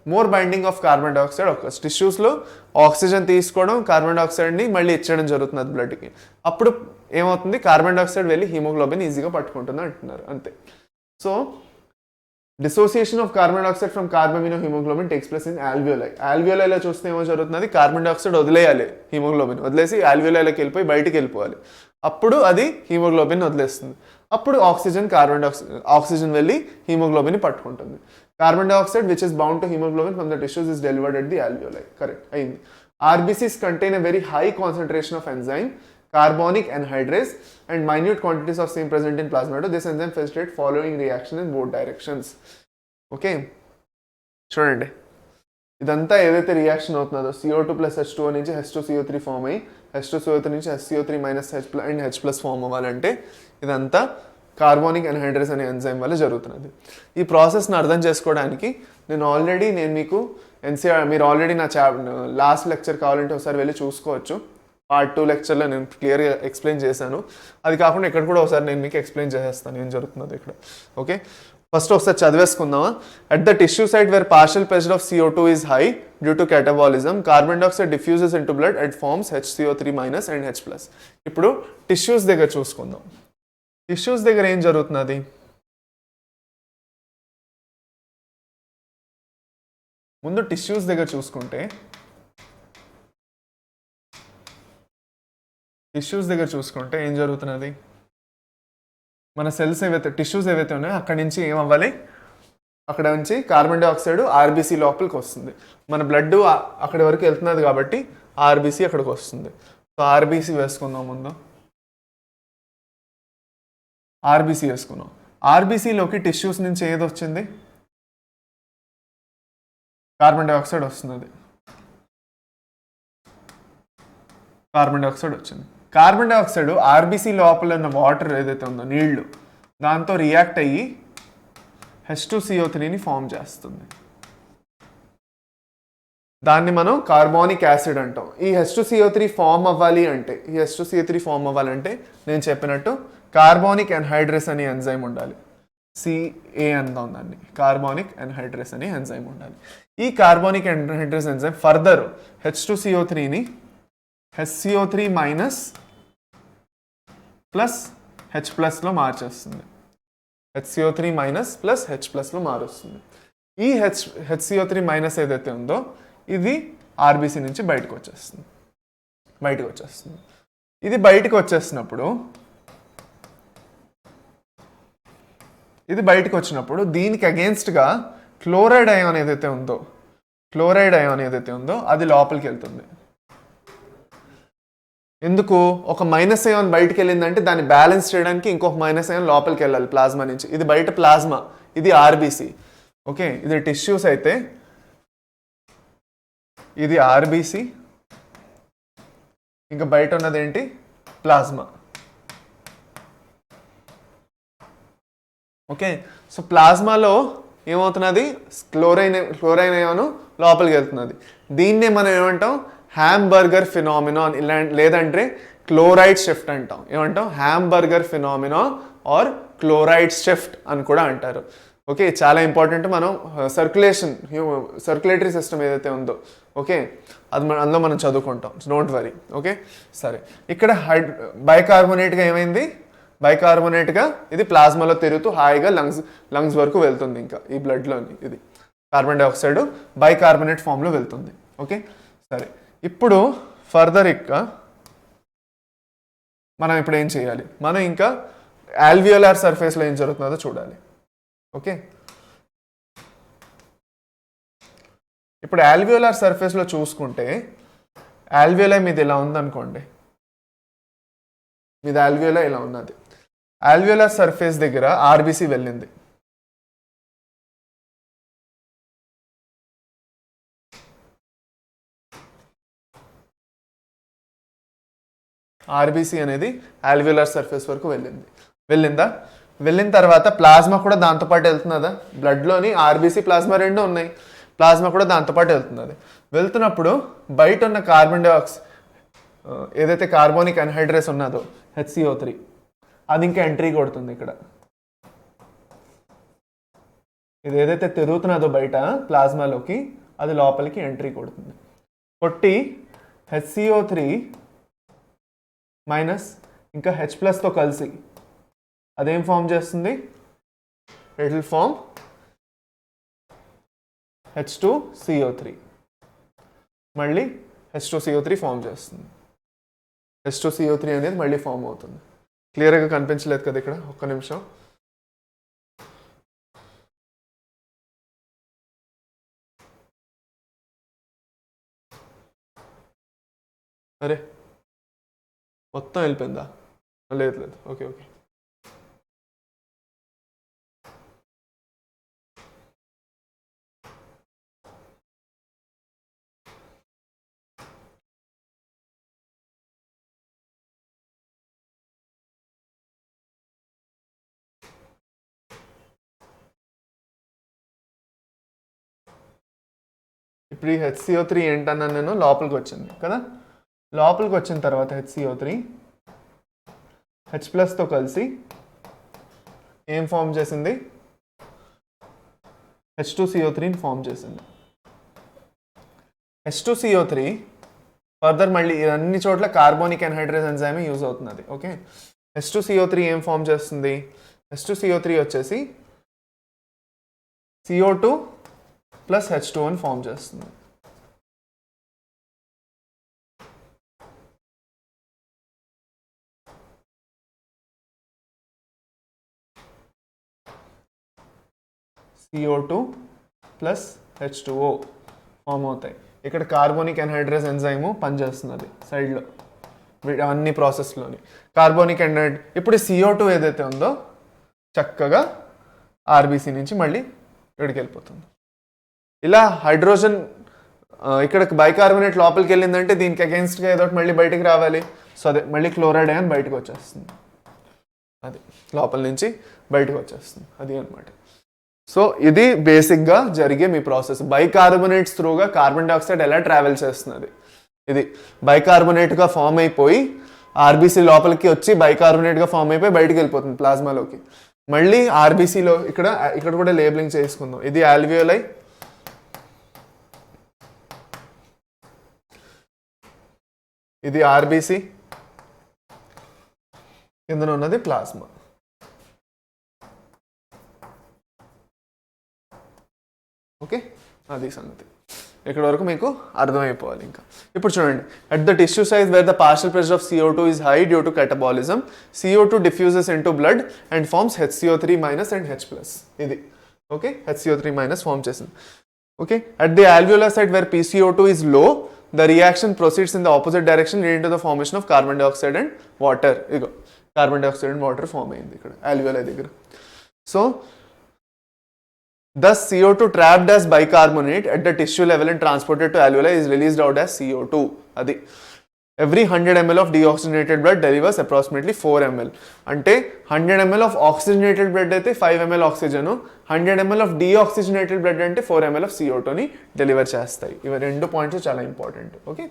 more binding of carbon dioxide occurs. టిష్యూస్లో oxygen తీసుకోవడం carbon డైఆక్సైడ్ని మళ్ళీ ఇచ్చడం జరుగుతుంది బ్లడ్కి. అప్పుడు ఏమవుతుంది, carbon dioxide వెళ్ళి haemoglobin ఈజీగా పట్టుకుంటుంది అంటున్నారు, అంతే. So dissociation of carbon dioxide from carbamino hemoglobin takes place in alveoli. Alveoli చూస్తే ఏమో జరుగుతుంది, కార్బన్ డైఆక్సైడ్ వదిలేయాలి, హీమోగ్లోబిన్ వదిలేసి ఆల్వియోలైలోకి వెళ్ళిపోయి బయటికి వెళ్ళిపోవాలి. అప్పుడు అది హీమోగ్లోబిన్ వదిలేస్తుంది. అప్పుడు ఆక్సిజన్ వెళ్ళి హీమోగ్లోబిన్ పట్టుకుంటుంది. Carbon dioxide which is bound to haemoglobin from the tissues is delivered at the alveoli. Correct అయింది. RBCs contain a very high concentration of enzyme carbonic anhydrase and minute quantities of same present in plasma. This enzyme facilitates following reaction in both directions. Okay, చూడండి ఇదంతా ఏదైతే reaction అవుతుందో CO2 plus H2O నుంచి H2CO3 form అయ్యి H2CO3 నుంచి HCO3 minus H and H+ form అవ్వాలంటే ఇదంతా carbonic ఎన్హైడ్రేస్ అనే ఎంజైమ్ వల్ల జరుగుతున్నది. ఈ ప్రాసెస్ని అర్థం చేసుకోవడానికి నేను మీకు ఎన్సీఆర్ మీరు ఆల్రెడీ నా లాస్ట్ లెక్చర్ కావాలంటే ఒకసారి వెళ్ళి చూసుకోవచ్చు. పార్ట్ 2 లెక్చర్లో నేను క్లియర్గా ఎక్స్ప్లెయిన్ చేశాను. అది కాకుండా ఇక్కడ కూడా ఒకసారి నేను మీకు ఎక్స్ప్లెయిన్ చేసేస్తాను ఏం జరుగుతున్నది ఇక్కడ. ఓకే, ఫస్ట్ ఒకసారి చదివేసుకుందామా. At the tissue site where partial pressure of CO2 is high due to catabolism, carbon dioxide diffuses into blood and forms HCO3 minus and H+. ఇప్పుడు టిష్యూస్ దగ్గర చూసుకుందాం. టిష్యూస్ దగ్గర ఏం జరుగుతున్నది, ముందు టిష్యూస్ దగ్గర చూసుకుంటే ఏం జరుగుతున్నది, మన సెల్స్ ఏవైతే టిష్యూస్ ఏవైతే ఉన్నాయో అక్కడి నుంచి ఏమవ్వాలి, అక్కడ నుంచి కార్బన్ డైఆక్సైడ్ RBC లోపలికి వస్తుంది. మన బ్లడ్ అక్కడి వరకు వెళ్తున్నది కాబట్టి RBC అక్కడికి వస్తుంది. సో RBC వేసుకుందాం. ముందు RBC వేసుకున్నాం. RBCలోకి టిష్యూస్ నుంచి ఏది వచ్చింది, కార్బన్ డైఆక్సైడ్ వస్తున్నది. కార్బన్ డైఆక్సైడ్ వచ్చింది. కార్బన్ డైఆక్సైడ్ RBC లోపల ఉన్న వాటర్ ఏదైతే ఉందో నీళ్లు దాంతో రియాక్ట్ అయ్యి H2CO3ని ఫామ్ చేస్తుంది. దాన్ని మనం కార్బోనిక్ యాసిడ్ అంటాం. ఈ H2CO3 ఫామ్ అవ్వాలి అంటే నేను చెప్పినట్టు కార్బోనిక్ ఎన్హైడ్రేస్ అనే ఎంజైమ్ ఉండాలి. CA అందాం దాన్ని, కార్బోనిక్ ఎన్హైడ్రేస్ అనే ఎంజైమ్ ఉండాలి. ఈ కార్బోనిక్ ఎన్హైడ్రేస్ ఎంజైమ్ ఫర్దర్ H2CO3ని HCO3 మైనస్ ప్లస్ H+లో మార్చేస్తుంది. HCO3 మైనస్ ప్లస్ H+లో మారుస్తుంది. ఈ HCO3 మైనస్ ఏదైతే ఉందో ఇది RBC నుంచి బయటకు వచ్చేస్తుంది. ఇది బయటకు వచ్చినప్పుడు దీనికి అగేన్స్ట్గా క్లోరైడ్ అయాన్ ఏదైతే ఉందో అది లోపలికి వెళ్తుంది. ఎందుకు, ఒక మైనస్ అయాన్ బయటకు వెళ్ళిందంటే దాన్ని బ్యాలెన్స్ చేయడానికి ఇంకొక మైనస్ అయాన్ లోపలికి వెళ్ళాలి ప్లాస్మా నుంచి. ఇది బయట ప్లాస్మా, ఇది RBC. ఓకే, ఇది టిష్యూస్ అయితే ఇది RBC, ఇంకా బయట ఉన్నది ఏంటి, ప్లాస్మా. ఓకే, సో ప్లాస్మాలో ఏమవుతున్నది, క్లోరైన్ అయాను లోపలికి వెళ్తున్నది. దీన్నే మనం ఏమంటాం, హ్యాంబర్గర్ ఫినామినాన్, లేదంటే క్లోరైడ్ షిఫ్ట్ అంటాం. ఏమంటాం, Hamburger phenomena or chloride shift అని కూడా అంటారు. ఓకే, చాలా ఇంపార్టెంట్. మనం సర్క్యులేటరీ సిస్టమ్ ఏదైతే ఉందో, ఓకే, అది అందులో మనం చదువుకుంటాం. Don't worry. ఓకే, సరే. ఇక్కడ బైకార్బోనేట్గా ఏమైంది? బైకార్బోనేట్గా ఇది ప్లాస్మాలో తిరుగుతూ హాయిగా లంగ్స్ వరకు వెళ్తుంది. ఇంకా ఈ బ్లడ్లోని ఇది కార్బన్ డైఆక్సైడ్ బైకార్బోనేట్ ఫామ్లో వెళ్తుంది. ఓకే, సరే. ఇప్పుడు ఫర్దర్ మనం ఇప్పుడు ఏం చేయాలి? మనం ఇంకా ఆల్వియోలార్ సర్ఫేస్లో ఏం జరుగుతుందో చూడాలి. ఓకే, ఇప్పుడు ఆల్వియోలార్ సర్ఫేస్లో చూసుకుంటే ఆల్వియోలై మీద ఇలా ఉందనుకోండి, మీద ఆల్వియోలై ఇలా ఉన్నది. ఆల్వియోలార్ సర్ఫేస్ దగ్గర ఆర్బీసీ వెళ్ళింది. ఆర్బీసీ అనేది ఆల్వియోలార్ సర్ఫేస్ వరకు వెళ్ళిందా? వెళ్ళిన తర్వాత ప్లాస్మా కూడా దాంతోపాటు వెళ్తున్నదా? బ్లడ్లోని ఆర్బీసీ ప్లాస్మా రెండు ఉన్నాయి, ప్లాస్మా కూడా దాంతోపాటు వెళ్తున్నది. వెళ్తున్నప్పుడు బయట ఉన్న కార్బన్ డైఆక్సైడ్ ఏదైతే కార్బోనిక్ అన్హైడ్రేస్ ఉన్నదో HCO3 అది ఇంకా ఎంట్రీ కొడుతుంది ఇక్కడ. ఇది ఏదైతే తిరుగుతున్నదో బయట ప్లాస్మాలోకి అది లోపలికి ఎంట్రీ కొడుతుంది. కొట్టి HCO3 మైనస్ ఇంకా H+తో కలిసి అదేం ఫామ్ చేస్తుంది? It will form H2CO3. మళ్ళీ H2CO3 ఫామ్ చేస్తుంది. H2CO3 అనేది మళ్ళీ ఫామ్ అవుతుంది. క్లియర్గా కనిపించలేదు కదా ఇక్కడ? ఒక్క నిమిషం. అరే మొత్తం వెళ్ళిపోయిందా? లేదు. ఓకే. ఇప్పుడు ఈ HCO3 ఏంటన్నా నేను లోపలికి వచ్చింది కదా? లోపలికి వచ్చిన తర్వాత HCO3 H+తో కలిసి ఏం ఫామ్ చేసింది? H2CO3ని ఫామ్ చేసింది. H2CO3 ఫర్దర్ మళ్ళీ అన్ని చోట్ల కార్బోనిక్ అన్హైడ్రేస్ ఎంజైమ్ యూజ్ అవుతున్నది. ఓకే, H2CO3 ఏం ఫామ్ చేస్తుంది? H2CO3 వచ్చేసి CO2 ప్లస్ H2 అని ఫామ్ చేస్తుంది. CO2 ప్లస్ H2O ఫామ్ అవుతాయి. ఇక్కడ కార్బోనిక్ అన్హైడ్రేస్ ఎంజైమ్ పనిచేస్తున్నది సైడ్లో అన్ని ప్రాసెస్లోని. కార్బోనిక్ అన్హైడ్ ఇప్పుడు CO2 ఏదైతే ఉందో చక్కగా ఆర్బీసీ నుంచి మళ్ళీ ఇక్కడికి వెళ్ళిపోతుంది. ఇలా హైడ్రోజన్ ఇక్కడ బైకార్బోనేట్ లోపలికి వెళ్ళిందంటే దీనికి అగెన్స్ట్గా ఏదో మళ్ళీ బయటికి రావాలి. సో అదే మళ్ళీ క్లోరైడ్ అయాన్ బయటకు వచ్చేస్తుంది. అది లోపల నుంచి బయటకు వచ్చేస్తుంది. అది అనమాట. సో ఇది బేసిక్గా జరిగే మీ ప్రాసెస్. బైకార్బోనేట్స్ త్రూగా కార్బన్ డైఆక్సైడ్ ఎలా ట్రావెల్ చేస్తున్నది. ఇది బైకార్బోనేట్గా ఫామ్ అయిపోయి ఆర్బీసీ లోపలికి వచ్చి బైకార్బోనేట్గా ఫామ్ అయిపోయి బయటికి వెళ్ళిపోతుంది ప్లాస్మాలోకి. మళ్ళీ ఆర్బీసీలో ఇక్కడ కూడా లేబులింగ్ చేసుకుందాం. ఇది ఆల్వియోలై, ఇది ఆర్బీసీ, కింద ఉన్నది ప్లాస్మా. ఓకే, అది సంగతి. ఇక్కడ వరకు మీకు అర్థమైపోవాలి. ఇంకా ఇప్పుడు చూడండి, at the tissue size wear the partial pressure of CO2 is high due to catabolism, CO2 diffuses into blood and forms HCO3 minus and H+. ఇది ఓకే, HCO3 minus ఫామ్ చేసింది. Okay, at the alveolar site where PCO2 is low, the reaction proceeds in the opposite direction leading to the formation of carbon dioxide and water. ఇగో carbon dioxide and water form అయింది ఇక్కడ alveoli దగ్గర. So thus CO2 trapped as bicarbonate at the tissue level and transported to alveoli is released out as CO2. అది every 100 ml of deoxygenated blood delivers approximately 4 ml. అంటే 100 ml of oxygenated blood అయితే 5 ml oxygen, 100 ml of deoxygenated blood అంటే 4 ml of CO2ని deliver చేస్తాయి. ఇవి రెండు points చాలా important. Okay,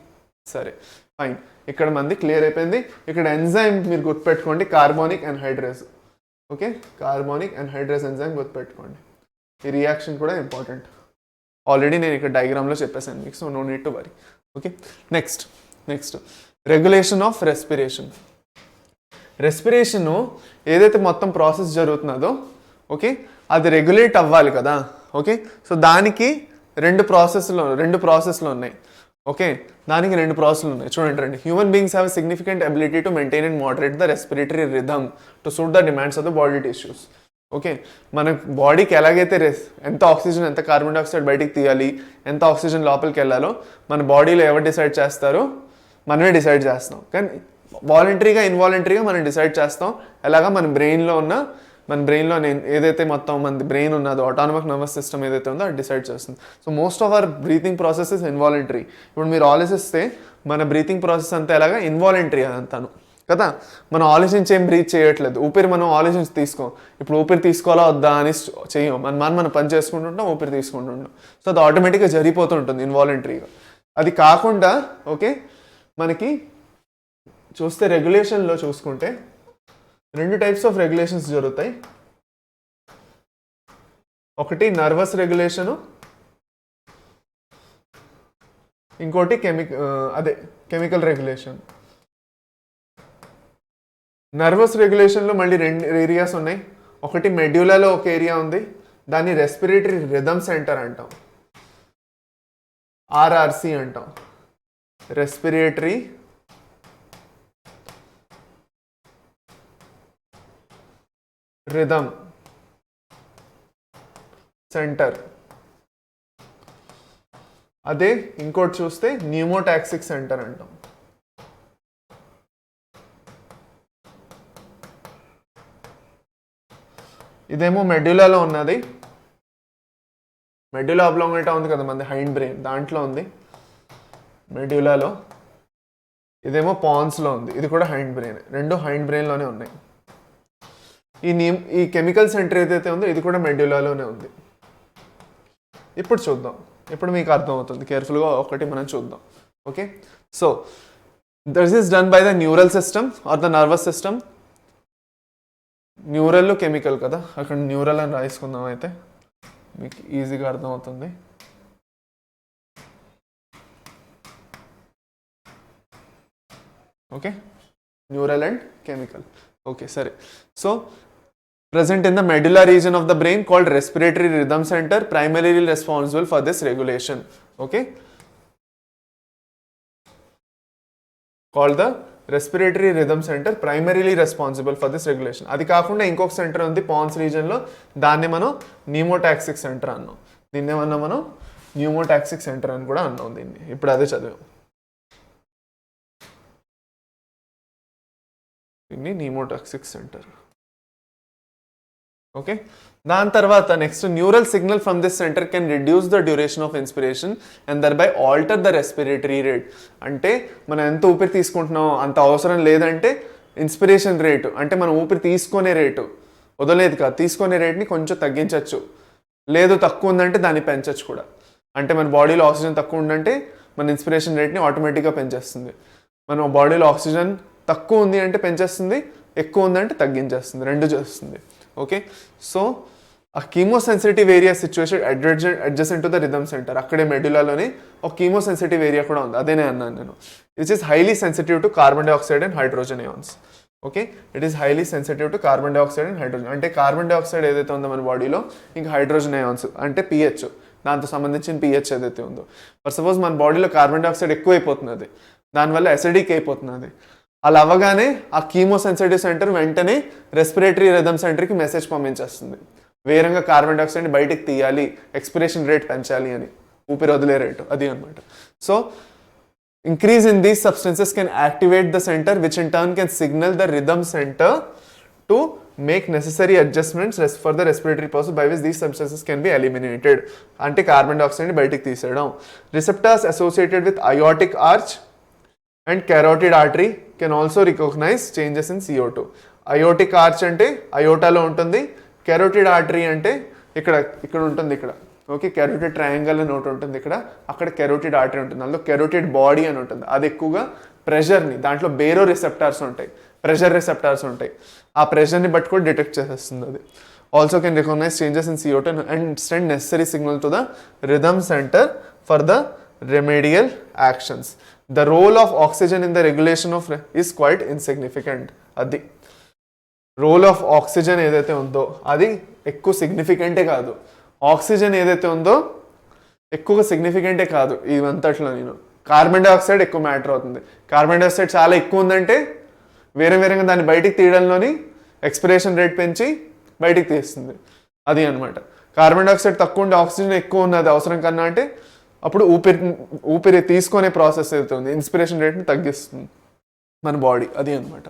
సరే fine. ఇక్కడ మంది క్లియర్ అయిపోయింది. ఇక్కడ ఎంజైమ్ మీరు గుర్తుపెట్టుకోండి, carbonic anhydrase. Okay, carbonic anhydrous enzyme గుర్తుపెట్టుకోండి. ఈ రియాక్షన్ కూడా ఇంపార్టెంట్. ఆల్రెడీ నేను ఇక్కడ డయాగ్రామ్లో చెప్పేసాను మీకు, so no need to worry. Okay, next regulation of respiration. Respiration ఏదైతే మొత్తం ప్రాసెస్ జరుగుతున్నదో ఓకే అది రెగ్యులేట్ అవ్వాలి కదా. ఓకే, సో దానికి రెండు ప్రాసెస్లు ఉన్నాయి. ఓకే, దానికి రెండు ప్రాసెస్లు ఉన్నాయి. చూడండి, human beings have significant ability to maintain and moderate the respiratory rhythm to suit the demands of the body tissues. Okay, మన బాడీకి ఎలాగైతే ఎంత ఆక్సిజన్ ఎంత కార్బన్ డైఆక్సైడ్ బయటికి తీయాలి, ఎంత ఆక్సిజన్ లోపలికి వెళ్ళాలో మన బాడీలో ఎవరు డిసైడ్ చేస్తారో మనమే డిసైడ్ చేస్తాం. కానీ వాలంటరీగా ఇన్వాలంటరీగా మనం డిసైడ్ చేస్తాం. ఎలాగా మన బ్రెయిన్లో ఏదైతే మొత్తం మన బ్రెయిన్ ఉన్నదో ఆటోనమస్ నర్వస్ సిస్టమ్ ఏదైతే ఉందో అది డిసైడ్ చేస్తుంది. So most of our breathing process is involuntary. ఇప్పుడు మీరు ఆలోచిస్తే మన బ్రీతింగ్ ప్రాసెస్ అంతా ఎలాగా ఇన్వాలంటరీ అదంతాను కదా. మనం ఆలోచించి ఏం బ్రీత్ చేయట్లేదు. ఊపిరి మనం ఆలోచించి తీసుకోం. ఇప్పుడు ఊపిరి తీసుకోవాలా వద్దా అని చెయ్యం. మనం పని చేసుకుంటుంటాం, ఊపిరి తీసుకుంటుంటాం. సో అది ఆటోమేటిక్గా జరిగిపోతుంటుంది ఇన్వాలంటరీగా. అది కాకుండా ఓకే మనకి చూస్తే రెగ్యులేషన్లో చూసుకుంటే రెండు టైప్స్ ఆఫ్ రెగ్యులేషన్స్ జరుగుతాయి. ఒకటి నర్వస్ రెగ్యులేషను, ఇంకోటి కెమికల్ రెగ్యులేషన్. నర్వస్ రెగ్యులేషన్లో మళ్ళీ రెండు ఏరియాస్ ఉన్నాయి. ఒకటి మెడ్యులాలో ఒక ఏరియా ఉంది, దాన్ని రెస్పిరేటరీ రిథమ్ సెంటర్ అంటాం, ఆర్ఆర్సి అంటాం. Respiratory rhythm centre. అదే ఇంకోటి చూస్తే న్యూమోటాక్సిక్ సెంటర్ అంటాం. ఇదేమో మెడ్యులాలో ఉన్నది. మెడ్యులా ఆబ్లాంగేటా ఉంది కదా మనది హైండ్ బ్రెయిన్, దాంట్లో ఉంది మెడ్యులాలో. ఇదేమో పాన్స్లో ఉంది, ఇది కూడా హైండ్ బ్రెయిన్. రెండు హైండ్ బ్రెయిన్లోనే ఉన్నాయి. ఈ కెమికల్ సెంటర్ ఏదైతే ఉందో ఇది కూడా మెడ్యులాలోనే ఉంది. ఇప్పుడు చూద్దాం, ఇప్పుడు మీకు అర్థమవుతుంది. కేర్ఫుల్గా ఒకటి మనం చూద్దాం. Okay, so this is done by the neural system or the nervous system. Neural chemical కదా, అక్కడ న్యూరల్ అని రాసుకుందాం, అయితే మీకు ఈజీగా అర్థమవుతుంది. Okay, neural and chemical. Okay, సరే. So present in the medulla region of the brain called respiratory rhythm center, primarily responsible for this regulation. Okay, called the respiratory rhythm center, primarily responsible for this regulation. అది కాకుండా ఇంకొక centre ఉంది pans రీజన్లో, దాన్ని మనం న్యూమోటాక్సిక్ centre అన్నాం. దీన్ని ఏమన్నా మనం న్యూమోటాక్సిక్ సెంటర్ అని కూడా అన్నాం దీన్ని. ఇప్పుడు అదే చదివాం, దీన్ని న్యూమోటాక్సిక్ సెంటర్. ఓకే, దాని తర్వాత next neural signal from this centre can reduce the duration of inspiration and thereby alter the respiratory rate. అంటే మనం ఎంత ఊపిరి తీసుకుంటున్నాం అంత అవసరం లేదంటే ఇన్స్పిరేషన్ రేటు, అంటే మనం ఊపిరి తీసుకునే రేటు వదలేదు కాదు, తీసుకునే రేట్ని కొంచెం తగ్గించవచ్చు. లేదు తక్కువ ఉందంటే దాన్ని పెంచవచ్చు కూడా. అంటే మన బాడీలో ఆక్సిజన్ తక్కువ ఉందంటే మన ఇన్స్పిరేషన్ రేట్ని ఆటోమేటిక్గా పెంచేస్తుంది. మన బాడీలో ఆక్సిజన్ తక్కువ ఉంది అంటే పెంచేస్తుంది, ఎక్కువ ఉందంటే తగ్గించేస్తుంది, రెండు చేస్తుంది. ఓకే, సో ఆ chemosensitive area situation adjacent to the rhythm centre. అక్కడే మెడ్యులాలోనే ఒక కీమోసెన్సిటివ్ ఏరియా కూడా ఉంది, అదేనే అన్నాను నేను. Which is highly sensitive to carbon dioxide and hydrogen ions. Okay, it is highly sensitive to carbon dioxide and hydrogen. అంటే carbon dioxide ఏదైతే ఉందో మన బాడీలో, ఇంకా హైడ్రోజన్ అయాన్స్ అంటే పిహెచ్, దాంతో సంబంధించిన పిహెచ్ ఏదైతే ఉందో. ఫర్ సపోజ్ మన బాడీలో కార్బన్ డైఆక్సైడ్ ఎక్కువ అయిపోతున్నది, దానివల్ల అసిడిక్ అయిపోతున్నది. అలా అవ్వగానే ఆ కీమోసెన్సిటివ్ సెంటర్ వెంటనే రెస్పిరేటరీ రిథమ్ సెంటర్కి మెసేజ్ పంపించేస్తుంది, వేరంగా కార్బన్ డైఆక్సైడ్ని బయటికి తీయాలి, ఎక్స్పిరేషన్ రేట్ పెంచాలి అని, ఊపిరి వదిలే రేటు అది అనమాట. So increase in these substances can activate the center, which in turn can signal the rhythm center to make necessary adjustments for the respiratory process by which these substances can be eliminated. Ante carbon dioxide ni బయటికి తీసేయడం. Receptors associated with aortic arch and carotid artery can also recognize changes in CO2. Aortic arch అంటే అయోటాలో ఉంటుంది, carotid artery అంటే ఇక్కడ ఉంటుంది, ఇక్కడ okay. Carotid triangle అని ఒకటి ఉంటుంది ఇక్కడ, అక్కడ కెరోటిడ్ ఆర్టరీ ఉంటుంది, అందులో కెరోటిడ్ బాడీ అని ఉంటుంది. అది ఎక్కువగా ప్రెషర్ని, దాంట్లో బేరో రిసెప్టార్స్ ఉంటాయి, ప్రెషర్ రిసెప్టార్స్ ఉంటాయి. ఆ ప్రెషర్ని బట్టి కూడా డిటెక్ట్ చేసేస్తుంది అది. Also can recognise changes in CO2 and send necessary signal to the rhythm centre for the remedial actions. The role of oxygen in the regulation of is quite insignificant. అది role of oxygen ఏదైతే ఉందో అది ఎక్కువ సిగ్నిఫికెంటే కాదు. Oxygen ఏదైతే ఉందో ఎక్కువగా సిగ్నిఫికెంటే కాదు ఇవంతట్లో. నేను కార్బన్ డైఆక్సైడ్ ఎక్కువ మ్యాటర్ అవుతుంది. కార్బన్ డైఆక్సైడ్ చాలా ఎక్కువ ఉందంటే వేరేగా దాన్ని బయటికి తీయడంలోని ఎక్స్పిరేషన్ రేట్ పెంచి బయటికి తీస్తుంది. అది అనమాట. కార్బన్ డైఆక్సైడ్ తక్కువ ఉండి ఆక్సిజన్ ఎక్కువ ఉన్నది అవసరం కన్నా అంటే అప్పుడు ఊపిరి తీసుకునే ప్రాసెస్ ఏదైతే ఉంది ఇన్స్పిరేషన్ రేట్ని తగ్గిస్తుంది మన బాడీ. అది అనమాట.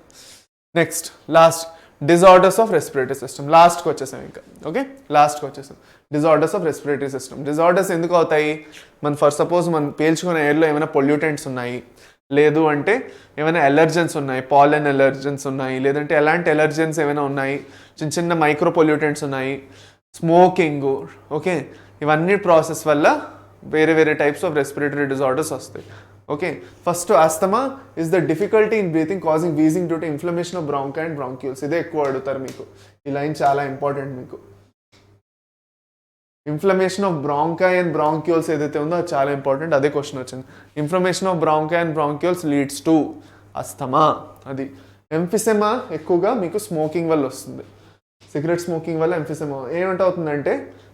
Next last disorders of respiratory system. లాస్ట్కి వచ్చేసాం ఇంకా. ఓకే, లాస్ట్కి వచ్చేసాం. Disorders of respiratory system. Disorders ఎందుకు అవుతాయి? ఫర్ సపోజ్ మనం పీల్చుకునే ఎయిర్లో ఏమైనా పొల్యూటెంట్స్ ఉన్నాయి, లేదు అంటే ఏమైనా ఎలర్జెన్స్ ఉన్నాయి, పాలెన్ ఎలర్జెన్స్ ఉన్నాయి, లేదంటే ఎలాంటి ఎలర్జెన్స్ ఏమైనా ఉన్నాయి, చిన్న మైక్రో పొల్యూటెంట్స్ ఉన్నాయి, స్మోకింగ్. ఓకే, ఇవన్నీ ప్రాసెస్ వల్ల వేరే టైప్స్ ఆఫ్ రెస్పిరేటరీ డిజార్డర్స్ వస్తాయి. Okay, first asthma is the difficulty in breathing causing wheezing due to inflammation of bronchi and బ్రాంక్యూల్స్. ఇదే ఎక్కువ అడుగుతారు మీకు. ఈ లైన్ చాలా ఇంపార్టెంట్ మీకు. ఇన్ఫ్లమేషన్ ఆఫ్ బ్రాంకై అండ్ బ్రాంక్యూల్స్ ఏదైతే ఉందో అది చాలా ఇంపార్టెంట్. అదే క్వశ్చన్ వచ్చింది. Inflammation of bronchi and బ్రాంక్యూల్స్ leads to asthma. అది ఎంఫిసెమా ఎక్కువగా మీకు స్మోకింగ్ వల్ల వస్తుంది. సిగరెట్ స్మోకింగ్ వల్ల ఎంఫిసెమా ఏమంటే అవుతుందంటే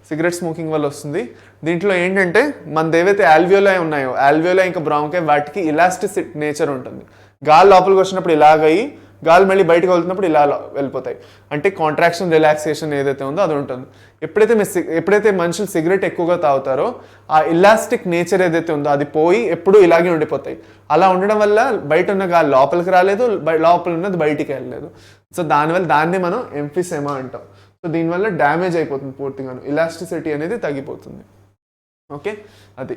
సిగరెట్ స్మోకింగ్ వల్ల వస్తుంది. దీంట్లో ఏంటంటే మనది ఏవైతే ఆల్వియోలాయ్ ఉన్నాయో, ఆల్వియోలాయ్ ఇంకా బ్రాంకై వాటికి ఇలాస్టిసిటీ నేచర్ ఉంటుంది. గాలి లోపలికి వచ్చినప్పుడు ఇలాగయ్యి గాలి మళ్ళీ బయటకు వెళ్తున్నప్పుడు ఇలా వెళ్ళిపోతాయి. అంటే కాంట్రాక్షన్ రిలాక్సేషన్ ఏదైతే ఉందో అది ఉంటుంది. ఎప్పుడైతే మనుషులు సిగరెట్ ఎక్కువగా తాగుతారో ఆ ఇలాస్టిక్ నేచర్ ఏదైతే ఉందో అది పోయి ఎప్పుడూ ఇలాగే ఉండిపోతాయి. అలా ఉండడం వల్ల బయట ఉన్న గాలి లోపలికి రాలేదు, లోపల ఉన్నది బయటికి వెళ్ళలేదు. సో దానివల్ల దాన్ని మనం ఎంఫిసెమా అంటాం. సో దీనివల్ల డ్యామేజ్ అయిపోతుంది పూర్తిగాను, ఇలాస్టిసిటీ అనేది తగ్గిపోతుంది. ఓకే, అది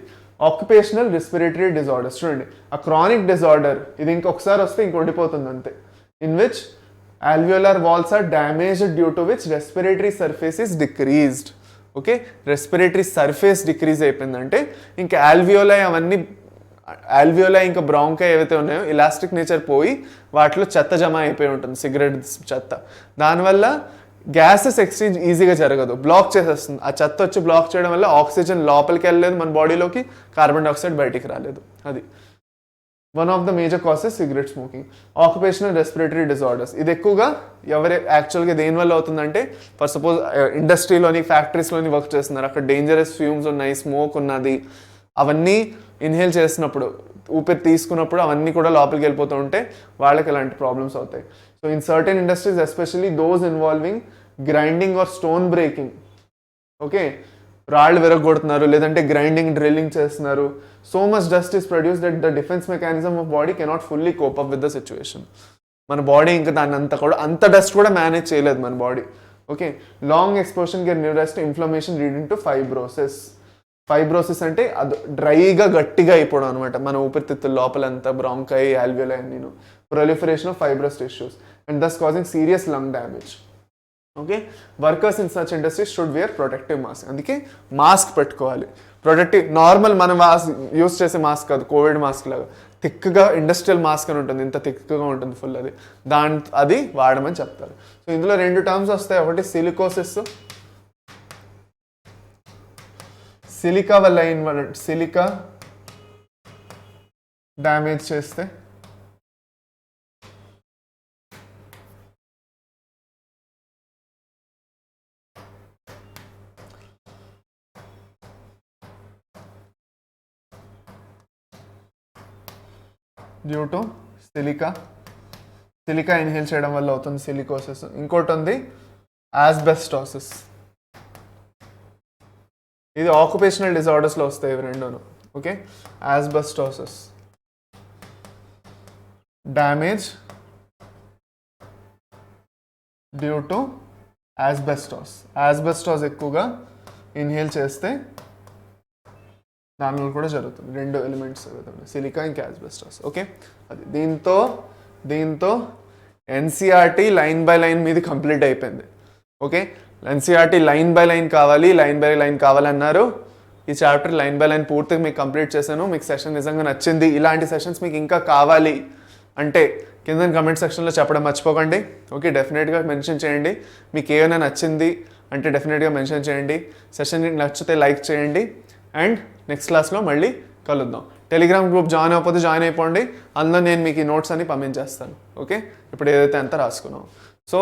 ఆక్యుపేషనల్ రెస్పిరేటరీ డిజార్డర్స్. చూడండి, ఆ క్రానిక్ డిజార్డర్ ఇది ఇంకొకసారి వస్తే ఇంకొండిపోతుంది అంతే. In which alveolar walls are damaged due to which respiratory surface is decreased. Okay, respiratory surface decrease అయిపోయిందంటే ఇంకా ఆల్వియోలై ఇంకా బ్రాంకై ఏవైతే ఉన్నాయో ఇలాస్టిక్ నేచర్ పోయి వాటిలో చెత్త జమ అయిపోయి ఉంటుంది, సిగరెట్ చెత్త. దానివల్ల గ్యాసెస్ ఎక్స్చేంజ్ ఈజీగా జరగదు, బ్లాక్ చేసేస్తుంది. ఆ చెత్త వచ్చి బ్లాక్ చేయడం వల్ల ఆక్సిజన్ లోపలికి వెళ్ళలేదు మన బాడీలోకి, కార్బన్ డైఆక్సైడ్ బయటికి రాలేదు. అది one of the major causes cigarette smoking. Occupational respiratory disorders ఇది ఎక్కువగా యాక్చువల్గా దేనివల్ల అవుతుందంటే ఫర్ సపోజ్ ఇండస్ట్రీలోని ఫ్యాక్టరీస్లోని వర్క్ చేస్తున్నారు, అక్కడ డేంజరస్ ఫ్యూమ్స్ ఉన్నాయి, స్మోక్ ఉన్నది, అవన్నీ ఇన్హేల్ చేసినప్పుడు ఊపిరి తీసుకున్నప్పుడు అవన్నీ కూడా లోపలికి వెళ్ళిపోతూ ఉంటే వాళ్ళకి ఎలాంటి ప్రాబ్లమ్స్ అవుతాయి. So in certain industries especially those involving grinding or stone breaking. Okay, రాళ్ళు విరగొడుతున్నారు లేదంటే గ్రైండింగ్ డ్రిల్లింగ్ చేస్తున్నారు. So much dust is produce that the defence mechanism of body cannot fully cope up with the situation. మన body ఇంకా దాన్ని అంత dust కూడా manage చేయలేదు మన body. Okay, long exposure can give rise to inflammation leading to fibrosis. Fibrosis అంటే అది డ్రైగా గట్టిగా అయిపోవడం అనమాట. మన ఊపిరితిత్తుల లోపలంతా బ్రాంకై ఆల్వియోలై అన్నీను. Proliferation of fibrous tissues and thus causing serious lung damage. Okay, workers in such industries should wear protective mask. అందుకే మాస్క్ పెట్టుకోవాలి. ప్రొటెక్టివ్ నార్మల్ మనం యూస్ చేసే మాస్క్ కాదు, కోవిడ్ మాస్క్ లాగా థిక్గా ఇండస్ట్రియల్ మాస్క్ అని ఉంటుంది, ఇంత థిక్గా ఉంటుంది ఫుల్. అది వాడమని చెప్తారు. సో ఇందులో 2 టర్మ్స్ వస్తాయి. ఒకటి సిలికోసిస్, సిలికా వల్ల సిలికా డ్యామేజ్ చేస్తే డ్యూ టు సిలికా ఇన్హేల్ చేయడం వల్ల అవుతుంది సిలికోసిస్. ఇంకోటి ఉంది ఆస్బెస్టాసిస్. ఇది ఆక్యుపేషనల్ డిజార్డర్స్లో వస్తాయి ఇవి రెండును. Okay, asbestosis damage due to asbestos ఎక్కువగా ఇన్హేల్ చేస్తే దానివల్ల కూడా జరుగుతుంది. 2 ఎలిమెంట్స్ సిలికా ఇంకా ఆస్బెస్టాస్. ఓకే, అది దీంతో ఎన్సీఆర్టీ లైన్ బై లైన్ మీది కంప్లీట్ అయిపోయింది. Okay, NCERT line by line కావాలన్నారు. ఈ చాప్టర్ లైన్ బై లైన్ పూర్తిగా మీకు కంప్లీట్ చేశాను. మీకు సెషన్ నిజంగా నచ్చింది, ఇలాంటి సెషన్స్ మీకు ఇంకా కావాలి అంటే కింద కమెంట్ సెక్షన్లో చెప్పడం మర్చిపోకండి. ఓకే, డెఫినెట్గా మెన్షన్ చేయండి. మీకు ఏమైనా నచ్చింది అంటే డెఫినెట్గా మెన్షన్ చేయండి. సెషన్ నచ్చితే లైక్ చేయండి. అండ్ నెక్స్ట్ క్లాస్లో మళ్ళీ కలుద్దాం. టెలిగ్రామ్ గ్రూప్ జాయిన్ అయిపోతే జాయిన్ అయిపోండి. అందులో నేను మీకు ఈ నోట్స్ అన్ని పంపించేస్తాను. ఓకే, ఇప్పుడు ఏదైతే అంతా రాసుకున్నాం. So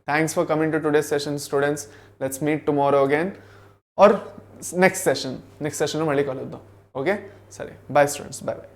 thanks for coming to today's session students. Let's meet tomorrow again or next సెషన్లో మళ్ళీ కలుద్దాం. ఓకే, సరే, బాయ్ స్టూడెంట్స్, బాయ్ బాయ్.